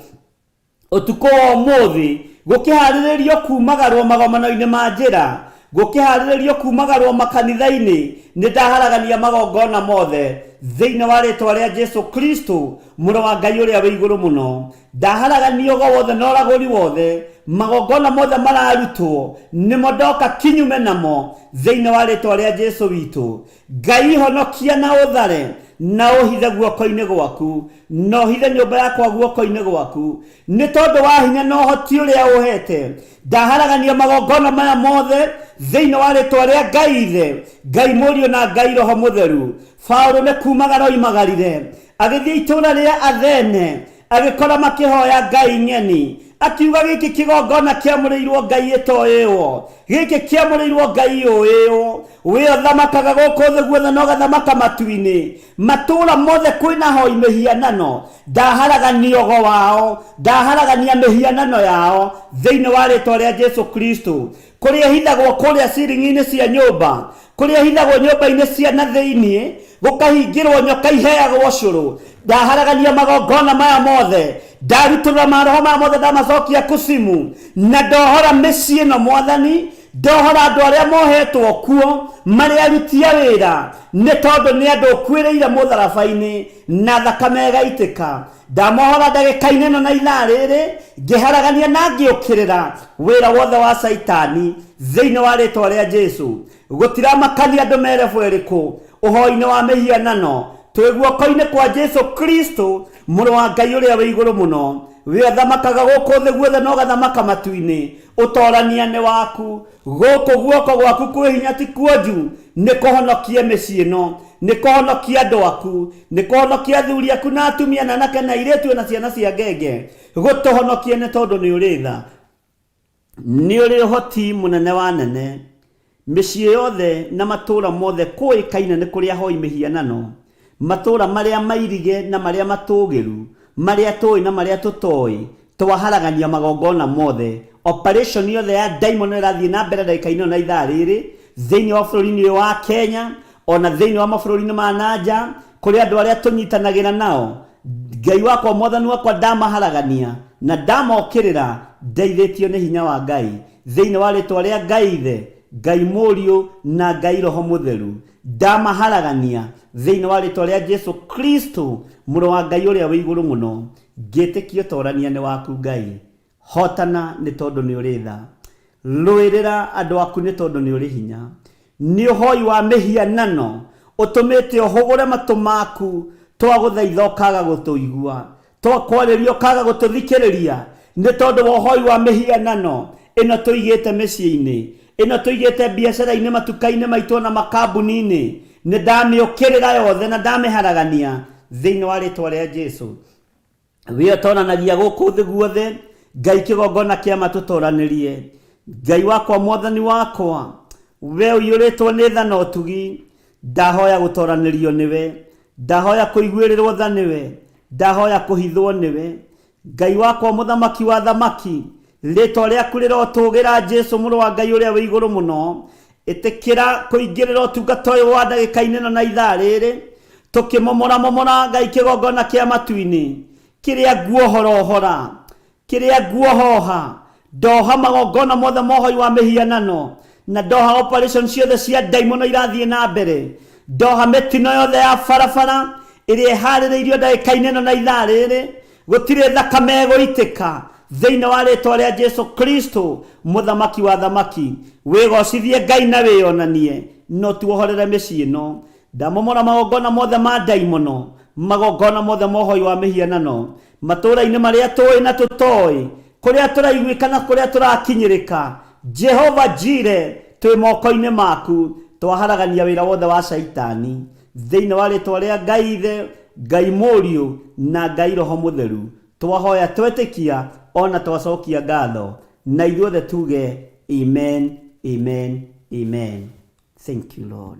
ũtukũ wa ũmũthĩ, gũkĩharĩrĩrio kumagarwo magomano-inĩ ma njĩra, gũkĩharĩrĩrio kumagarwo makanitha-inĩ. Nĩ ndaharagania magongona mothe thĩinĩ wa rĩtwa rĩa Jesu Kristo mũrũ wa Ngai ũrĩa wĩ igũrũ mũno. Ndaharagania ũgo wothe na ũragũri wothe, magongona mothe mararutwo nĩmo ndoka kinyume namo thĩinĩ wa rĩtwa rĩa Jesu witũ. Ngai honokia na ũthare na ũhithe guoko-inĩ gwaku, na ũhithe nyũmba yakwa guoko-inĩ gwaku, nĩ tondũ wa hinya na ũhoti ũrĩa ũhete. Ndaharagania magongona maya mothe thĩinĩ wa rĩtwa rĩa Ngai the Ngai Mũriũ na Ngai Roho Mũtheru. Paũlũ nĩ kumagara oimagarire agĩthiĩ itũũra rĩa Athene, agĩkora makĩhoya ngai ng'eni, akiuga gĩkĩ kĩgongona kĩamũrĩirwo Ngai ĩtoĩywo, gĩkĩ kĩamũrĩirwo Ngai ũĩywo. Wĩ ũthamakaga gũkũ thĩ guothe na ũgathamaka matu-inĩ, matũũra mothe kwĩna hoi mĩhianano. Ndaharagania ũgo wao, ndaharagania mĩhianano yao thĩinĩ wa rĩtwa rĩa Jesu Kristo. Kũrĩa hithagwo kũrĩa ciringi-inĩ cia nyũmba, kũrĩa hithagwo nyũmba-inĩ cia na thĩinĩ, gũkahingĩrwo nyoka iheagwo ũcũrũ. Ndaharagania magongona maya mothe, ndarutũrũra maroho maya mothe ndamacokia kusimu, na ndohora mĩciĩ ĩno Mwathani, ndohora andũ arĩa mohetwo kuo marĩ aruti a wĩra nĩ tondũ nĩ andũ ũkuĩrĩire mũtharaba-inĩ na thakame ĩgaitĩka. Ndamohora ndagĩka-inĩ ĩno na ithaa rĩrĩ ngĩharagania na ngĩũkĩrĩra wĩra wothe wa Saitani thĩinĩ wa rĩtwa rĩa Jesu. Gũtiramakania andũ merebu ĩrĩkũ ũhoi-inĩ wa mĩhianano, twĩ guoko-inĩ kwa Jesu Kristo mũrũ wa Ngai ũrĩa wĩ igũrũ mũno. We athamakaga gũkũ thĩ guothe na ũgathamaka matu-inĩ. Ũtorania nĩ waku, gũkũ guoko gwaku kwĩ hinya ti kuonju. Nĩ kũhonokia mĩciĩ ĩno, nĩ kũhonokia andũ aku, nĩ kũhonokia athuri aku na atumia na anake na airĩtu na ciana cia ngenge. Gũtũhonokie nĩ tondũ nĩ ũrĩ tha, nĩ ũrĩ ũhoti mũnene wa nene. Mĩciĩ yothe na matũũra mothe kũĩkaine nĩ kũrĩa hoi mĩhianano, matũũra marĩa mairige na marĩa matũgĩru, marĩa tũĩ na marĩa tũtoĩ, twaharagania magongona mothe. Operation yothe ya daimon ĩrathiĩ na mbere ndagĩka-inĩ na ithaa rĩrĩ thĩinĩ wa bũrũri-inĩ wa Kenya, ona thĩinĩ wa mabũrũri-inĩ ma nanja kũrĩ andũ arĩa tũnyitanagĩra nao. Ngai wakwa mwathani wakwa ndamaharagania na ndamokĩrĩra ndeithĩtio nĩ hinya wa Ngai thĩinĩ wa rĩtwa rĩa Ngai Ithe, Ngai Mũriũ na Ngai Roho Mũtheru. Ndamaharagania thĩinĩ wa rĩtwa rĩa Jesu Kristo mũrũ wa Ngai ũrĩa wĩ igũrũ mũno. Ngĩtĩkia ũtorania nĩ waku Ngai. Hotana nĩ tondũ nĩ ũrĩ tha, rũĩrĩra andũ aku nĩ tondũ nĩ ũrĩ hinya. Nĩ ũhoi wa mĩhianano ũtũmĩte ũhũgũre matũ maku, twagũthaitha ũkaga gũtũigua, twakwarĩria ũkaga gũtũthikĩrĩria. Nĩ tondũ wa ũhoi wa mĩhianano ĩno tũigĩte mĩciĩ-inĩ, ĩno tũigĩte biacara-inĩ, matuka-inĩ maitũ na makambuni-inĩ. Nĩ ndamĩũkĩrĩra yothe na ndamĩharagania thĩinĩ wa rĩtwa rĩa Jesu. We ũtonanagia gũkũ thĩ guothe, Ngai kĩgongona kĩa matũtoranĩrie. Ngai wakwa mwathani wakwa, we ũiyũrĩtwo nĩ tha na ũtugi, ndahoya gũtoranĩrio nĩwe, ndahoya kũiguĩrĩrwo tha nĩwe, ndahoya kũhithwo nĩwe. Ngai wakwa mũthamaki wa thamaki, rĩtwa rĩaku rĩrotũgĩra Jesu mũrũ wa Ngai ũrĩa wĩ igũrũ mũno. Ĩtĩkĩra kũingĩrĩra ũtungata ũyũ wa ndagĩka-inĩ ĩno na ithaa rĩrĩ, tũkĩmomora Ngai kĩgongona kĩa matu-inĩ, kĩrĩa guohora, kĩrĩa guohoha, ndoha magongona mothe mohoi wa mĩhianano, na ndoha operation ciothe cia daimono irathiĩ na mbere, ndoha mĩtino yothe ya barabara ĩrĩa ĩharĩrĩirio ndagĩka-inĩ ĩno na ithaa rĩrĩ. Gũtirĩ thakame ĩgũitĩka thĩinĩ wa rĩtwa rĩa Jesu Kristo mũthamaki wa thamaki. Wĩgocithie Ngai na wĩonanie, no tuohorere mĩciĩ ĩno. Ndamomora magongona mothe ma daimono, magongona mothe mohoi wa mĩhianano, matũũra-inĩ marĩa tũĩ na tũtoĩ, kũrĩa tũraiguĩka na kũrĩa tũrakinyĩrĩka. Jehova Jire, twĩ moko-inĩ maku, twaharagania wĩra wothe wa Saitani thĩinĩ wa rĩtwa rĩa Ngai Ithe, Ngai Mũriũ na Ngai Roho Mũtheru. Twahoya twetĩkia ona twacokia ngatho, na ithuothe tuge amen, amen, amen. Thank you Lord.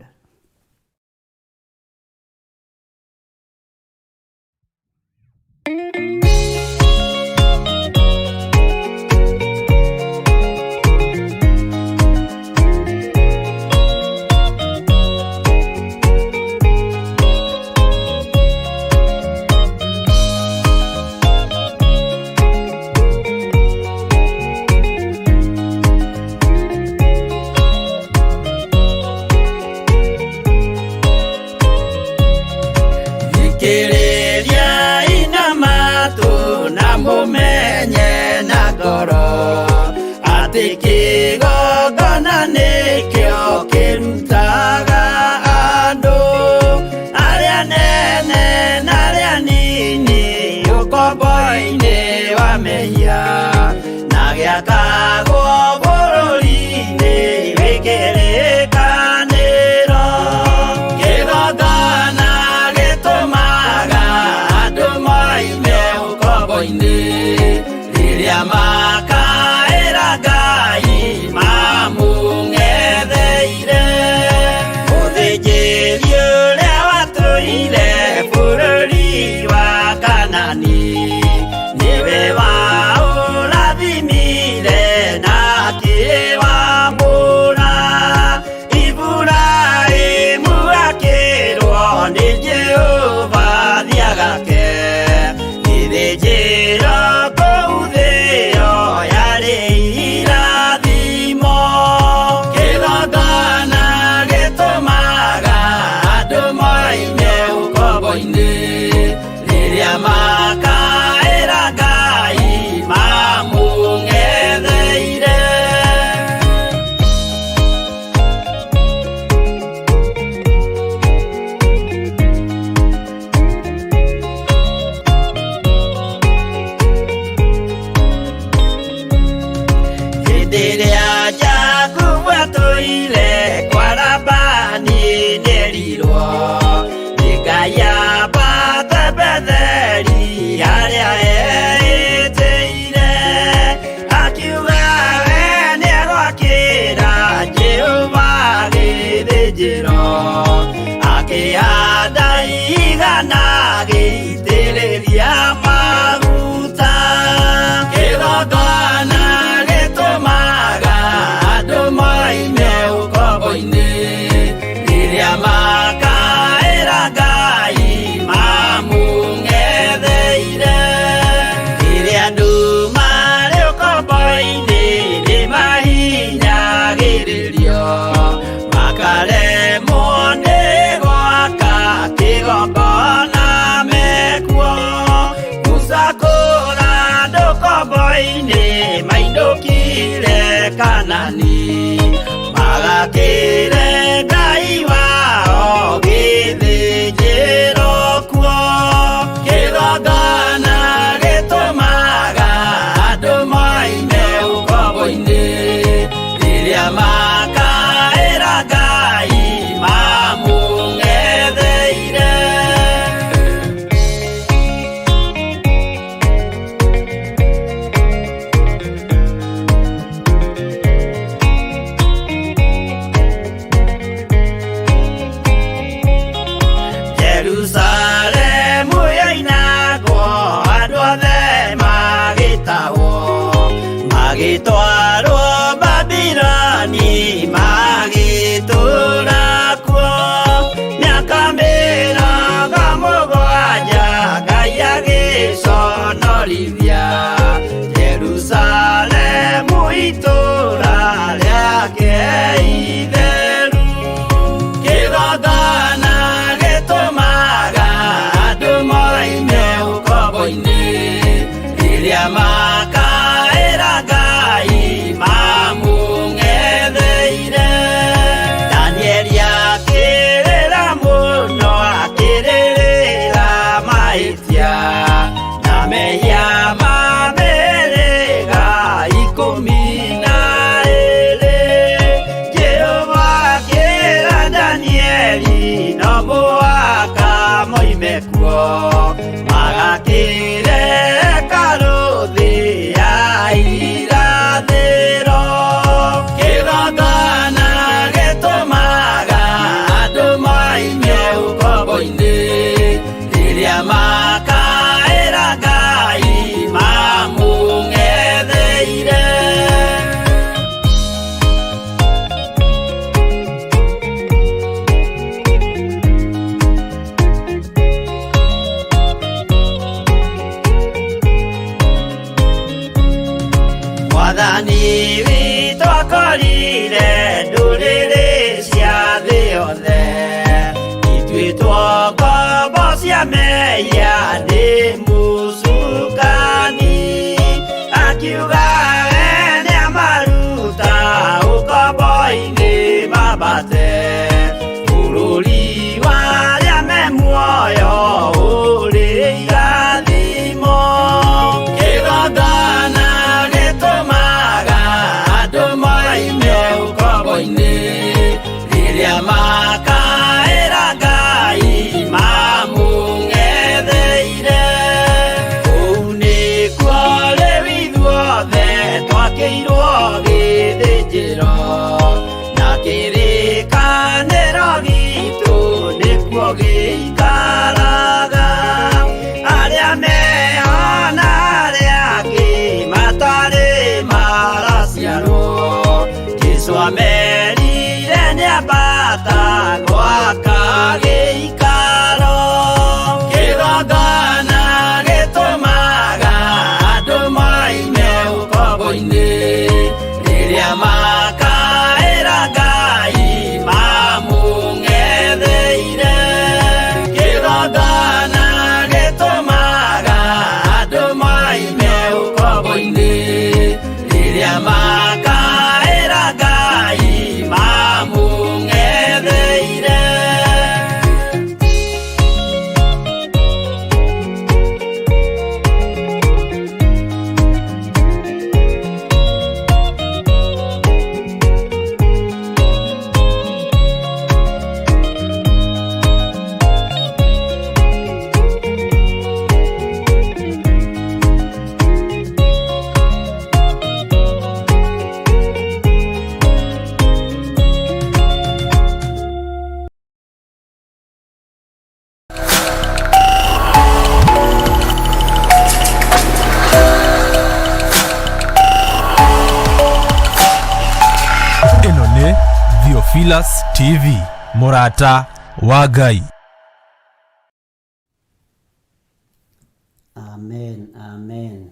Kĩgongona nĩkĩo kĩrutaga andũ arĩa nene na arĩa nini ũkombo-inĩ wa mehia, na gĩakagwo bũrũri-inĩ wĩkĩrĩkanĩro. Kĩgongona gĩtũmaga andũ moime ũkombo-inĩ rĩrĩa makaĩra Ngai mamũng'etheire. Mũthĩnjĩri ũrĩa watũire bũrũri wa Kanani, nĩwe waũrathimire na akĩwamũra. Iburahĩmu akĩrwo nĩ Jehova thiagake, gĩthĩnjĩro kũu thĩ yo ya Indiria jagu watuile kwa rabani nerirwo Nikaya bata betheri haria eteire Akiuga we niegwakira Jehova githĩnjĩro Akĩhanda igana gĩitĩrĩria maguta Kĩgongona gĩtũmaga andũ moime ũkombo-inĩ Rĩrĩa makaĩra Ngai mamũng'etheire Rĩrĩa andũ marĩ ũkombo-inĩ nĩmahinyagĩrĩrio Makaremwo nĩ gwaka kĩgongona mekuo Gũcakũra andũ ũkombo-inĩ mainũkire Kanani Magakĩre Ngai wao gĩthĩnjĩro kuo Kĩgongona gĩtũmaga andũ moime ũkombo-inĩ Rĩrĩa makaĩra Ngai mamũng'etheire Jerusalemu yainagwo andũ othe magĩtahwo Magĩtwarwo Babironi magĩtũũra kuo Mĩaka mĩrongo mũgwanja Ngai agĩconorithia Jerusalemu itũũra rĩake itheru Kĩgongona gĩtũmaga andũ moime ũkombo-inĩ Rĩrĩa makaĩra Ngai mamũng'etheire Danieli akĩrĩra mũno akĩrĩrĩra mahĩtia Na mehia ma mĩhĩrĩga 12 Jehova akĩra Danieli no mũhaka moime kuo Magakĩre karũthĩ ya irathĩro Kĩgongona gĩtũmaga andũ moime ũkombo-inĩ Rĩrĩa makaĩra Ngai mamũng'etheire Mwathani witũ akorire ndũrĩrĩ cia thĩ yothe Ituĩtwo ngombo cia mehia nĩ mũcukani Akiuga we nĩamaruta ũkombo-inĩ mambate Bũrũri wa arĩa me muoyo ũrĩ irathimo Kĩgongona gĩtũmaga andũ moime ũkombo-inĩ Rĩrĩa makaĩra Ngai mamũng'etheire Kũu nĩkuo rĩu ithuothe twakĩirwo gĩthĩnjĩro Na kĩrĩkanĩro gitũ nĩkuo gĩikaraga Arĩa meho na arĩa angĩ matarĩ maraciarwo Jesũ amerire nĩambata gwaka gĩikaro Kĩgongona gĩtũmaga andũ moime ũkombo-inĩ Rĩrĩa makaĩra Ngai mamũng'etheire Kĩgongona gĩtũmaga andũ moime ũkombo-inĩ Rĩrĩa makaĩra Ngai mamũng'etheire Filas TV, mũrata wa Ngai. Amen, amen.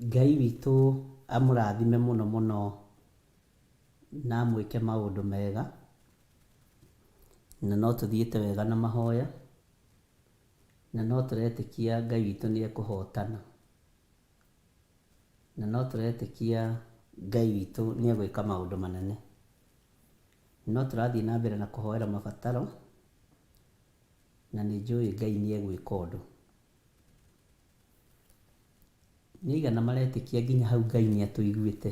Ngai witũ amũrathime mũno mũno na amwĩke maũndũ mega, na no tũthiĩte wega na mahoya, na no tũretĩkia Ngai witũ nĩ ekũhotana, na no tũretĩkia Ngai witũ nĩ egwĩka maũndũ manene. No tũrathiĩ na mbere na kũhoera mabataro, na nĩ njũĩ Ngai nĩ egwĩka ũndũ. Nĩ aigana maretĩkia nginya hau Ngai nĩ atũiguĩte?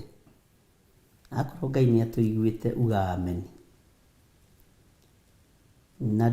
Akorwo Ngai nĩ atũiguĩte, uga amen. Na